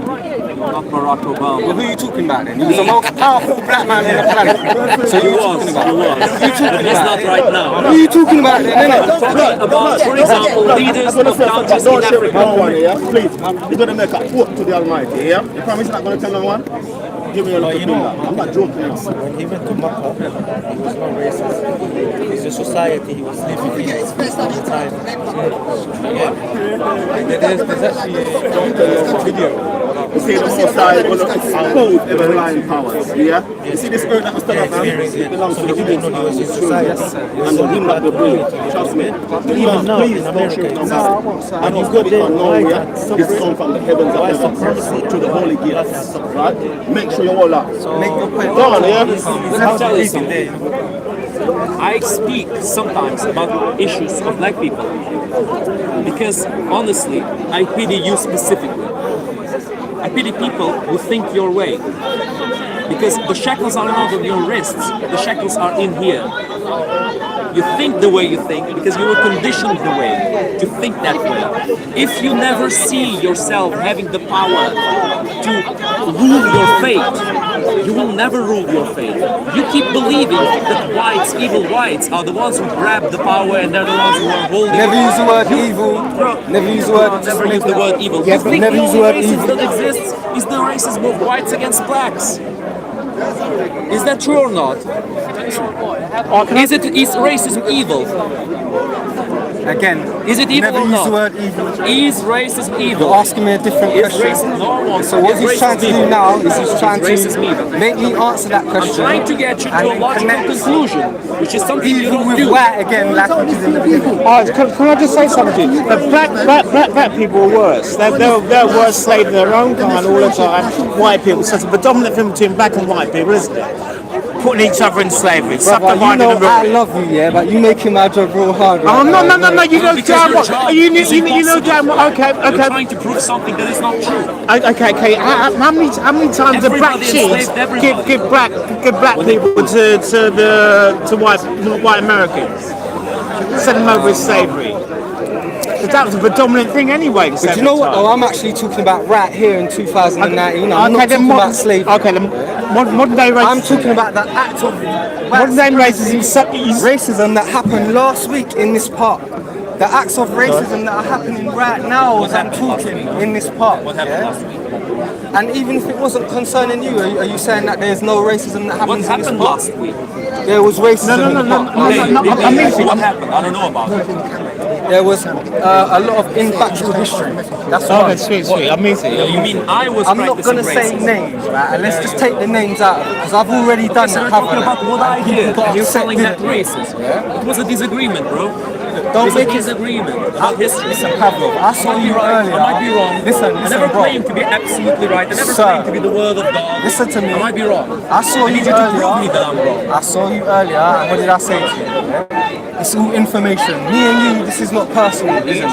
Speaker 5: Not Barack Obama.
Speaker 6: Well, who are you talking about then? He was the most powerful black man on the planet. So who are you talking about?
Speaker 5: He was.
Speaker 6: Who are you talking
Speaker 5: But that's
Speaker 6: about?
Speaker 5: not right now.
Speaker 6: Who are you talking about then?
Speaker 5: About, for example, leaders of countries in Africa.
Speaker 3: Please, man, you're going to make a quote to the Almighty, yeah? You promise you're not going to tell no one? Give me a little finger. I'm not joking now.
Speaker 15: When he went to Makkah, he was not racist. It's a society he was living in at the time. Yeah. There's actually a video.
Speaker 3: You see the Most High will expose every lying powers, yeah? You see the spirit that was still up, man? It belongs to the women and the children. And the wind that they bring, trust me. Even now in America, and he's got it on now, yeah? This come from the heavens of heaven through the holy gates, right? Make sure you all up. Make your point. Go on, yeah?
Speaker 5: Let me tell you something. I speak sometimes about issues of black people because honestly, I pity you specifically. I pity people who think your way because the shackles are not on your wrists, the shackles are in here. You think the way you think because you were conditioned the way to think that way. If you never see yourself having the power to rule your fate, you will never rule your fate. You keep believing that whites, evil whites, are the ones who grab the power and they're the ones who are holding
Speaker 6: Never
Speaker 5: it.
Speaker 6: use the word evil. Never use the word.
Speaker 5: Never use the word evil.
Speaker 6: Yeah,
Speaker 5: You
Speaker 6: but
Speaker 5: think
Speaker 6: never
Speaker 5: the
Speaker 6: use the
Speaker 5: only
Speaker 6: word
Speaker 5: racism
Speaker 6: evil.
Speaker 5: that exists is the racism of whites against blacks. Is that true or not? Is racism evil?
Speaker 6: Again,
Speaker 5: is it evil
Speaker 6: never
Speaker 5: or
Speaker 6: use
Speaker 5: not?
Speaker 6: the word evil.
Speaker 5: Is racism evil?
Speaker 6: You're asking me a different
Speaker 5: Is
Speaker 6: question.
Speaker 5: racism, no one,
Speaker 6: So what
Speaker 5: is
Speaker 6: he's trying to
Speaker 5: racism
Speaker 6: do
Speaker 5: evil?
Speaker 6: now is he's trying
Speaker 5: Is racism evil?
Speaker 6: to make me answer that question.
Speaker 5: I'm trying to get you to a
Speaker 6: and
Speaker 5: logical
Speaker 6: connect
Speaker 5: conclusion, which is something you
Speaker 6: evil
Speaker 5: don't
Speaker 6: with
Speaker 5: do.
Speaker 6: white again, like we did in the beginning.
Speaker 14: Can I just say something? The black people are worse. They're worse slaves in their own kind all the time. White people. So it's a predominant thing between black and white people, isn't it? Putting each other in slavery.
Speaker 6: Brother, you know I love you, yeah, but you making my job real hard.
Speaker 14: Oh, no, you know damn what. You know damn what. Okay.
Speaker 5: You're trying to prove something that is not true.
Speaker 14: Okay. How many times do black chiefs give black people to white Americans? Send them over as slavery. Because that was a predominant thing anyway.
Speaker 6: But you know what? Oh, I'm actually talking about right here in 2019. I'm not talking about slavery.
Speaker 14: Okay, modern day racism.
Speaker 6: I'm talking about the act of
Speaker 14: modern day
Speaker 6: racism that happened last week in this park. The acts of racism that are happening right now as I'm talking in this park.
Speaker 5: What happened last week?
Speaker 6: And even if it wasn't concerning you, are you saying that there's no racism that happens in this park?
Speaker 5: What happened last week?
Speaker 6: There was racism in the park.
Speaker 5: What happened? I don't know about it.
Speaker 6: There was a lot of infactual history. That's
Speaker 14: why. Sweet. Amazing.
Speaker 5: You mean I was
Speaker 6: I'm not going to say names, right? And let's just take the names out of it, because I've already done that.
Speaker 5: We're talking about what I did. You're calling that racist.
Speaker 6: Yeah?
Speaker 5: It was a disagreement, bro.
Speaker 6: Don't make
Speaker 5: a disagreement about history.
Speaker 6: Listen, Pavlov, I saw you earlier.
Speaker 5: I might be wrong.
Speaker 6: Listen,
Speaker 5: I never
Speaker 6: bro.
Speaker 5: claimed to be absolutely right. I never
Speaker 6: Sir,
Speaker 5: claimed to be the word of God.
Speaker 6: Listen to me.
Speaker 5: I might be wrong.
Speaker 6: I saw you
Speaker 5: need you to prove me that I'm wrong.
Speaker 6: I saw you earlier, and what did I say to you? Yeah? It's all information. Me and you, this is not personal.
Speaker 5: I need you to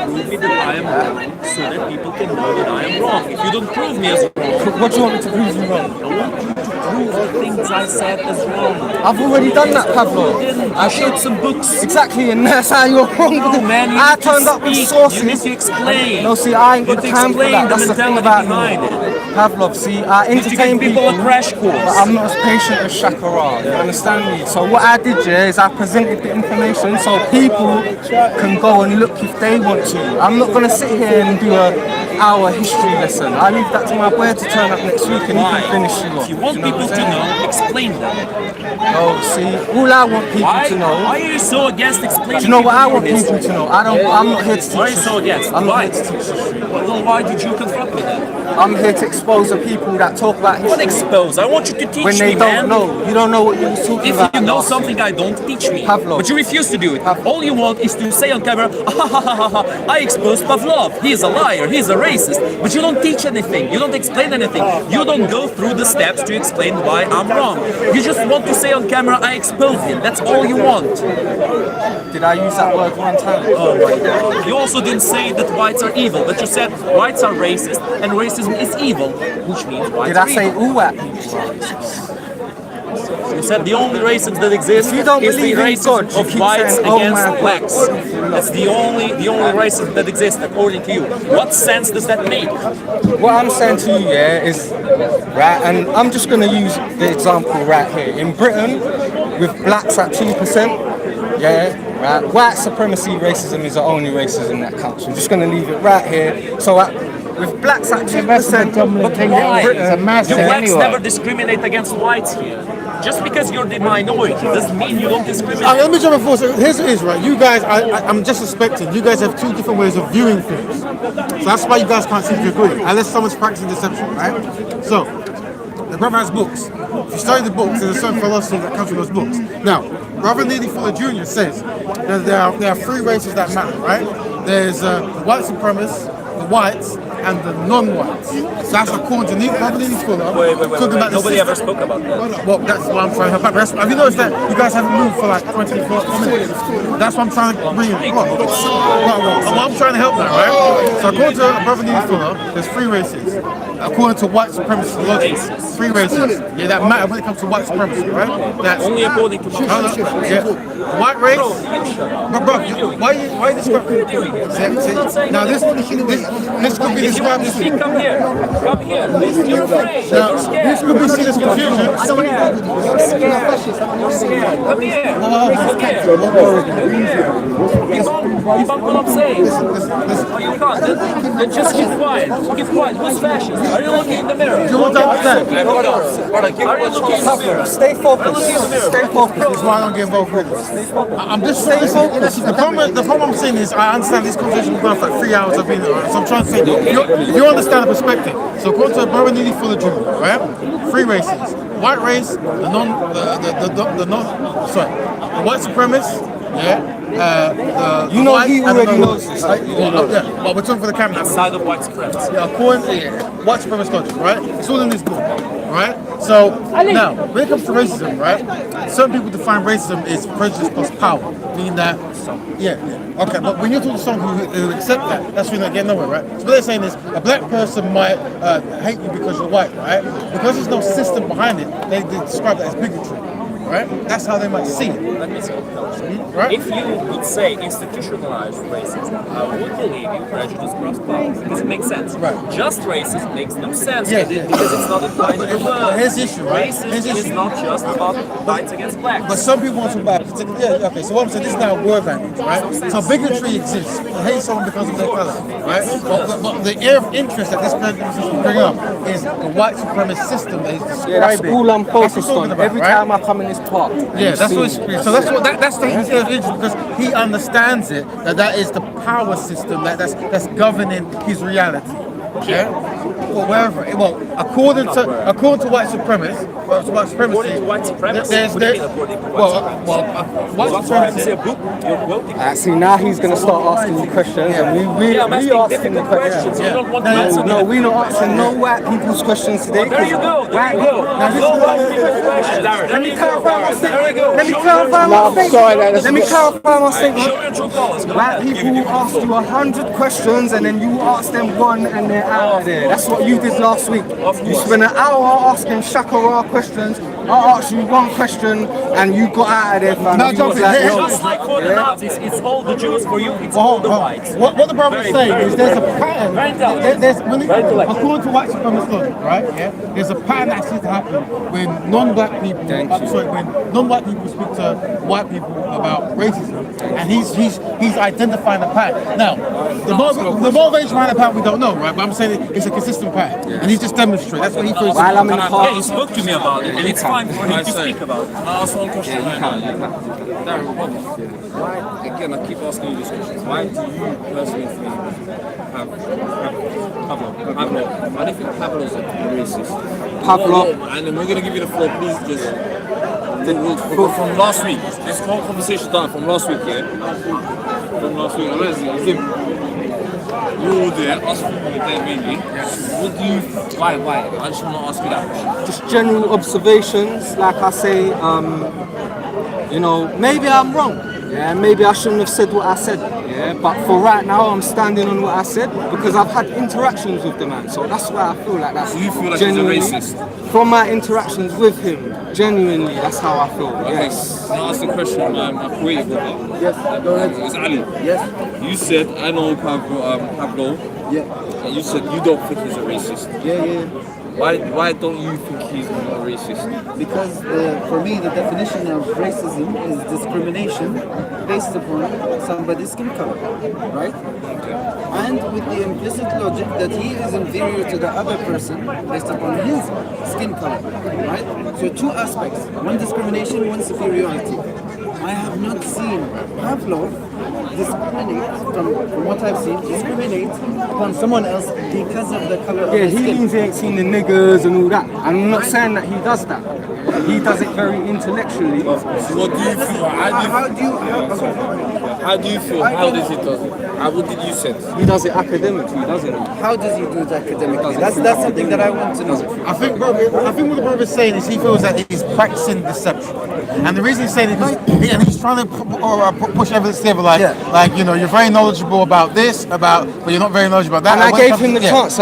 Speaker 5: prove me that I am wrong, so that people can know that I am wrong. If you don't prove me as wrong,
Speaker 6: what do you want me to prove you wrong?
Speaker 5: I want you to prove the things I said as wrong.
Speaker 6: I've already done that, Pablo.
Speaker 5: I showed some books.
Speaker 6: Exactly, and that's how you're wrong.
Speaker 5: No, man, you
Speaker 6: I
Speaker 5: need to
Speaker 6: turned up with
Speaker 5: speak.
Speaker 6: sources.
Speaker 5: You need to explain.
Speaker 6: No, see, I ain't got
Speaker 5: You need to
Speaker 6: time for
Speaker 5: explain
Speaker 6: that.
Speaker 5: the
Speaker 6: That's the thing
Speaker 5: mentality
Speaker 6: about
Speaker 5: behind
Speaker 6: me.
Speaker 5: it.
Speaker 6: Pavlov, see, I
Speaker 5: You need to
Speaker 6: entertain
Speaker 5: give people a crash course.
Speaker 6: but I'm not as patient as Shakara. You understand me? So what I did, yeah, is I presented the information so people can go and look if they want to. I'm not gonna sit here and do an hour history lesson. I leave that to my boy to turn up next week and he can finish you off.
Speaker 5: If you want people to know, explain them.
Speaker 6: Oh, see, all I want people to know.
Speaker 5: Why are you so against explaining?
Speaker 6: Do you know what I want
Speaker 5: history?
Speaker 6: people to know? I'm not here to teach.
Speaker 5: Why are you so against?
Speaker 6: I'm not
Speaker 5: Why?
Speaker 6: here to teach history.
Speaker 5: Well, why did you confront me then?
Speaker 6: I'm here to expose the people that talk about history.
Speaker 5: What expose? I want you to teach
Speaker 6: when they
Speaker 5: me,
Speaker 6: don't
Speaker 5: man.
Speaker 6: know. You don't know what you're talking about.
Speaker 5: If you know something I don't, teach me.
Speaker 6: Pavlov.
Speaker 5: But you refuse to do it. All you want is to say on camera, I exposed Pavlov. He's a liar. He's a racist. But you don't teach anything. You don't explain anything. You don't go through the steps to explain why I'm wrong. You just want to say on camera, I exposed him. That's all you want.
Speaker 6: Did I use that word one time?
Speaker 5: Oh my God. You also didn't say that whites are evil, but you said whites are racist and racism is evil, which means whites
Speaker 6: Did
Speaker 5: are
Speaker 6: I say
Speaker 5: evil.
Speaker 6: all white people are racist?
Speaker 5: You said the only racism that exists
Speaker 6: If you don't
Speaker 5: is the
Speaker 6: believe in
Speaker 5: racism
Speaker 6: God, you
Speaker 5: of
Speaker 6: keep
Speaker 5: whites
Speaker 6: saying, oh
Speaker 5: against
Speaker 6: my
Speaker 5: blacks.
Speaker 6: God.
Speaker 5: That's the only racism that exists according to you. What sense does that make?
Speaker 6: What I'm saying to you, yeah, is right, and I'm just going to use the example right here. In Britain, with blacks at 2%, yeah, right, white supremacy racism is the only racism in that country. I'm just going to leave it right here. So with blacks at 2%,
Speaker 5: But why?
Speaker 6: Britain,
Speaker 5: You blacks never discriminate against whites here. Just because you're the minority doesn't mean you don't discriminate.
Speaker 12: Let me jump in for a second. Here's what it is, right? You guys, I'm just suspecting, you guys have two different ways of viewing things. So that's why you guys can't seem to agree, unless someone's practicing deception, right? So, the brother has books. If you study the books, there's a certain philosophy that comes from those books. Now, Brother Neely Fuller Jr. says that there are three races that matter, right? There's the white supremacists, the whites, and the non-whites. So that's according to Brother Neely Fuller.
Speaker 5: Wait. Nobody ever spoke about that.
Speaker 12: Well, that's what I'm trying to help out. Have you noticed that you guys haven't moved for like 24 minutes? That's what I'm trying to bring in. What I'm trying to help now, right? So according to Brother Neely Fuller, there's three races. According to white supremacy logic, three races. Yeah, that matter when it comes to white supremacy, right? That's
Speaker 5: only according to
Speaker 12: white race. Bro, why are you describing? Now this could be described as.
Speaker 5: Come here. Come here. You're afraid.
Speaker 12: Now,
Speaker 5: You're scared.
Speaker 12: this could be seen as confusion.
Speaker 5: You're scared. You're scared. Come here. Debunk what I'm saying. Oh, you can't. Then just keep quiet. Keep quiet. Who's fascist? Are you looking in the mirror?
Speaker 12: You want to understand?
Speaker 5: Are you looking in the mirror?
Speaker 6: Stay focused. Stay focused.
Speaker 12: That's why I don't get involved with this. I'm just saying. The problem I'm saying is I understand this conversation will go on for like 3 hours. I've been there, so I'm trying to say you understand the perspective. So according to Brother Neely Fuller Jr., right? Three races: white race, the white supremacists. Yeah,
Speaker 6: you know he already knows this.
Speaker 12: Well, we're talking for the camera.
Speaker 5: Side of white supremacy.
Speaker 12: Yeah, according to white supremacist logic, right? It's all in this book, right? So now, when it comes to racism, right? Some people define racism as prejudice plus power, meaning that, okay. But when you're talking to someone who accept that, that's when they get nowhere, right? So what they're saying is a black person might hate you because you're white, right? Because there's no system behind it, they describe that as bigotry. Right? That's how they might see it.
Speaker 5: Let me see.
Speaker 12: Right?
Speaker 5: If you would say institutionalized racism, I would believe you prejudice plus power because it makes sense.
Speaker 12: Right.
Speaker 5: Just racism makes no sense because it's not defined in the word.
Speaker 12: Here's the issue, right?
Speaker 5: Racism is not just about whites against blacks.
Speaker 12: But some people want to buy okay, so what I'm saying, this is now word language, right? So bigotry exists. You hate someone because of their color, right? But the area of interest that this prejudice will bring up is the white supremacist system that is describing.
Speaker 6: Yeah, that's all I'm focused on. Every time I come in this park.
Speaker 12: Yeah, that's what that's the area of interest because he understands it that is the power system that's governing his reality. Yeah, or wherever. Well, according to white supremacy, white supremacy. White supremacy.
Speaker 6: See, now he's going to start asking me questions, and we asking the questions.
Speaker 5: You don't want to answer
Speaker 6: No, we're not asking no white people's questions today.
Speaker 5: There you go. There you go.
Speaker 6: Let me clarify my statement. Let me clarify my statement. White people will ask you 100 questions, and then you ask them one, and their out of there. That's what you did last week. You spent an hour asking Shakara questions. I asked you one question and you got out of there, fam.
Speaker 12: Now,
Speaker 6: You was
Speaker 12: Jonathan,
Speaker 6: like,
Speaker 12: here's-
Speaker 6: yo,
Speaker 5: Just like for the Nazis, it's all the Jews. For you, it's
Speaker 12: Well,
Speaker 5: all the whites.
Speaker 12: what the brother is saying is there's a pattern. According to white supremacist logic, right? Yeah, there's a pattern that seems to happen when non-black people. When non-white people speak to white people about racism, and he's identifying the pattern. Now, the motivation behind the pattern we don't know, right? But I'm saying it's a consistent pattern, and he's just demonstrating. That's what he feels.
Speaker 6: While I'm in the
Speaker 5: Yeah,
Speaker 6: park.
Speaker 5: he spoke to me about it, and it's fine for him to speak about it.
Speaker 11: Can I ask one question? Darren, why, again, I keep asking you this question. Why do you personally think Pablo? Why do you think Pablo's a racist?
Speaker 6: Pablo.
Speaker 11: And then we're going to give you the floor, please just... From last week, this whole conversation done from last week, yeah? From last week, honestly, you were there, us people were there mainly. What do you... Why? I just want to ask you that question.
Speaker 6: Just general observations, like I say, you know, maybe I'm wrong. Yeah, maybe I shouldn't have said what I said. Yeah, but for right now, I'm standing on what I said because I've had interactions with the man. So that's why I feel like that's.
Speaker 11: So you feel like
Speaker 6: genuinely,
Speaker 11: he's a racist?
Speaker 6: From my interactions with him, genuinely, that's how I feel. Yes.
Speaker 11: Can I ask the question, my creative brother?
Speaker 8: Yes, go ahead.
Speaker 11: It's Ali.
Speaker 8: Yes.
Speaker 11: You said, I know Pablo.
Speaker 8: Yeah.
Speaker 11: And you said you don't think he's a racist.
Speaker 8: Yeah.
Speaker 11: Why don't you think he's not a racist?
Speaker 8: Because for me, the definition of racism is discrimination based upon somebody's skin color, right? And with the implicit logic that he is inferior to the other person based upon his skin color, right? So two aspects, one discrimination, one superiority. I have not seen Pavlov discriminate, from what I've seen, discriminate upon someone else because of the color of
Speaker 6: Yeah,
Speaker 8: their
Speaker 6: he
Speaker 8: skin.
Speaker 6: means he ain't seen the niggers and all that. I'm not saying that he does that. He does it very intellectually.
Speaker 11: So what do you feel? How do you feel? How does he do it? What did you say?
Speaker 6: He does it academically, doesn't he?
Speaker 8: How does he do it academically? That's something that I want to know.
Speaker 12: I think what the brother's saying is he feels that he's practicing deception, and the reason he's saying it is he's trying to push evidence together, like you know, you're very knowledgeable about this, but you're not very knowledgeable about that.
Speaker 6: And I gave him the chance.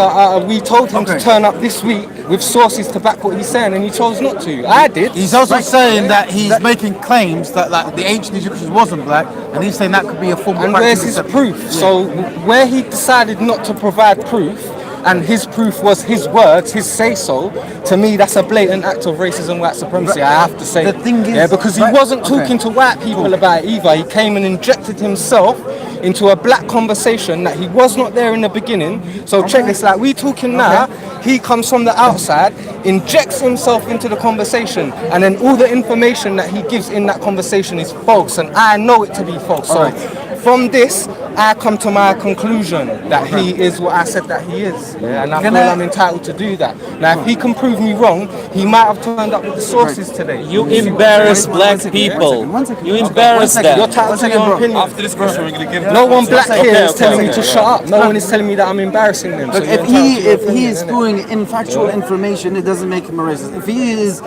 Speaker 6: We told him to turn up this week with sources to back what he's saying, and he chose not to. I did.
Speaker 12: He's also saying that he's making claims that like the ancient Egyptians wasn't black, and he's saying that could be a form of
Speaker 6: and where's his proof? Yeah. So where he decided not to provide proof, and his proof was his words, his say-so, to me that's a blatant act of racism, white supremacy, I have to say.
Speaker 8: The thing is...
Speaker 6: Yeah, because he wasn't talking to white people about it either. He came and injected himself into a black conversation that he was not there in the beginning. So check this, like we talking now, he comes from the outside, injects himself into the conversation, and then all the information that he gives in that conversation is false, and I know it to be false. So from this, I come to my conclusion that he is what I said that he is. Yeah, and I feel I'm entitled to do that. Now, if he can prove me wrong, he might have turned up with the sources today.
Speaker 15: You embarrass black people. You embarrass them.
Speaker 6: You're entitled to your opinion.
Speaker 11: After this question, we're going to give...
Speaker 6: No one black here is telling me to shut up. No one is telling me that I'm embarrassing them.
Speaker 8: Look, if he is spewing infactual information, it doesn't make him a racist. If he is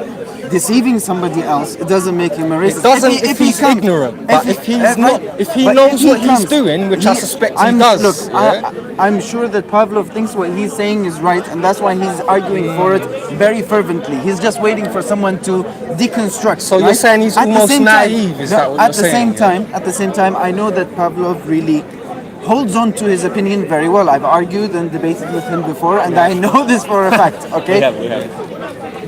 Speaker 8: deceiving somebody else, it doesn't make him a racist.
Speaker 6: It doesn't if he's ignorant. But if he's not, if he knows what he's doing, which I suspect he does.
Speaker 8: Look, I'm sure that Pavlov thinks what he's saying is right, and that's why he's arguing for it very fervently. He's just waiting for someone to deconstruct.
Speaker 6: So you're saying he's almost naive? Is that what you're saying?
Speaker 8: At the same time, I know that Pavlov really holds on to his opinion very well. I've argued and debated with him before, and I know this for a fact. Okay.
Speaker 15: We have.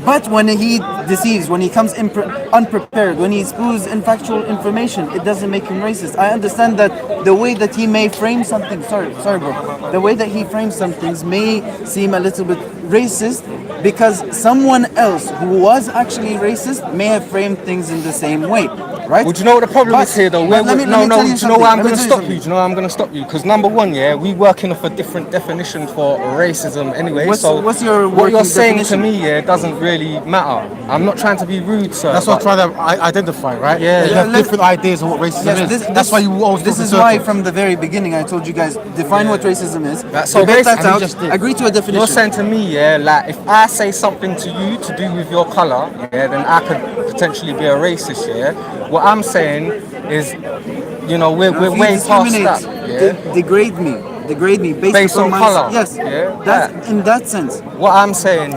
Speaker 8: But when he deceives, when he comes unprepared, when he spews infactual information, it doesn't make him racist. I understand that the way that he may frame something, sorry bro, the way that he frames some things may seem a little bit racist because someone else who was actually racist may have framed things in the same way, right?
Speaker 6: Well, do you know what the problem is here though? Do you know why I'm going to stop you? Do you know why I'm going to stop you? Because number one, we working off a different definition for racism anyway.
Speaker 8: What's your
Speaker 6: what you're saying
Speaker 8: definition?
Speaker 6: to me doesn't really matter. I'm not trying to be rude, sir.
Speaker 12: That's what I'm trying to identify, right?
Speaker 6: Yeah.
Speaker 12: You have different ideas of what racism is. That's why you always
Speaker 8: This is why from the very beginning I told you guys, define what racism is.
Speaker 6: So
Speaker 8: get that out,
Speaker 6: basically,
Speaker 8: agree to a definition.
Speaker 6: You're saying to me, like if I say something to you to do with your colour, then I could potentially be a racist, What I'm saying is, we're way past that.
Speaker 8: Degrade me, degrade me based
Speaker 6: on
Speaker 8: my
Speaker 6: colour.
Speaker 8: yes.
Speaker 6: Yeah.
Speaker 8: That's in that sense.
Speaker 6: What I'm saying,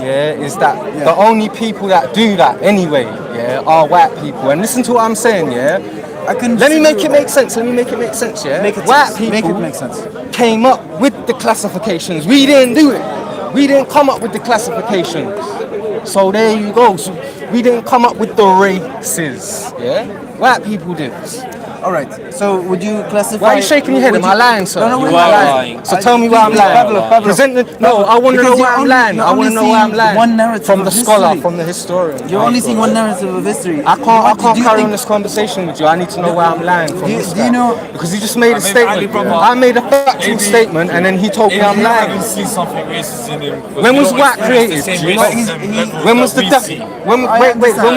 Speaker 6: is that the only people that do that anyway, are white people. And listen to what I'm saying, Let me make it make sense. White people
Speaker 8: Make it make sense.
Speaker 6: came up with the classifications. We didn't do it. We didn't come up with the classifications. So there you go. So we didn't come up with the races. White people did.
Speaker 8: All right. So would you classify?
Speaker 6: Why are you shaking your head? Am I lying, sir?
Speaker 8: No,
Speaker 6: You are lying. So tell me why I'm lying. Present the, no, I want to know why I'm lying. I want to know why I'm lying.
Speaker 8: One narrative
Speaker 6: from the
Speaker 8: of
Speaker 6: scholar,
Speaker 8: history.
Speaker 6: from the historian.
Speaker 8: You're only seeing one narrative of history.
Speaker 6: I can't carry on this conversation with you. I need to know why I'm lying. From this
Speaker 8: do you know?
Speaker 6: Because he just made a statement. I made a factual statement, and then he told me I'm lying.
Speaker 11: I see something racist in him.
Speaker 6: When was white created? Do you know? When was the when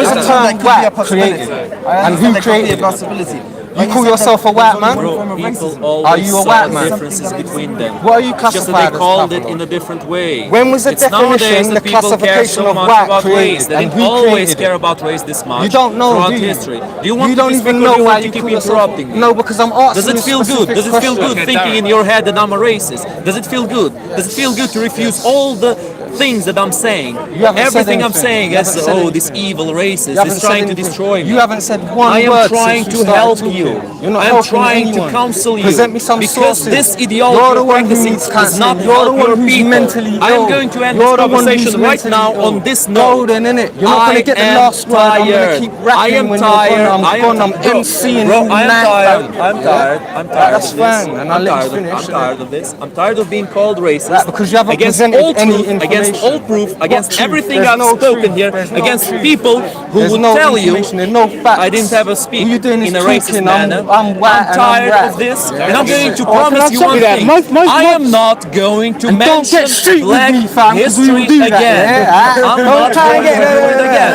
Speaker 6: was the term white created? And who created it? You call yourself a white man? Are you a white man?
Speaker 5: Differences between them.
Speaker 6: What are you
Speaker 5: Just that
Speaker 6: classified
Speaker 5: they
Speaker 6: as?
Speaker 5: called it in a different way.
Speaker 6: When was the
Speaker 5: It's nowadays
Speaker 6: definition,
Speaker 5: that
Speaker 6: the
Speaker 5: people care
Speaker 6: classification
Speaker 5: so
Speaker 6: of
Speaker 5: much
Speaker 6: white
Speaker 5: about race.
Speaker 6: created?
Speaker 5: They
Speaker 6: And
Speaker 5: didn't
Speaker 6: who
Speaker 5: always
Speaker 6: created
Speaker 5: care
Speaker 6: it?
Speaker 5: about race this much.
Speaker 6: You don't know,
Speaker 5: throughout
Speaker 6: do you?
Speaker 5: history. Do you want
Speaker 6: You
Speaker 5: me
Speaker 6: don't
Speaker 5: to speak
Speaker 6: even
Speaker 5: or
Speaker 6: know
Speaker 5: do you
Speaker 6: why
Speaker 5: want to
Speaker 6: you
Speaker 5: keep
Speaker 6: call yourself.
Speaker 5: interrupting me?
Speaker 6: No, because I'm asking
Speaker 5: Does it
Speaker 6: you a
Speaker 5: feel good?
Speaker 6: specific
Speaker 5: Does it feel good
Speaker 6: question.
Speaker 5: thinking in your head that I'm a racist? Does it feel good? Does it feel good to refuse all the things that I'm saying? Everything I'm saying is, this evil racist is trying to destroy me.
Speaker 6: You haven't said one
Speaker 5: I am
Speaker 6: word
Speaker 5: trying
Speaker 6: since
Speaker 5: to
Speaker 6: you started
Speaker 5: help
Speaker 6: talking.
Speaker 5: you.
Speaker 6: You're not
Speaker 5: I am
Speaker 6: helping
Speaker 5: trying
Speaker 6: anyone.
Speaker 5: to counsel you.
Speaker 6: Present me some
Speaker 5: because
Speaker 6: sources.
Speaker 5: this ideology
Speaker 6: You're the
Speaker 5: you're
Speaker 6: one who
Speaker 5: practicing
Speaker 6: needs
Speaker 5: does
Speaker 6: counselling.
Speaker 5: not
Speaker 6: You're
Speaker 5: help
Speaker 6: the one
Speaker 5: your
Speaker 6: who's
Speaker 5: people.
Speaker 6: mentally
Speaker 5: I am
Speaker 6: ill.
Speaker 5: going to end
Speaker 6: You're
Speaker 5: this
Speaker 6: the one who's
Speaker 5: conversation right
Speaker 6: mentally
Speaker 5: now
Speaker 6: ill.
Speaker 5: on this
Speaker 6: Go
Speaker 5: note.
Speaker 6: then, innit? You're not going to get the last word. I'm going to keep rapping when you're gone. I'm gone. I'm MCing all
Speaker 5: I am
Speaker 6: night,
Speaker 5: tired.
Speaker 6: fam.
Speaker 5: I'm tired. I'm tired
Speaker 6: That's
Speaker 5: of this.
Speaker 6: fine, and I'll let you finish.
Speaker 5: I'm tired of this. I'm tired of being called racist.
Speaker 6: Right, because you haven't
Speaker 5: against
Speaker 6: presented
Speaker 5: all
Speaker 6: any
Speaker 5: truth, against
Speaker 6: information.
Speaker 5: all proof, against
Speaker 6: What truth?
Speaker 5: everything
Speaker 6: There's
Speaker 5: I've
Speaker 6: no
Speaker 5: spoken
Speaker 6: truth.
Speaker 5: here,
Speaker 6: There's no
Speaker 5: against
Speaker 6: truth.
Speaker 5: people who
Speaker 6: There's
Speaker 5: would
Speaker 6: no
Speaker 5: tell you
Speaker 6: information. There's no facts.
Speaker 5: I didn't have a speak
Speaker 6: All you're doing is
Speaker 5: in a racist
Speaker 6: talking.
Speaker 5: manner.
Speaker 6: I'm white and I'm
Speaker 5: tired
Speaker 6: rap.
Speaker 5: of this,
Speaker 6: Yeah.
Speaker 5: and I'm going to
Speaker 6: Oh,
Speaker 5: promise
Speaker 6: can I
Speaker 5: you
Speaker 6: stop
Speaker 5: one
Speaker 6: you there?
Speaker 5: thing. I am not going to
Speaker 6: And don't
Speaker 5: mention
Speaker 6: get street with
Speaker 5: black
Speaker 6: me, fam, 'cause we will
Speaker 5: history
Speaker 6: do that,
Speaker 5: again.
Speaker 6: yeah?
Speaker 5: I'm
Speaker 6: Don't
Speaker 5: not
Speaker 6: try and
Speaker 5: going
Speaker 6: get
Speaker 5: to do it again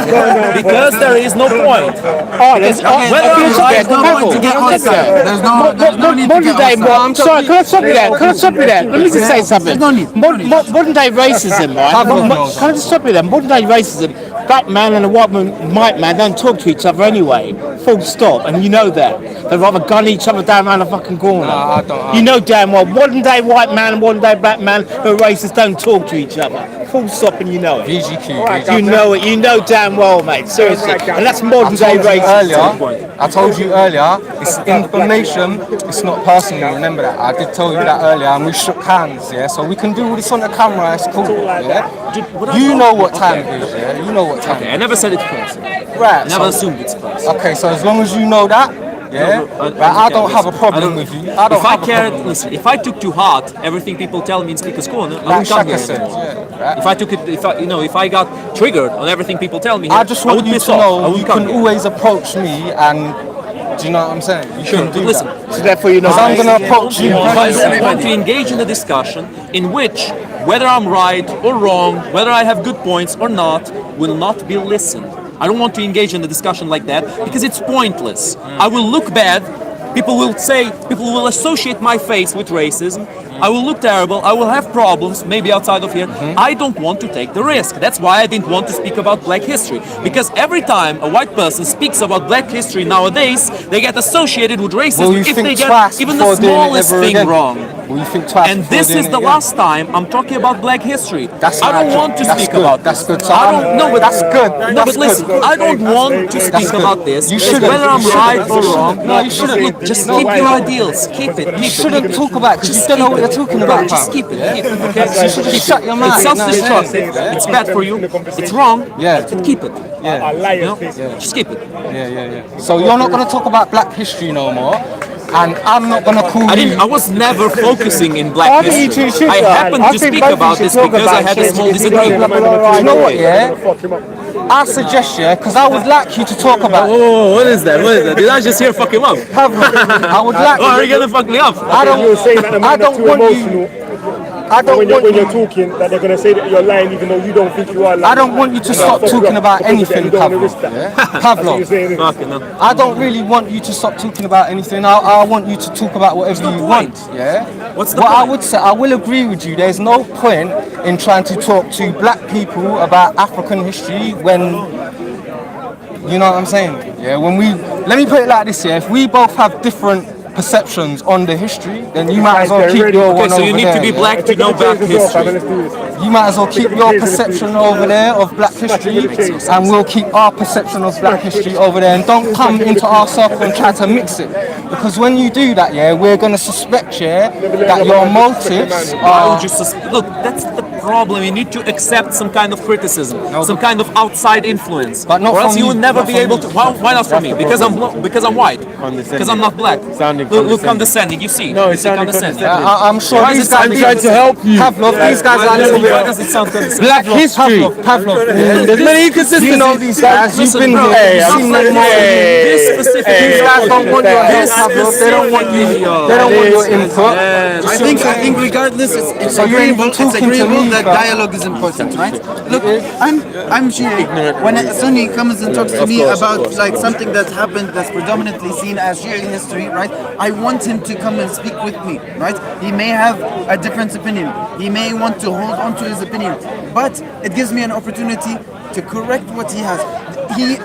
Speaker 5: because there is no point. Because whether I'm right or wrong,
Speaker 14: Modern day, I'm sorry, can I stop you there? Can I stop you there? Let me just say something. Modern day racism, right? Can I just stop you there? Modern day racism, black man and a white man don't talk to each other anyway. Full stop. And you know that. They'd rather gun each other down around the fucking corner.
Speaker 6: No, I don't.
Speaker 14: You know damn well, modern day white man and modern day black man who are racist don't talk to each other. Full stop, and you know it.
Speaker 6: VGQ.
Speaker 14: You know it. You know damn well, mate. Seriously. And that's modern day racism.
Speaker 6: I told you earlier, it's information, it's not personal, remember that. I did tell you that earlier, and we shook hands, yeah? So we can do all this on the camera, it's cool, yeah? You know what time it is, yeah? You know what time it is.
Speaker 5: I never said it's personal.
Speaker 6: Right.
Speaker 5: Never assumed it's personal.
Speaker 6: Okay, so as long as you know that, yeah? I don't have a problem with you.
Speaker 5: Listen, if I took to heart everything people tell me in Speaker's Corner, I wouldn't come here anymore. If I got triggered on everything people tell me here,
Speaker 6: I just want you to know you can always approach me and do you know what I'm saying? You can do
Speaker 5: listen.
Speaker 6: that.
Speaker 14: So therefore you know.
Speaker 6: I'm going to approach you.
Speaker 5: I want to engage in a discussion in which, whether I'm right or wrong, whether I have good points or not, will not be listened. I don't want to engage in a discussion like that because it's pointless. I will look bad. People will associate my face with racism. I will look terrible. I will have problems, maybe outside of here. I don't want to take the risk. That's why I didn't want to speak about black history. Because every time a white person speaks about black history nowadays, they get associated with racism if they get even the smallest thing wrong. And this is the last time I'm talking about black history. I don't want to speak about
Speaker 6: this. That's good.
Speaker 5: I don't know, but
Speaker 6: that's good.
Speaker 5: No, but listen, I don't want to speak about this.
Speaker 6: You shouldn't.
Speaker 5: Whether I'm right or wrong.
Speaker 6: No, you shouldn't.
Speaker 5: Just keep your ideals. Keep it.
Speaker 6: You shouldn't talk about it because you don't know what you're talking about.
Speaker 5: Just keep it. Okay?
Speaker 6: You should just shut your mouth.
Speaker 5: It's self-destruct. It's bad for you. It's wrong.
Speaker 6: Yeah.
Speaker 5: But keep it.
Speaker 6: Yeah.
Speaker 5: Just keep it.
Speaker 6: Yeah. So you're not going to talk about black history no more. And I'm not gonna call you.
Speaker 5: I was never focusing in black history. I happened to speak about this because I had a small disagreement.
Speaker 6: You know what, yeah? I suggest, because I would like you to talk about.
Speaker 5: Oh, what is that? Did I just hear fuck him up?
Speaker 6: I would like.
Speaker 5: Oh, are you gonna fuck me up?
Speaker 6: I don't want you.
Speaker 13: When you're talking, that they're going to say that you're lying even though you don't think you are lying.
Speaker 6: I don't want you to stop talking about anything, Pablo. Pablo, I don't really want you to stop talking about anything. I want you to talk about whatever you want. Yeah.
Speaker 5: What's the
Speaker 6: point?
Speaker 5: point?
Speaker 6: I would say, I will agree with you. There's no point in trying to talk to black people about African history when, you know what I'm saying? Yeah. Let me put it like this. Yeah. If we both have different
Speaker 12: perceptions on the history, then you might as well keep your one
Speaker 5: so you
Speaker 12: over
Speaker 5: need
Speaker 12: there.
Speaker 5: to be black to know black history.
Speaker 12: You might as well keep your perception over there of black history, and we'll keep our perception of black history over there. And don't come into our circle and try to mix it, because when you do that, yeah, we're gonna suspect, yeah, that your motives
Speaker 5: Why
Speaker 12: are.
Speaker 5: would you look, that's the problem. You need to accept some kind of criticism, some kind of outside influence,
Speaker 12: but not
Speaker 5: or else
Speaker 12: from
Speaker 5: you
Speaker 12: me,
Speaker 5: will never
Speaker 12: not
Speaker 5: be
Speaker 12: from
Speaker 5: able
Speaker 12: me.
Speaker 5: to. Why not from me? Because I'm white. Because I'm not black. Look, condescending. You see?
Speaker 10: No,
Speaker 5: you
Speaker 10: it's
Speaker 5: see condescending.
Speaker 12: I'm sure
Speaker 5: Why
Speaker 12: these
Speaker 5: does it sound
Speaker 12: guys trying to help you. Pavlov, these guys are a little bit.
Speaker 5: Why does it sound condescending?
Speaker 12: Black history. Pavlov. There's many inconsistencies. You know these guys. You've been here. You've seen them more.
Speaker 5: This specific.
Speaker 12: These guys don't want your help, Pavlov. They don't want you. They don't want your input.
Speaker 8: I think regardless, it's
Speaker 12: So you're
Speaker 8: agreeable.
Speaker 12: even
Speaker 8: It's
Speaker 12: talking to
Speaker 8: agreeable
Speaker 12: me,
Speaker 8: that
Speaker 12: bro.
Speaker 8: dialogue is important, right? Look, I'm Shia. When Sunni comes and talks to me about like something that happened that's predominantly seen as Shia history, right? I want him to come and speak with me, right? He may have a different opinion. He may want to hold on to his opinion, but it gives me an opportunity to correct what he has.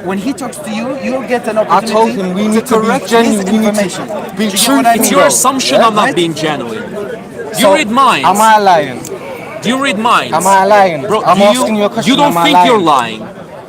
Speaker 8: When he talks to you, you'll get an opportunity
Speaker 12: I told him we need to be
Speaker 8: correct his
Speaker 12: genuine. We need
Speaker 8: information.
Speaker 12: to be
Speaker 8: Do you get
Speaker 12: true.
Speaker 8: what I
Speaker 5: It's
Speaker 8: mean?
Speaker 5: your assumption I'm not being genuine. Do you read minds?
Speaker 12: Am I lying?
Speaker 5: Do you read minds?
Speaker 12: Am I lying?
Speaker 5: Bro,
Speaker 12: I'm
Speaker 5: do
Speaker 12: asking you a question.
Speaker 5: You don't
Speaker 12: am I
Speaker 5: think
Speaker 12: lying?
Speaker 5: you're lying.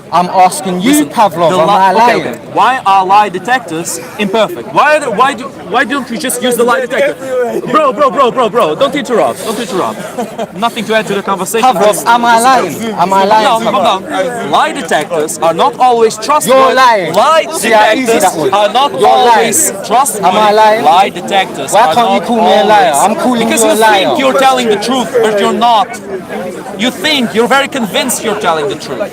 Speaker 12: I'm asking you,
Speaker 5: Listen,
Speaker 12: Pavlov.
Speaker 5: the
Speaker 12: Am I lying?
Speaker 5: Okay. Why are lie detectors imperfect? Why don't you just use the lie detector? Bro, don't interrupt. Don't interrupt. Nothing to add to the conversation.
Speaker 12: Pavlov, am I lying? Am I lying?
Speaker 5: Calm down. Lie detectors are not always trustworthy.
Speaker 12: You're lying.
Speaker 5: Lie
Speaker 12: See how easy
Speaker 5: detectors
Speaker 12: that was?
Speaker 5: are not
Speaker 12: You're
Speaker 5: always
Speaker 12: lying.
Speaker 5: trustworthy.
Speaker 12: Am I lying?
Speaker 5: Lie detectors
Speaker 12: Why
Speaker 5: are
Speaker 12: can't you
Speaker 5: not
Speaker 12: call me a liar?
Speaker 5: always-
Speaker 12: I'm calling
Speaker 5: because
Speaker 12: you a liar.
Speaker 5: think you're telling the truth, but you're not. You think you're very convinced you're telling the truth.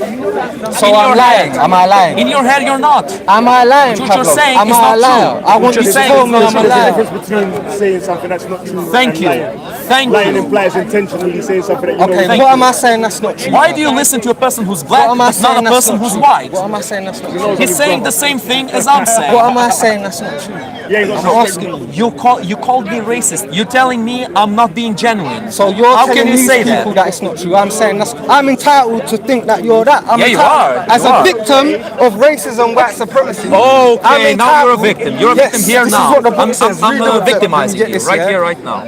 Speaker 12: So I'm lying. Am I lying?
Speaker 5: In your head, you're not.
Speaker 12: Am I lying,
Speaker 5: What you're
Speaker 12: Pavlov?
Speaker 5: saying
Speaker 12: Am
Speaker 5: is
Speaker 12: I
Speaker 5: not
Speaker 12: a liar?
Speaker 5: true.
Speaker 12: I want
Speaker 5: What
Speaker 12: you
Speaker 5: you're
Speaker 12: to
Speaker 5: saying
Speaker 12: tell
Speaker 5: is
Speaker 12: me
Speaker 5: not
Speaker 12: I'm a
Speaker 5: true.
Speaker 12: liar.
Speaker 13: There's a difference between saying something that's not true
Speaker 5: Thank
Speaker 13: and
Speaker 5: you.
Speaker 13: lying.
Speaker 5: Thank
Speaker 13: Lying
Speaker 5: you.
Speaker 13: implies intentionally saying something that you know.
Speaker 12: Okay, what am I saying that's not true?
Speaker 5: Why do you listen to a person who's black,
Speaker 12: What am I
Speaker 5: but not
Speaker 12: saying
Speaker 5: a
Speaker 12: that's
Speaker 5: person
Speaker 12: not
Speaker 5: who's
Speaker 12: true?
Speaker 5: white?
Speaker 12: What am I saying that's not true?
Speaker 5: He's saying the same thing as I'm saying.
Speaker 12: What am I saying that's not true?
Speaker 5: I'm asking you. You called me racist. You're telling me I'm not being genuine.
Speaker 12: So you're
Speaker 5: How
Speaker 12: telling
Speaker 5: can you
Speaker 12: these
Speaker 5: say
Speaker 12: people
Speaker 5: that?
Speaker 12: that it's not true. I'm saying I'm entitled to think that you're that. I'm
Speaker 5: Yeah, you
Speaker 12: entitled.
Speaker 5: are.
Speaker 12: As
Speaker 5: You
Speaker 12: a
Speaker 5: are.
Speaker 12: victim of racism, white supremacy.
Speaker 5: Okay, now you're a victim. You're a victim
Speaker 12: Yes,
Speaker 5: here
Speaker 12: this
Speaker 5: now.
Speaker 12: is what the book says.
Speaker 5: I'm
Speaker 12: Read the book. Let me
Speaker 5: victimizing
Speaker 12: get
Speaker 5: you
Speaker 12: this,
Speaker 5: right
Speaker 12: yeah?
Speaker 5: here, right now.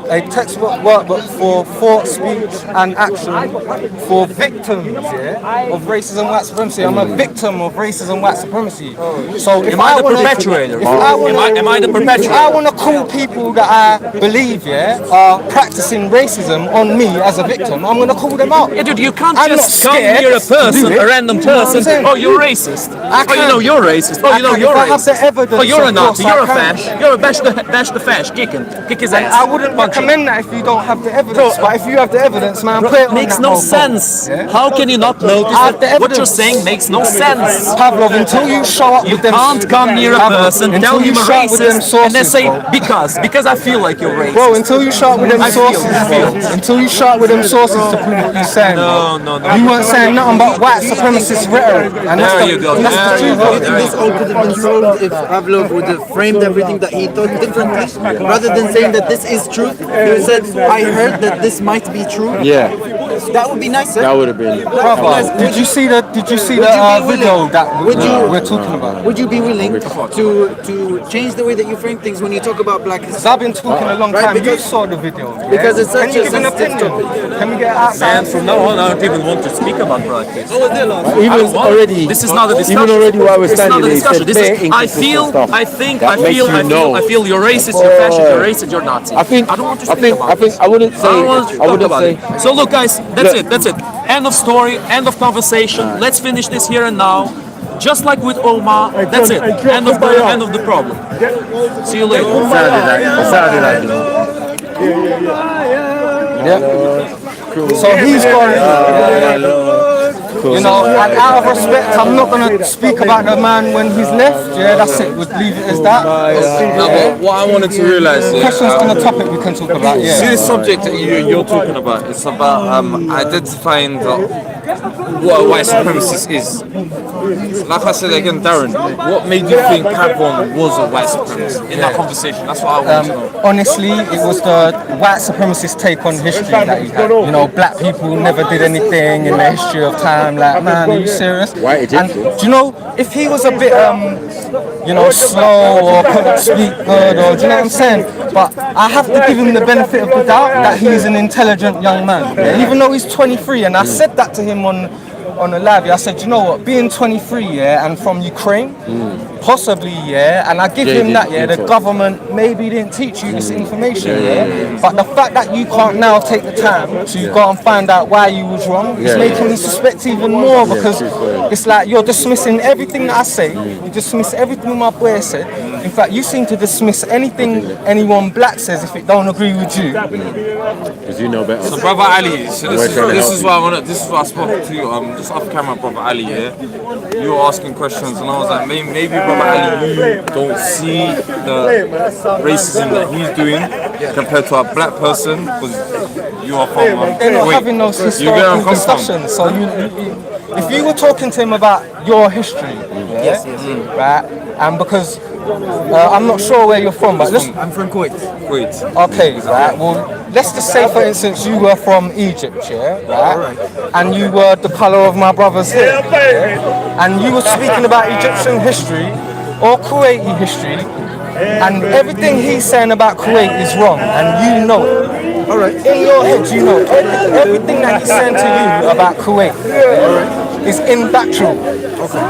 Speaker 12: A textbook workbook for thought, speech, and action for victims, yeah, of racism, white supremacy. I'm a victim of racism, white supremacy. So if
Speaker 5: Am I the
Speaker 12: wanna-
Speaker 5: perpetrator?
Speaker 12: If I wanna,
Speaker 5: Am I the
Speaker 12: If
Speaker 5: perpetrator?
Speaker 12: I want to call people that I believe, yeah, are practicing racism on me as a victim, I'm going to call them out.
Speaker 5: Yeah, dude, you can't
Speaker 12: I'm
Speaker 5: just
Speaker 12: not
Speaker 5: come
Speaker 12: scared
Speaker 5: near a
Speaker 12: to do
Speaker 5: person,
Speaker 12: it.
Speaker 5: a random
Speaker 12: You know what I'm
Speaker 5: person.
Speaker 12: saying?
Speaker 5: Oh, you're racist. Oh, you know you're racist. Oh, you know
Speaker 12: can.
Speaker 5: you're
Speaker 12: If I have
Speaker 5: racist.
Speaker 12: the evidence,
Speaker 5: Oh, you're a
Speaker 12: of course
Speaker 5: Nazi.
Speaker 12: I
Speaker 5: You're a
Speaker 12: can.
Speaker 5: fash. You're a bash the fash. Kick his ass.
Speaker 12: I wouldn't
Speaker 5: Punch him.
Speaker 12: recommend that if you don't have the evidence. But if you have the evidence, man,
Speaker 5: Bro,
Speaker 12: put it
Speaker 5: it
Speaker 12: on
Speaker 5: makes
Speaker 12: that
Speaker 5: no
Speaker 12: mofo.
Speaker 5: sense.
Speaker 12: Yeah?
Speaker 5: How can you not notice
Speaker 12: I have the
Speaker 5: that what you're
Speaker 12: evidence.
Speaker 5: saying makes no sense?
Speaker 12: Pavlov, until you show up
Speaker 5: You
Speaker 12: with them,
Speaker 5: can't come near a
Speaker 12: Pavlov,
Speaker 5: person,
Speaker 12: until
Speaker 5: tell
Speaker 12: you
Speaker 5: him a
Speaker 12: show up with them
Speaker 5: racist, and then
Speaker 12: sources,
Speaker 5: say
Speaker 12: bro.
Speaker 5: because I feel like you're racist.
Speaker 12: Bro, until you show up with them
Speaker 5: I feel,
Speaker 12: sources,
Speaker 5: I
Speaker 12: bro.
Speaker 5: feel.
Speaker 12: Until you show up with them sources to prove what you're saying, bro.
Speaker 5: No.
Speaker 12: You weren't saying nothing but white supremacist rhetoric. And
Speaker 5: There
Speaker 12: that's
Speaker 5: you go.
Speaker 12: That's the
Speaker 5: There you
Speaker 12: truth.
Speaker 5: go.
Speaker 8: Do you think this all could have been solved if Pavlov would have framed everything that he thought differently? Rather than saying that this is truth, he said, I heard that this might be true.
Speaker 10: Yeah.
Speaker 8: That would be nicer.
Speaker 10: That would have been.
Speaker 12: Brother, did you see the video that we're talking about?
Speaker 8: Would you be willing to change the way that you frame things when you talk about black history?
Speaker 12: Because I've been talking a long
Speaker 8: Right,
Speaker 12: time. You
Speaker 8: because-
Speaker 12: saw the video. Yeah?
Speaker 8: because it's such
Speaker 12: Can you
Speaker 8: a
Speaker 12: give an
Speaker 8: sensitive
Speaker 12: opinion? Can we get outside?
Speaker 5: Man, from now on, I don't even want to speak about practice.
Speaker 10: Even already,
Speaker 5: This is not a discussion.
Speaker 10: even already while we're
Speaker 5: It's not
Speaker 10: standing
Speaker 5: a
Speaker 10: there,
Speaker 5: discussion.
Speaker 10: he
Speaker 5: This
Speaker 10: said
Speaker 5: is.
Speaker 10: bare
Speaker 5: I
Speaker 10: inconsistent stuff. That makes you know.
Speaker 5: I feel you're racist, you're fascist, you're racist, you're Nazi.
Speaker 10: I think.
Speaker 5: I don't want to
Speaker 10: I
Speaker 5: speak
Speaker 10: think.
Speaker 5: about
Speaker 10: I think.
Speaker 5: this.
Speaker 10: I wouldn't say.
Speaker 5: I don't want to
Speaker 10: I
Speaker 5: talk
Speaker 10: wouldn't
Speaker 5: about
Speaker 10: say.
Speaker 5: it. So look, guys, that's
Speaker 10: Look.
Speaker 5: it. That's it. End of story. End of conversation. Let's finish this here and now. Just like with Omar, that's it. End of the problem. See you later.
Speaker 10: It sounded like it.
Speaker 12: Yeah. So he's gone. You know, and out of respect, I'm not gonna speak about the man when he's left. Yeah, that's it. We'll leave it as that.
Speaker 11: No, but what I wanted to realise is
Speaker 12: Questions on the topic we can talk about.
Speaker 11: see
Speaker 12: Yeah.
Speaker 11: the subject that you're talking about. It's about identifying what a white supremacist is. Like I said again, Darren, what made you think Pavlov was a white supremacist in that conversation? That's what I want to know.
Speaker 12: Honestly, it was the white supremacist take on history that he had. You know, black people never did anything in the history of time. Like, man, are you serious?
Speaker 10: White
Speaker 12: And
Speaker 10: Egyptians.
Speaker 12: do you know, if he was a bit,
Speaker 6: you know, slow or couldn't speak good, or do you know what I'm saying? But I have to give him the benefit of the doubt that he's an intelligent young man, yeah? Even though he's 23, and I said that to him on the live. I said, you know what, being 23, yeah, and from Ukraine, possibly, yeah, and I give him that, yeah, the government maybe didn't teach you this information, yeah, but the fact that you can't now take the time to go and find out why you was wrong, it's making me suspect even more, because it's like you're dismissing everything that I say, you dismiss everything my boy said. In fact, you seem to dismiss anything anyone black says if it don't agree with you.
Speaker 10: Because you know better.
Speaker 11: So, Brother Ali, so this is why I spoke to you, just off camera, Brother Ali, yeah? You were asking questions, and I was like, maybe Brother Ali, you don't see the racism that he's doing compared to a black person, because you are from
Speaker 6: they're not having those historical discussions. So if you were talking to him about your history, right, and because I'm not sure where you're from, but
Speaker 8: I'm from Kuwait.
Speaker 6: Okay, right. Well, let's just say, for instance, you were from Egypt, yeah, right? And you were the colour of my brother's hair, yeah? And you were speaking about Egyptian history or Kuwaiti history, and everything he's saying about Kuwait is wrong, and you know it. All right. In your head, you know everything that he's saying to you about Kuwait is infactual.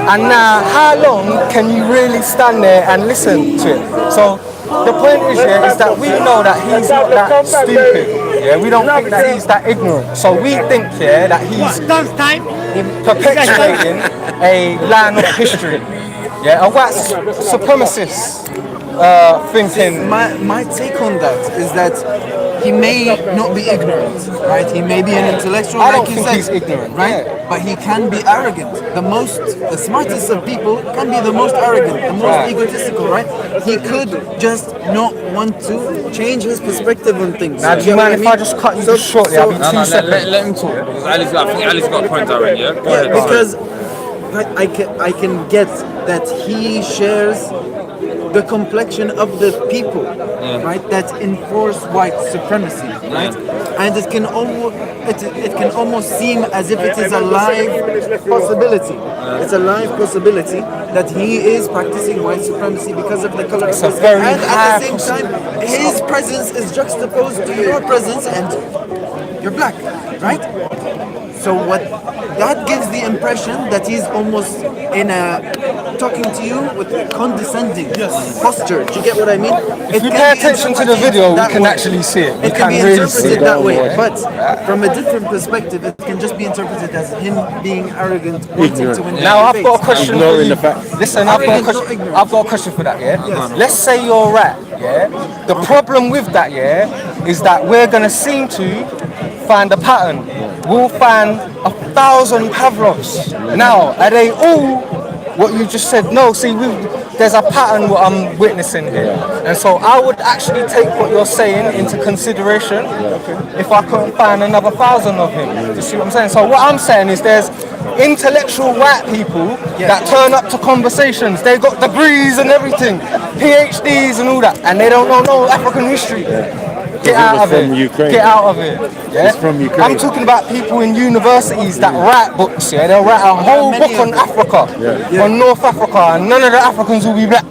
Speaker 6: And now, how long can you really stand there and listen to it? So the point is, yeah, is that we know that he's not that stupid. Yeah, we don't think that he's that ignorant. So we think, yeah, that he's perpetuating a line of history. Yeah, a white supremacist thinking.
Speaker 8: My take on that is that he may not be ignorant, right? He may be an intellectual,
Speaker 6: I
Speaker 8: like
Speaker 6: don't
Speaker 8: you
Speaker 6: think
Speaker 8: said,
Speaker 6: he's ignorant,
Speaker 8: right?
Speaker 6: yeah.
Speaker 8: But he can be arrogant. The smartest of people can be the most arrogant, the most egotistical, right? He could just not want to change his perspective on things.
Speaker 6: Now, do you mind if I just cut you shortly? I'll be 2 seconds.
Speaker 11: Let him talk, because I think Ali's got a point already, yeah? Go ahead.
Speaker 8: Because I can get that he shares the complexion of the people, right? That enforce white supremacy, right? And it can almost seem as if it is a live possibility. It's a live possibility that he is practicing white supremacy because of the color of his skin. And at the same time, his presence is juxtaposed to your presence, and you're black, right? So what that gives the impression that he's almost in a talking to you with condescending posture. Do you get what I mean?
Speaker 6: If you pay attention to the video, we can actually see it.
Speaker 8: It can be interpreted that way, but from a different perspective, it can just be interpreted as him being arrogant, wanting to win.
Speaker 6: Now I've got a question for you. Listen, I've got a question for that. Yeah. Let's say you're right. Yeah. The problem with that, yeah, is that we're gonna seem to find a pattern. We'll find 1,000 Pavlovs. Now, are they all what you just said? No, see, there's a pattern what I'm witnessing here. And so I would actually take what you're saying into consideration if I couldn't find another 1,000 of him. You see what I'm saying? So what I'm saying is there's intellectual white people that turn up to conversations. They got degrees and everything, PhDs and all that, and they don't know no African history. Get out of it. Get out of it. Yeah?
Speaker 10: It's from Ukraine.
Speaker 6: I'm talking about people in universities that write books. Yeah, they'll write a whole book on Africa, on North Africa, and none of the Africans will be black.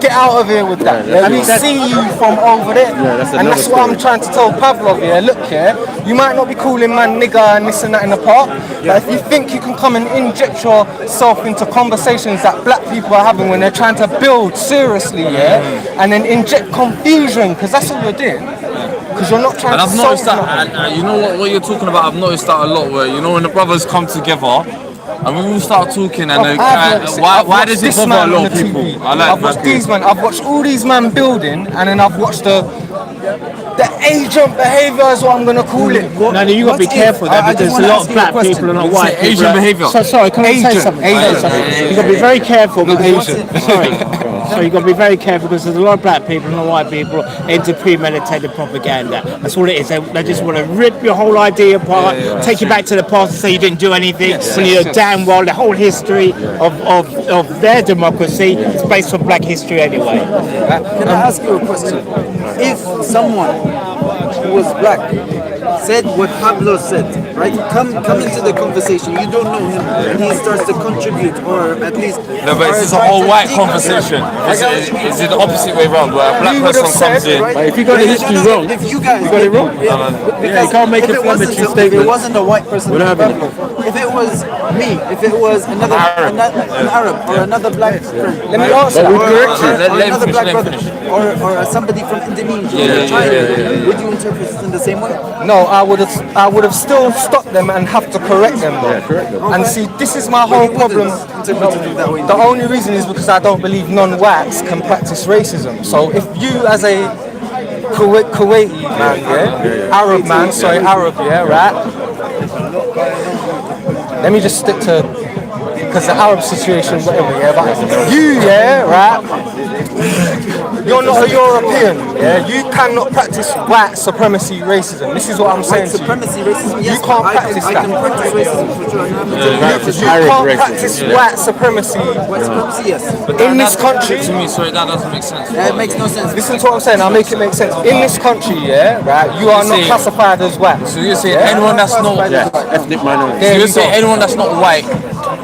Speaker 6: Get out of here with that. Let me see you from over there. And that's what I'm trying to tell Pavlov here. Look here, you might not be calling man nigger and this and that in the park, but if you think you can come and inject yourself into conversations that black people are having when they're trying to build seriously, and then inject confusion, because that's what you're doing. Because you're not trying
Speaker 11: and
Speaker 6: to
Speaker 11: I've noticed that, and you know what you're talking about, I've noticed that a lot, where, you know, when the brothers come together, and when we start talking, and why does it bother a lot of people?
Speaker 6: I've watched these man. I've watched all these men building, and then I've watched the agent behaviour is what I'm going to call it.
Speaker 14: No, you got to be careful there, because a lot of black people and not white people.
Speaker 11: Asian behaviour.
Speaker 14: So sorry, can I say something? You got to be very careful. So you got to be very careful, because there's a lot of black people and not white people into premeditated propaganda. That's all it is. They just want to rip your whole idea apart, take you back to the past and say you didn't do anything. When you know damn well the whole history of their democracy is based on black history anyway.
Speaker 8: Can I ask you a question? If someone who was black said what Pablo said, right? Come into the conversation. You don't know him, and he starts to contribute, or at least.
Speaker 11: No, but it's a whole white conversation. Is it the opposite way around, where a black person comes in?
Speaker 13: But if you got the history wrong,
Speaker 8: if you guys
Speaker 13: you got it wrong.
Speaker 8: Yeah,
Speaker 13: you can't make a inflammatory statement.
Speaker 8: If it wasn't a white person,
Speaker 13: We're not having it.
Speaker 8: if it was me, if it was an Arab or another black friend,
Speaker 12: Let me answer
Speaker 13: But
Speaker 12: that.
Speaker 13: we'd correct you.
Speaker 8: or another black brother, or somebody from Indonesia, or China, would you interpret it in the same way?
Speaker 12: No, I would have still stopped them and have to correct them though.
Speaker 13: correct them.
Speaker 12: And see, this is my whole problem. The only reason is because I don't believe non-whites can practice racism. So if you as a Kuwaiti man, Arab man, Arab, right? Let me just stick to, because the Arab situation, whatever, but you, right? You're not a European, you cannot practice white supremacy racism. This is what I'm saying to you.
Speaker 8: Supremacy racism, yes,
Speaker 12: You can't practice
Speaker 8: I
Speaker 12: that.
Speaker 8: can practice racism for sure.
Speaker 12: You can't practice white supremacy
Speaker 8: yes.
Speaker 12: in this country.
Speaker 11: To me, sorry, that doesn't make sense.
Speaker 8: It makes no sense.
Speaker 12: Listen to what I'm saying, I'll make it make sense. In this country, right, you are not classified as white.
Speaker 11: So you're saying anyone that's not
Speaker 13: Ethnic minority.
Speaker 11: So you're saying anyone that's not white.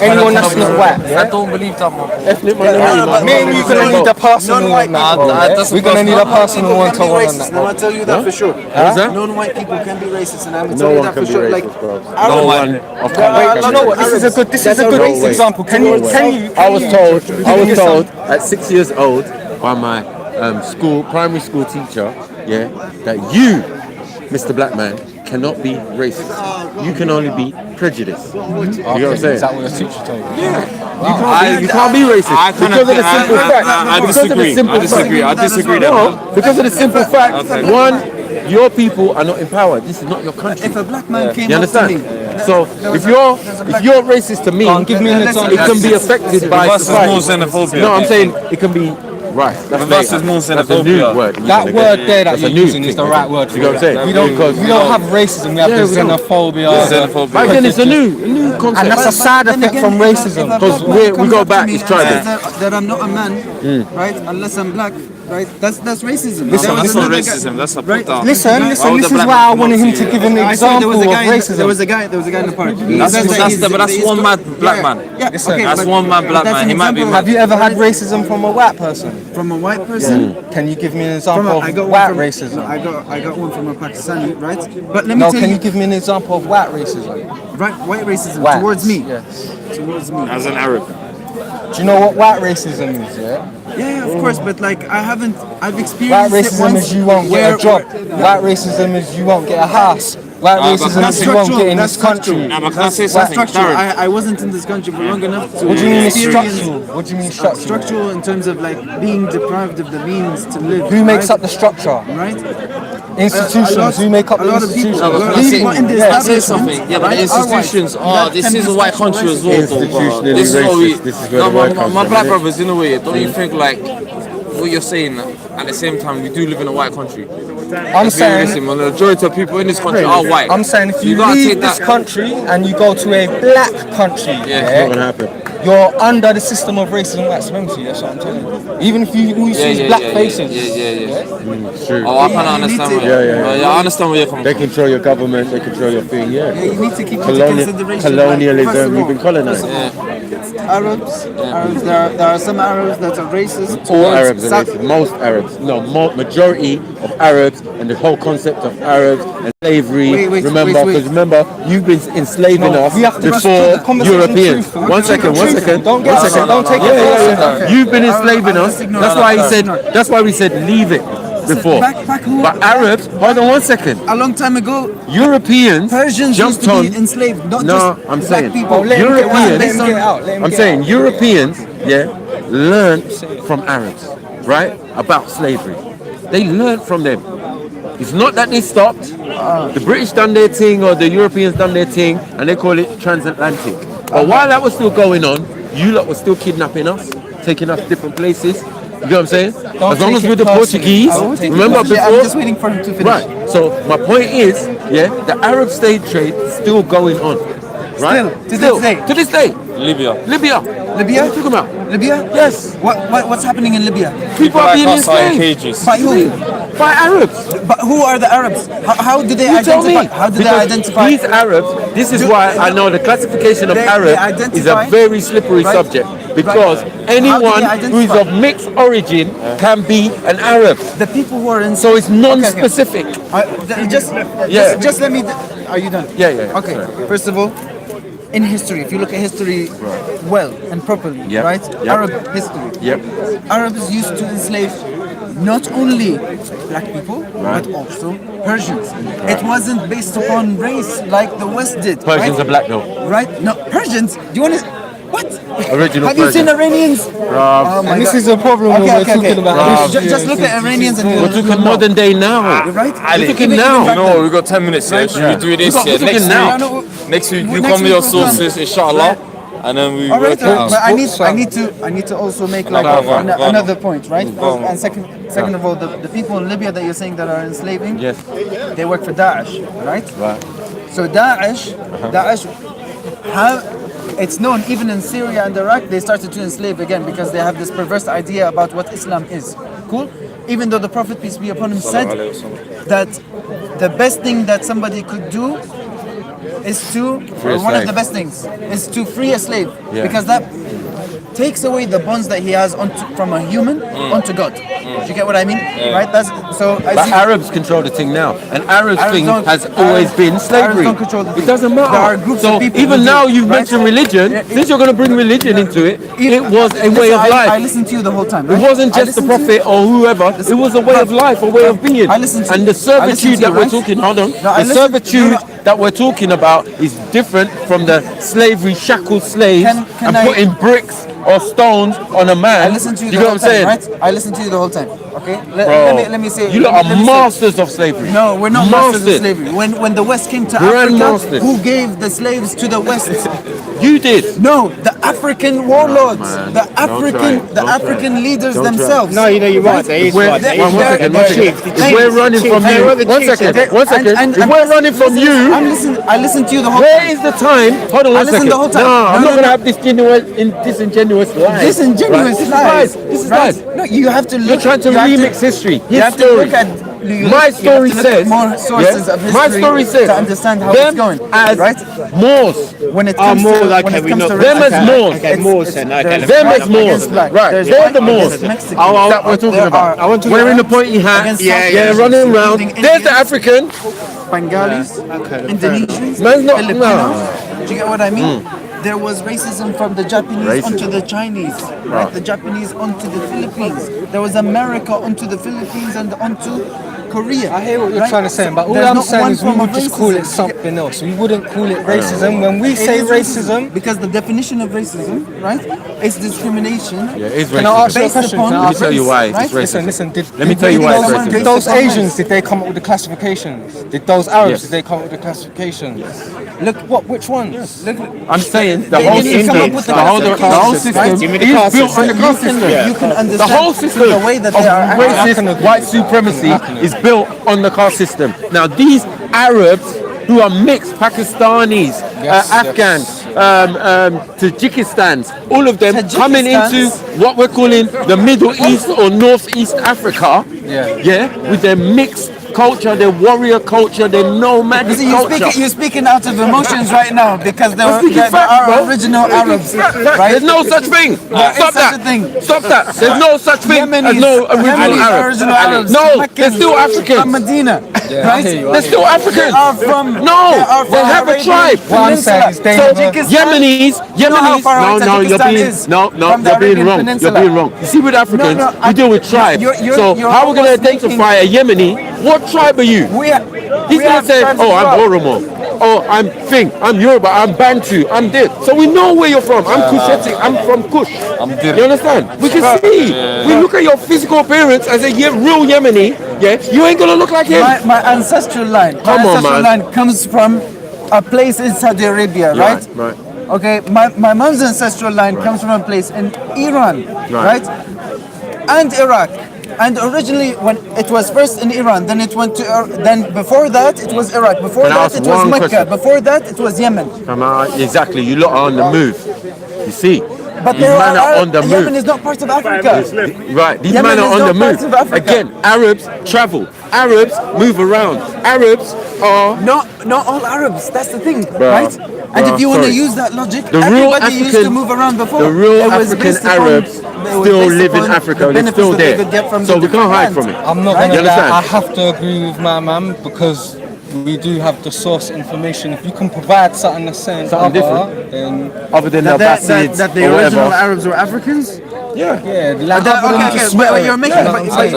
Speaker 12: Anyone that's not white,
Speaker 11: I don't believe that, man.
Speaker 13: Ethnic minority.
Speaker 12: Me and you gonna need a personal one now. We're gonna need a personal one-to-one on that.
Speaker 8: And I'll tell you that for sure. Non-white people can be racist, and I'm gonna tell you that for sure. Like,
Speaker 13: No one of color.
Speaker 12: You know what? This is a good example. Can you?
Speaker 13: I was told at 6 years old by my primary school teacher, that you, Mr. Black Man, cannot be racist. You can only be prejudiced. You know what I'm saying?
Speaker 12: Is that what your teacher told you?
Speaker 13: You can't be racist because of the simple fact.
Speaker 11: I disagree.
Speaker 13: No, because of the simple fact. One, your people are not empowered. This is not your country.
Speaker 8: if a black man came
Speaker 13: You
Speaker 8: up to
Speaker 13: understand?
Speaker 8: me,
Speaker 13: So if you're racist to me,
Speaker 12: give me an example.
Speaker 13: it can be affected by
Speaker 11: Versus
Speaker 13: society.
Speaker 11: more xenophobia.
Speaker 13: No, I'm saying it can be right.
Speaker 11: Versus more
Speaker 13: That's a new
Speaker 11: xenophobia.
Speaker 13: word.
Speaker 12: That word there that
Speaker 13: That's a
Speaker 12: you're
Speaker 13: new
Speaker 12: using is
Speaker 13: thing.
Speaker 12: the right word for
Speaker 13: You know what I'm saying?
Speaker 12: We don't
Speaker 13: Because
Speaker 12: have racism, we have the
Speaker 13: we don't.
Speaker 12: xenophobia.
Speaker 13: But again, it's a new concept.
Speaker 12: And that's a side effect from racism.
Speaker 13: Because we go back, it's tribal.
Speaker 8: that I'm not a man, right? Unless I'm black, right? That's racism.
Speaker 11: That's not racism. That's a put down.
Speaker 12: Listen, this is why I wanted him to give an example of racism.
Speaker 8: There was a guy in the park.
Speaker 11: That's one mad black man. That's one mad black man. He might be.
Speaker 12: Have you ever had racism from a white person?
Speaker 8: From a white person?
Speaker 12: Can you give me an example of white racism?
Speaker 8: No, I got one from a Pakistani, right? But let me
Speaker 12: No,
Speaker 8: tell
Speaker 12: can
Speaker 8: you,
Speaker 12: you give me an example of white racism?
Speaker 8: right, white racism
Speaker 12: White.
Speaker 8: towards me.
Speaker 12: Yes.
Speaker 8: Towards me.
Speaker 11: As an Arab.
Speaker 12: Do you know what white racism is,
Speaker 8: Yeah, of course, but like I've
Speaker 12: White
Speaker 8: experienced it
Speaker 12: racism
Speaker 8: once
Speaker 12: is you won't get a job. White racism is you won't get a house. White racism is you won't get in this country.
Speaker 11: Now, but can I say
Speaker 8: That's
Speaker 11: something?
Speaker 8: structural.
Speaker 11: Darren,
Speaker 8: I wasn't in this country for long enough to
Speaker 12: What do you mean it's
Speaker 8: experience
Speaker 12: structural? What do you mean structural?
Speaker 8: structural in terms of like being deprived of the means to live.
Speaker 12: Who makes
Speaker 8: right?
Speaker 12: up the structure?
Speaker 8: Right?
Speaker 12: Institutions. Who make up the institutions?
Speaker 11: No, but can I say, can I say something? Yeah, but the institutions this is a white country as well, though.
Speaker 13: Institutionally
Speaker 11: This is what we.
Speaker 13: racist. This is where
Speaker 11: No,
Speaker 13: the word comes
Speaker 11: my
Speaker 13: from,
Speaker 11: black
Speaker 13: innit?
Speaker 11: brothers, in a way, don't you think like what you're saying? At the same time, we do live in a white country.
Speaker 12: I'm saying.
Speaker 11: Listen, the majority of people in this country are white.
Speaker 12: I'm saying if you
Speaker 11: gotta
Speaker 12: leave
Speaker 11: take
Speaker 12: this
Speaker 11: that.
Speaker 12: country and you go to a black country,
Speaker 13: It's not gonna happen.
Speaker 12: you're under the system of racism and white supremacy. That's what I'm telling you. Even if you always see black faces.
Speaker 13: It's true.
Speaker 11: Oh, I kind of understand. I understand where you're coming
Speaker 13: They
Speaker 11: from.
Speaker 13: control your government. They control your thing.
Speaker 8: Yeah, you need to keep into consideration.
Speaker 13: Colonialism. We've been colonized.
Speaker 8: Arabs. There are some Arabs that are racist.
Speaker 13: All Arabs are racist. Most Arabs. No, majority of Arabs and the whole concept of Arabs and slavery. Remember, you've been enslaving us before Europeans. One second.
Speaker 12: Don't take it personal.
Speaker 13: You've been enslaving us. That's why he said. That's why we said leave it before. But Arabs, hold on 1 second.
Speaker 8: A long time ago,
Speaker 13: Europeans
Speaker 8: Persians used
Speaker 13: jumped
Speaker 8: to
Speaker 13: on.
Speaker 8: be enslaved, not
Speaker 13: No,
Speaker 8: just
Speaker 13: I'm
Speaker 8: black
Speaker 13: saying
Speaker 8: people.
Speaker 13: I'm saying Europeans, learned from Arabs, right, about slavery. They learned from them. It's not that they stopped. The British done their thing or the Europeans done their thing, and they call it transatlantic. But while that was still going on, you lot were still kidnapping us, taking us different places. You know what I'm saying? As long as we're the Portuguese, remember before?
Speaker 8: I'm just waiting for him to finish.
Speaker 13: Right. So my point is, the Arab slave trade is still going on. Right?
Speaker 8: Still, to this day.
Speaker 13: To this day.
Speaker 11: Libya.
Speaker 12: Libya.
Speaker 8: Libya?
Speaker 12: What are you talking about?
Speaker 8: Libya?
Speaker 12: Yes.
Speaker 8: What's happening in Libya?
Speaker 12: People are being
Speaker 11: us are in
Speaker 12: enslaved.
Speaker 11: cages.
Speaker 8: By who?
Speaker 12: By Arabs.
Speaker 8: But who are the Arabs? How do they
Speaker 12: You tell
Speaker 8: identify?
Speaker 12: me.
Speaker 8: How do
Speaker 12: Because
Speaker 8: they identify?
Speaker 12: these Arabs, this is why I know the classification of
Speaker 8: They
Speaker 12: Arab is a
Speaker 8: identify-
Speaker 12: very slippery
Speaker 8: right,
Speaker 12: subject. Because
Speaker 8: right.
Speaker 12: anyone
Speaker 8: How do they
Speaker 12: who is
Speaker 8: identify?
Speaker 12: of mixed origin can be an Arab.
Speaker 8: The people who are in.
Speaker 12: So it's non-specific.
Speaker 8: Just let me. Are you done?
Speaker 12: Yeah.
Speaker 8: Okay. First of all, in history, if you look at history well and properly,
Speaker 12: Yep.
Speaker 8: right?
Speaker 12: Yep.
Speaker 8: Arab history.
Speaker 12: Yep.
Speaker 8: Arabs used to enslave not only black people but also Persians. It wasn't based upon race like the West did.
Speaker 12: Persians
Speaker 8: right?
Speaker 12: are black though.
Speaker 8: Right? No, Persians. Do you want to? What?
Speaker 12: Original
Speaker 8: Have you seen
Speaker 12: Persian.
Speaker 8: Iranians?
Speaker 12: Bruv.
Speaker 8: my
Speaker 6: And this
Speaker 8: God.
Speaker 6: is a problem when we're talking about history
Speaker 8: Just look at Iranians and
Speaker 12: We're talking modern day now.
Speaker 8: right?
Speaker 12: We're talking now.
Speaker 11: You know what, we've got 10 minutes here. Should we do this?
Speaker 12: We're talking now.
Speaker 11: Next week, you
Speaker 8: Next
Speaker 11: come with your
Speaker 8: week we'll come.
Speaker 11: sources, inshallah. And then we
Speaker 8: All right,
Speaker 11: work it out.
Speaker 8: but I need to also make like
Speaker 11: Go on.
Speaker 8: another point, right?
Speaker 11: Go on.
Speaker 8: And second of all, the people in Libya that you're saying that are enslaving,
Speaker 12: Yes.
Speaker 8: they work for Daesh, right?
Speaker 12: Right.
Speaker 8: So Daesh, it's known even in Syria and Iraq, they started to enslave again because they have this perverse idea about what Islam is. Cool? Even though the Prophet, peace be upon him, said that the best thing that somebody could do is to,
Speaker 12: Free a
Speaker 8: or one of
Speaker 12: slave.
Speaker 8: the best things, is to free a slave.
Speaker 12: Yeah.
Speaker 8: Because that takes away the bonds that he has from a human onto God. Do you get what I mean? Right? That's so.
Speaker 12: But Arabs control the thing now, and Arabs thing
Speaker 8: don't-
Speaker 12: has always been slavery.
Speaker 8: don't control the
Speaker 12: It
Speaker 8: thing.
Speaker 12: doesn't matter.
Speaker 8: There are groups
Speaker 12: so
Speaker 8: of people
Speaker 12: even
Speaker 8: who
Speaker 12: now
Speaker 8: do,
Speaker 12: you've
Speaker 8: right?
Speaker 12: mentioned religion. Since you're going to bring religion into it, it was a way of
Speaker 8: I
Speaker 12: life.
Speaker 8: listened to you the whole time.
Speaker 12: It
Speaker 8: Right?
Speaker 12: wasn't
Speaker 8: I
Speaker 12: just the
Speaker 8: listened to you.
Speaker 12: prophet or whoever. It was a way of life, a way of being.
Speaker 8: I listened to
Speaker 12: And
Speaker 8: you.
Speaker 12: the
Speaker 8: I listened
Speaker 12: servitude
Speaker 8: to
Speaker 12: that
Speaker 8: you,
Speaker 12: we're
Speaker 8: right?
Speaker 12: talking, hold on,
Speaker 8: No, I
Speaker 12: the
Speaker 8: listened-
Speaker 12: servitude
Speaker 8: no,
Speaker 12: that we're talking about is different from the slavery shackled slaves
Speaker 8: Can
Speaker 12: and
Speaker 8: I-
Speaker 12: putting bricks or stones on a man.
Speaker 8: I listened to you
Speaker 12: You
Speaker 8: the
Speaker 12: know
Speaker 8: whole
Speaker 12: what I'm saying?
Speaker 8: time, right? I listened to you the whole time. Okay?
Speaker 12: Bro,
Speaker 8: Let me say.
Speaker 12: you lot
Speaker 8: let
Speaker 12: are
Speaker 8: me say-
Speaker 12: masters of slavery.
Speaker 8: No, we're not masters of
Speaker 12: Masters.
Speaker 8: slavery. When the West came to
Speaker 12: Grandmasters.
Speaker 8: Africa, who gave the slaves to the West?
Speaker 12: You did.
Speaker 8: No, the African warlords,
Speaker 12: man.
Speaker 8: the
Speaker 12: Don't try
Speaker 8: African,
Speaker 12: it.
Speaker 8: the
Speaker 12: Don't try
Speaker 8: African
Speaker 12: it.
Speaker 8: leaders
Speaker 12: Don't try it.
Speaker 8: themselves.
Speaker 14: No, you know you're right. There is
Speaker 12: We're-
Speaker 14: right. There
Speaker 12: one
Speaker 14: is
Speaker 12: second,
Speaker 14: right.
Speaker 12: one second. If we're running from you, one second. If we're running from you,
Speaker 8: I listened to you the whole
Speaker 12: where
Speaker 8: time.
Speaker 12: is the time? Hold on
Speaker 8: I
Speaker 12: one
Speaker 8: listened
Speaker 12: second.
Speaker 8: the whole time.
Speaker 12: No, I'm
Speaker 8: No,
Speaker 12: not
Speaker 8: no,
Speaker 12: going to
Speaker 8: no.
Speaker 12: have disingenuous lies.
Speaker 8: Disingenuous
Speaker 12: Right.
Speaker 8: lies.
Speaker 12: This is
Speaker 8: right?
Speaker 12: lies.
Speaker 8: No, you have to look.
Speaker 12: You're trying to
Speaker 8: you have
Speaker 12: remix history.
Speaker 8: You
Speaker 12: His
Speaker 8: have to
Speaker 12: story.
Speaker 8: look at.
Speaker 12: My
Speaker 8: you
Speaker 12: story
Speaker 8: have to look at
Speaker 12: says,
Speaker 8: more sources of history
Speaker 12: my story says,
Speaker 8: to understand how
Speaker 12: them
Speaker 8: it's going.
Speaker 12: as
Speaker 8: right?
Speaker 12: Moors.
Speaker 8: When it
Speaker 14: Oh,
Speaker 8: comes
Speaker 14: more
Speaker 8: to
Speaker 14: like
Speaker 8: when
Speaker 14: okay,
Speaker 8: it
Speaker 14: we
Speaker 8: comes
Speaker 14: know
Speaker 8: to
Speaker 12: them
Speaker 8: race,
Speaker 12: as Moors.
Speaker 14: Okay, Moors then. Okay,
Speaker 8: there's
Speaker 12: Them
Speaker 8: white
Speaker 12: as Moors.
Speaker 8: against black.
Speaker 12: Right,
Speaker 8: There's
Speaker 12: they're
Speaker 8: white
Speaker 12: the Moors
Speaker 8: against Mexicans.
Speaker 12: that we're talking
Speaker 8: There
Speaker 12: about.
Speaker 8: are-
Speaker 12: Wearing the pointy hat,
Speaker 8: against
Speaker 14: Yeah,
Speaker 8: South
Speaker 14: yeah,
Speaker 8: Asians,
Speaker 12: running around.
Speaker 8: including
Speaker 12: There's the
Speaker 8: Indians,
Speaker 12: African.
Speaker 8: Bengalis, Indonesians,
Speaker 12: Man's not-
Speaker 8: Filipinos. Do you get what I mean? There was racism from the Japanese onto the Chinese, right? The Japanese onto the Philippines. There was America onto the Philippines and onto Korea.
Speaker 6: I hear what you're
Speaker 8: right?
Speaker 6: trying to say, but all
Speaker 8: There's
Speaker 6: I'm
Speaker 8: not
Speaker 6: saying
Speaker 8: one
Speaker 6: is we
Speaker 8: form
Speaker 6: would
Speaker 8: of
Speaker 6: just call it
Speaker 8: racism.
Speaker 6: something else. We wouldn't call it racism. When we
Speaker 8: It
Speaker 6: say
Speaker 8: is
Speaker 6: racism,
Speaker 8: because the definition of racism, right, is discrimination.
Speaker 12: Yeah, it is
Speaker 6: can I
Speaker 12: racist.
Speaker 6: ask you a
Speaker 8: Based
Speaker 6: question?
Speaker 8: upon
Speaker 6: Can I
Speaker 12: Let me
Speaker 6: ask
Speaker 12: tell you why it's
Speaker 8: right?
Speaker 12: racist.
Speaker 6: Listen.
Speaker 12: Let me tell you why it's
Speaker 8: Someone
Speaker 12: racist.
Speaker 6: Did
Speaker 8: based
Speaker 6: those
Speaker 8: upon
Speaker 6: Asians,
Speaker 8: race.
Speaker 6: did they come up with the classifications? Did those Arabs,
Speaker 12: Yes.
Speaker 6: did they come up with the classifications? Look, which ones?
Speaker 8: Look,
Speaker 12: I'm saying the
Speaker 8: They
Speaker 12: whole
Speaker 8: didn't come
Speaker 12: system,
Speaker 8: up with
Speaker 12: the whole
Speaker 8: classifications,
Speaker 12: system
Speaker 14: Give me the
Speaker 12: is
Speaker 14: caste
Speaker 12: built on the
Speaker 14: system.
Speaker 12: caste system.
Speaker 8: you can
Speaker 12: The
Speaker 8: understand
Speaker 12: whole system
Speaker 8: the way that
Speaker 12: of
Speaker 8: they are acting.
Speaker 12: racist white supremacy is built on the caste system. Now these Arabs who are mixed, Pakistanis, Afghans, Tajikistans, all of them coming into what we're calling the Middle East or Northeast Africa, with their mixed culture, their warrior culture, their nomadic culture.
Speaker 8: You're speaking out of emotions right now because there
Speaker 12: I'm
Speaker 8: are,
Speaker 12: speaking
Speaker 8: there
Speaker 12: facts,
Speaker 8: are
Speaker 12: bro.
Speaker 8: original Arabs, right?
Speaker 12: There's no such thing.
Speaker 8: There is
Speaker 12: Stop
Speaker 8: such
Speaker 12: that.
Speaker 8: a thing.
Speaker 12: Stop that. There's no such thing as no original
Speaker 8: Yemenis are
Speaker 12: Arabs.
Speaker 8: original Arabs.
Speaker 12: No,
Speaker 8: Meccans
Speaker 12: they're still
Speaker 8: from
Speaker 12: Africans.
Speaker 8: Medina, right?
Speaker 12: They're still Africans.
Speaker 8: They are from.
Speaker 12: No,
Speaker 8: are
Speaker 12: they
Speaker 8: from
Speaker 12: have a
Speaker 8: Arabian
Speaker 12: tribe.
Speaker 6: What I'm saying is they
Speaker 8: Peninsula.
Speaker 6: never-
Speaker 8: Tajikistan,
Speaker 12: Yemenis,
Speaker 8: you know how far away
Speaker 12: no, you're
Speaker 8: Tajikistan
Speaker 12: being,
Speaker 8: is
Speaker 12: no,
Speaker 8: from the
Speaker 12: you're being
Speaker 8: Arabian
Speaker 12: wrong.
Speaker 8: Peninsula.
Speaker 12: You're being wrong. You see, with Africans,
Speaker 8: No,
Speaker 12: we deal with tribes.
Speaker 8: you're
Speaker 12: So how we're gonna
Speaker 8: almost
Speaker 12: identify a Yemeni? What tribe are you? He's
Speaker 8: we
Speaker 12: gonna
Speaker 8: have
Speaker 12: say,
Speaker 8: tribes
Speaker 12: oh,
Speaker 8: as
Speaker 12: I'm
Speaker 8: well.
Speaker 12: Oromo. Oh, I'm Fing. I'm Yoruba. I'm Bantu. I'm this. So we know where you're from. I'm Kushetic. I'm from Kush. You understand? We can see. We look at your physical appearance as a real Yemeni. Yeah, you ain't gonna look like him.
Speaker 8: My ancestral line.
Speaker 12: Come on,
Speaker 8: ancestral
Speaker 12: man.
Speaker 8: line comes from a place in Saudi Arabia, right?
Speaker 12: Right.
Speaker 8: Okay, my mom's ancestral line comes from a place in Iran, right? And Iraq. And originally, when it was first in Iran, then it went to, then before that it was Iraq. Before
Speaker 12: Can I
Speaker 8: that
Speaker 12: ask
Speaker 8: it was
Speaker 12: one
Speaker 8: Mecca.
Speaker 12: question?
Speaker 8: Before that it was Yemen.
Speaker 12: Exactly. You lot are on the move.
Speaker 16: You see,
Speaker 8: But
Speaker 16: these men are on the
Speaker 8: Yemen
Speaker 16: move.
Speaker 8: is not part of Africa.
Speaker 16: Right, these
Speaker 8: Yemen
Speaker 16: men are
Speaker 8: is
Speaker 16: on the
Speaker 8: not part
Speaker 16: move.
Speaker 8: of Africa.
Speaker 16: Again, Arabs travel. Arabs move around. Arabs are
Speaker 8: not all Arabs. That's the thing,
Speaker 16: Bruh,
Speaker 8: right? And if you want to
Speaker 16: sorry.
Speaker 8: use that logic,
Speaker 16: The real
Speaker 8: everybody used to
Speaker 16: African-
Speaker 8: move around before.
Speaker 16: the real
Speaker 8: It was
Speaker 16: African
Speaker 8: based upon-
Speaker 16: Arabs
Speaker 8: it was
Speaker 16: still
Speaker 8: based
Speaker 16: live in
Speaker 8: upon
Speaker 16: Africa.
Speaker 8: the
Speaker 16: They're
Speaker 8: benefits
Speaker 16: still
Speaker 8: that they
Speaker 16: there.
Speaker 8: could get from
Speaker 16: So
Speaker 8: the
Speaker 16: we can't
Speaker 8: different
Speaker 16: hide
Speaker 8: lands.
Speaker 16: from it.
Speaker 6: I'm not
Speaker 16: You
Speaker 6: gonna lie,
Speaker 16: understand?
Speaker 6: I have to agree with my man because we do have the source information. If you can provide something that's saying
Speaker 16: Something
Speaker 6: different, then
Speaker 16: Other than the Abbasids
Speaker 8: that the
Speaker 16: or
Speaker 8: original
Speaker 16: whatever.
Speaker 8: Arabs were Africans.
Speaker 16: Yeah.
Speaker 6: like
Speaker 8: Okay, but you're making,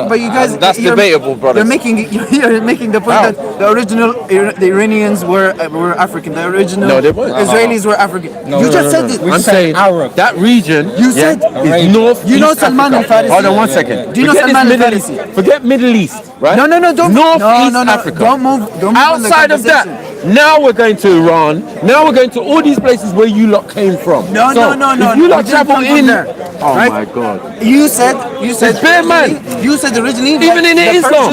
Speaker 8: but you guys,
Speaker 11: That's debatable, brothers.
Speaker 8: You're making the point that the original the Iranians were African. The original
Speaker 16: No, they weren't.
Speaker 8: Israelis were African.
Speaker 16: No,
Speaker 8: You
Speaker 16: no,
Speaker 8: just
Speaker 16: no,
Speaker 8: said
Speaker 16: no.
Speaker 8: it.
Speaker 16: I'm saying that region.
Speaker 8: You said
Speaker 16: is north.
Speaker 8: You know
Speaker 16: East
Speaker 8: Salman
Speaker 16: Africa.
Speaker 8: al-Farisi?
Speaker 16: Hold on one second.
Speaker 8: Do you know
Speaker 16: Forget this
Speaker 8: Salman
Speaker 16: Middle
Speaker 8: al-Farisi?
Speaker 16: East. Forget Middle East, right?
Speaker 8: No, don't.
Speaker 16: Northeast
Speaker 8: no,
Speaker 16: Africa.
Speaker 8: Don't move.
Speaker 16: Outside of that, now we're going to Iran. Now we're going to all these places where you lot came from.
Speaker 8: No,
Speaker 16: so
Speaker 8: no.
Speaker 16: If you
Speaker 8: We
Speaker 16: lot
Speaker 8: didn't
Speaker 16: travel
Speaker 8: come from
Speaker 16: in,
Speaker 8: there,
Speaker 16: oh
Speaker 8: right?
Speaker 16: my God.
Speaker 8: You said
Speaker 16: It's bare man.
Speaker 8: You said originally
Speaker 16: Even
Speaker 8: that
Speaker 16: in
Speaker 8: the
Speaker 16: Islam.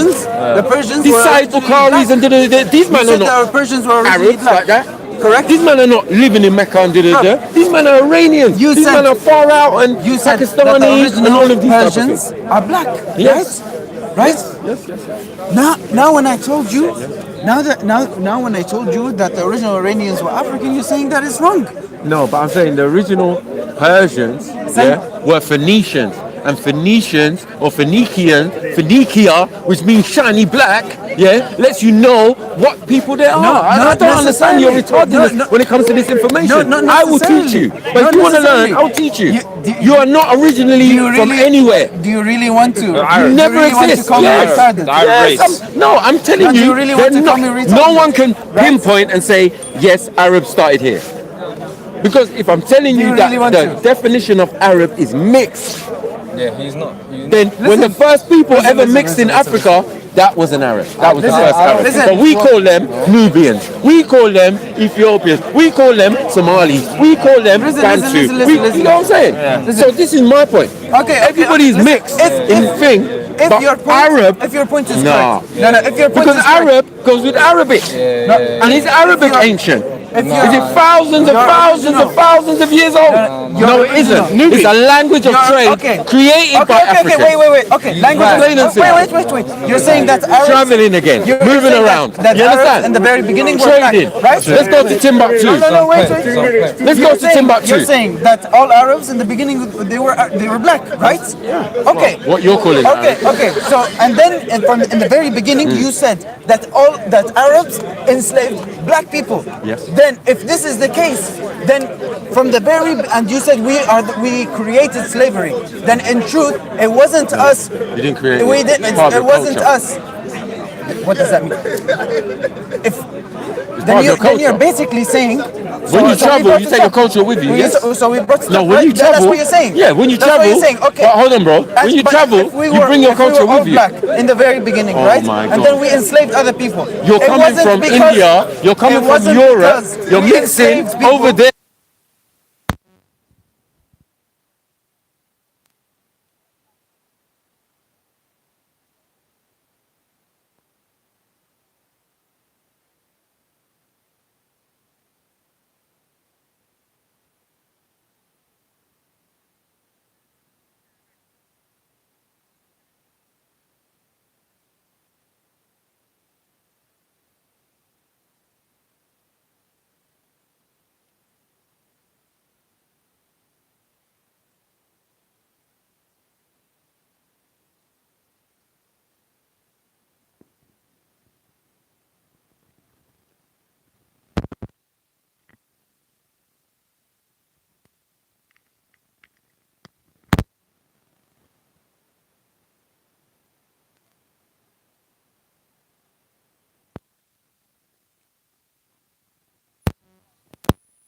Speaker 8: Persians
Speaker 16: These
Speaker 8: were
Speaker 16: Said
Speaker 8: originally
Speaker 16: Bukharis
Speaker 8: black.
Speaker 16: and these men
Speaker 8: You
Speaker 16: are
Speaker 8: said
Speaker 16: not
Speaker 8: the Persians were originally
Speaker 16: Arabs
Speaker 8: black.
Speaker 16: like that.
Speaker 8: Correct.
Speaker 16: These men are not living in Mecca and These men are Iranians. These men are far out and
Speaker 8: You said that the
Speaker 16: Pakistani
Speaker 8: original
Speaker 16: and all of these type of
Speaker 8: Persians
Speaker 16: things.
Speaker 8: are black.
Speaker 16: Yes.
Speaker 8: Right?
Speaker 16: Yes.
Speaker 8: Now when I told you, now when I told you that the original Iranians were African, you're saying that it's wrong.
Speaker 16: No, but I'm saying the original Persians were Phoenicians. And Phoenicians or Phoenicia, which means shiny black, lets you know what people they are. I don't understand your retardedness when it comes to this information. I will teach you. But if you want to learn, I'll teach you. You are not originally from anywhere.
Speaker 8: Do you really want to?
Speaker 16: You never exist. Yes. I'm telling you,
Speaker 8: really want to call me retarded?
Speaker 16: no one can pinpoint and say, yes, Arabs started here. Because if I'm telling you that the definition of Arab is mixed,
Speaker 6: yeah, he's not.
Speaker 16: then when the first people ever mixed in Africa, that was an Arab. That was the first Arab. But we call them Nubians. We call them Ethiopians. We call them Somalis. We call them Bantu. You know what I'm saying? So this is my point.
Speaker 8: Okay,
Speaker 16: everybody's mixed in thing. But Arab,
Speaker 8: if your point is
Speaker 16: nah.
Speaker 8: correct. No, if your point
Speaker 16: Because
Speaker 8: is
Speaker 16: Arab goes with Arabic. And is Arabic ancient? Is it thousands of years old? No, it isn't. It's a language of trade created by Africans.
Speaker 8: Wait. Okay, language. Wait. You're saying that Arabs
Speaker 16: traveling again, moving around.
Speaker 8: That
Speaker 16: You
Speaker 8: Arabs
Speaker 16: understand?
Speaker 8: in the very beginning were
Speaker 16: trading.
Speaker 8: black, right?
Speaker 16: Let's go to Timbuktu.
Speaker 8: No, wait.
Speaker 16: Let's go to Timbuktu.
Speaker 8: You're saying that all Arabs in the beginning they were black, right? Yeah. Okay.
Speaker 16: What you're calling Arab.
Speaker 8: Okay. So and then in the very beginning you said that Arabs enslaved black people.
Speaker 16: Yes.
Speaker 8: Then if this is the case, then from the very and you said we created slavery. Then in truth it wasn't us.
Speaker 16: You didn't create it.
Speaker 8: We didn't. It wasn't us. What does that mean? Then you're basically saying
Speaker 16: when you travel, you take your culture with you. Yes.
Speaker 8: So we brought stuff.
Speaker 16: No, when you travel,
Speaker 8: that's what you're saying.
Speaker 16: Yeah, when you
Speaker 8: That's
Speaker 16: travel.
Speaker 8: what you're saying. Okay.
Speaker 16: But hold on, bro. When you travel, you bring your culture with you.
Speaker 8: Black in the very beginning,
Speaker 16: Oh
Speaker 8: right?
Speaker 16: my
Speaker 8: And
Speaker 16: God.
Speaker 8: then we enslaved other people.
Speaker 16: You're
Speaker 8: It
Speaker 16: coming
Speaker 8: wasn't
Speaker 16: from
Speaker 8: because-
Speaker 16: India. You're coming
Speaker 8: it
Speaker 16: from
Speaker 8: wasn't
Speaker 16: Europe.
Speaker 8: because
Speaker 16: You're
Speaker 8: we
Speaker 16: mixing
Speaker 8: enslaved people.
Speaker 16: over there.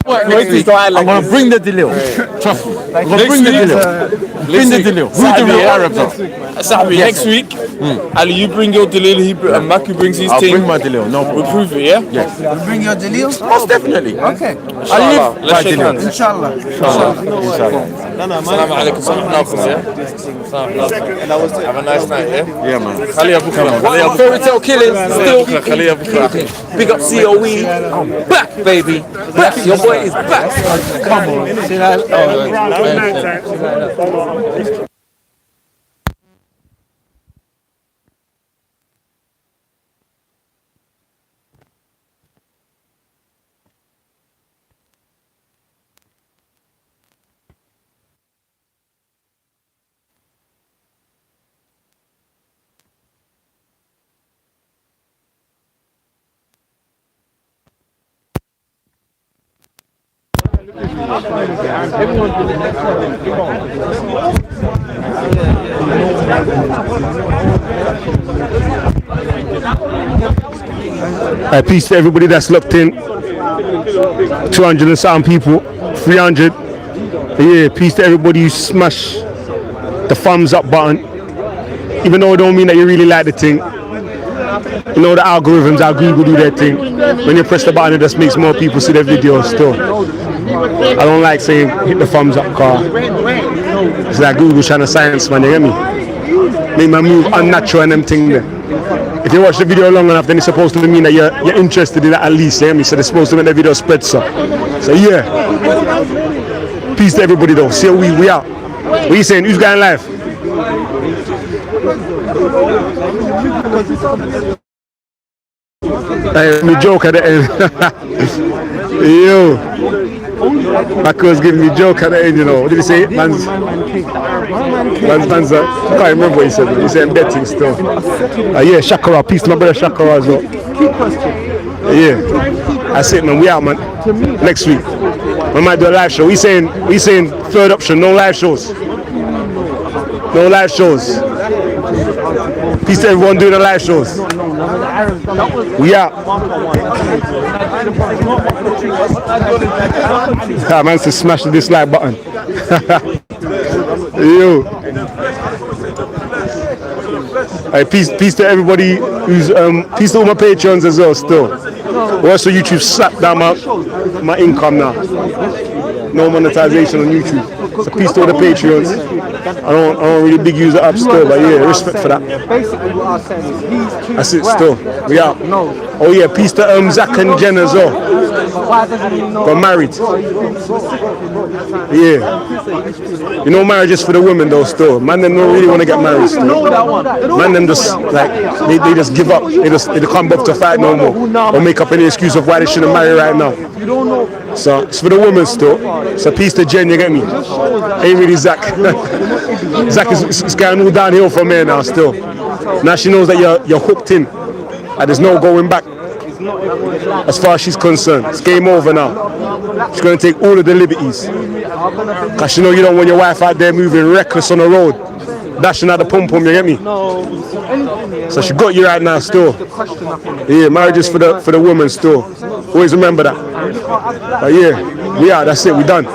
Speaker 16: Wait, I'm gonna bring the Delil. Trust me. Bring the deal. Bring the deal. Who's the real Arabs are?
Speaker 11: Sahabi, next week, Ali, you bring your Dalil, and Maki brings his
Speaker 16: I'll
Speaker 11: thing.
Speaker 16: bring my Dalil, no problem.
Speaker 11: We'll prove it, yeah?
Speaker 16: Yes.
Speaker 8: You bring your Dalil?
Speaker 16: Most definitely.
Speaker 8: Okay.
Speaker 16: I live
Speaker 11: Let's
Speaker 16: by
Speaker 11: shake
Speaker 16: Dalil.
Speaker 11: hands.
Speaker 8: Inshallah.
Speaker 11: Assalamu alaikum, Have a nice night, yeah?
Speaker 16: Yeah, man.
Speaker 11: Khaliya Bukra.
Speaker 16: Fairy tale killers. Still.
Speaker 11: Khaliya Bukra.
Speaker 16: Big up C.O.E. I'm back, baby. Back. Your boy is back. Come on. See that?
Speaker 13: Peace to everybody that's looked in. 200 and something people. 300. Yeah, peace to everybody who smash the thumbs up button. Even though it don't mean that you really like the thing. You know the algorithms, how Google do their thing. When you press the button, it just makes more people see their videos still. I don't like saying hit the thumbs up car. It's like Google trying to science, man, you get me? Make my move unnatural and them thing there. If you watch the video long enough, then it's supposed to mean that you're interested in that at least, you get me? So they're supposed to make the video spread so. So yeah. Peace to everybody though. C.O.E, we out. What are you saying? Who's going live? Me joke at the end. Yo. Maki was giving me joke at the end, you know. What did he say? Man's I can't remember what he said. He said betting still. Yeah, Shakara. Peace to my brother Shakara as well. Yeah. That's it, man. We out, man. Next week. We might do a live show. We saying third option, no live shows. No live shows. Peace to everyone doing the live shows. We out. Man to smash the dislike button. Yo. Hey, peace to everybody who's peace to all my patrons as well still. Also YouTube slapped down my income now. No monetization on YouTube. So peace to all the Patreons. I don't really big use the app still, but yeah, respect for that.
Speaker 6: Basically what I'm saying is these two
Speaker 13: That's it still. We out. Oh yeah, peace to Zach and Jen as well. Got married. Yeah. You know marriage is for the women though still. Man them don't really want to get married still. Man them just like they just give up. They can't bother to fight no more. Or make up any excuse of why they shouldn't marry right now. So it's for the women still. So peace to Jen, you get me? Ain't really Zach. Zach is going all downhill from here now still. Now she knows that you're hooked in. And there's no going back. As far as she's concerned. It's game over now. She's going to take all of the liberties. Because she know you don't want your wife out there moving reckless on the road. Dashing out the pom-pom, you get me? So she got you right now still. Yeah, marriage is for the woman still. Always remember that. But yeah, we are, that's it, we done.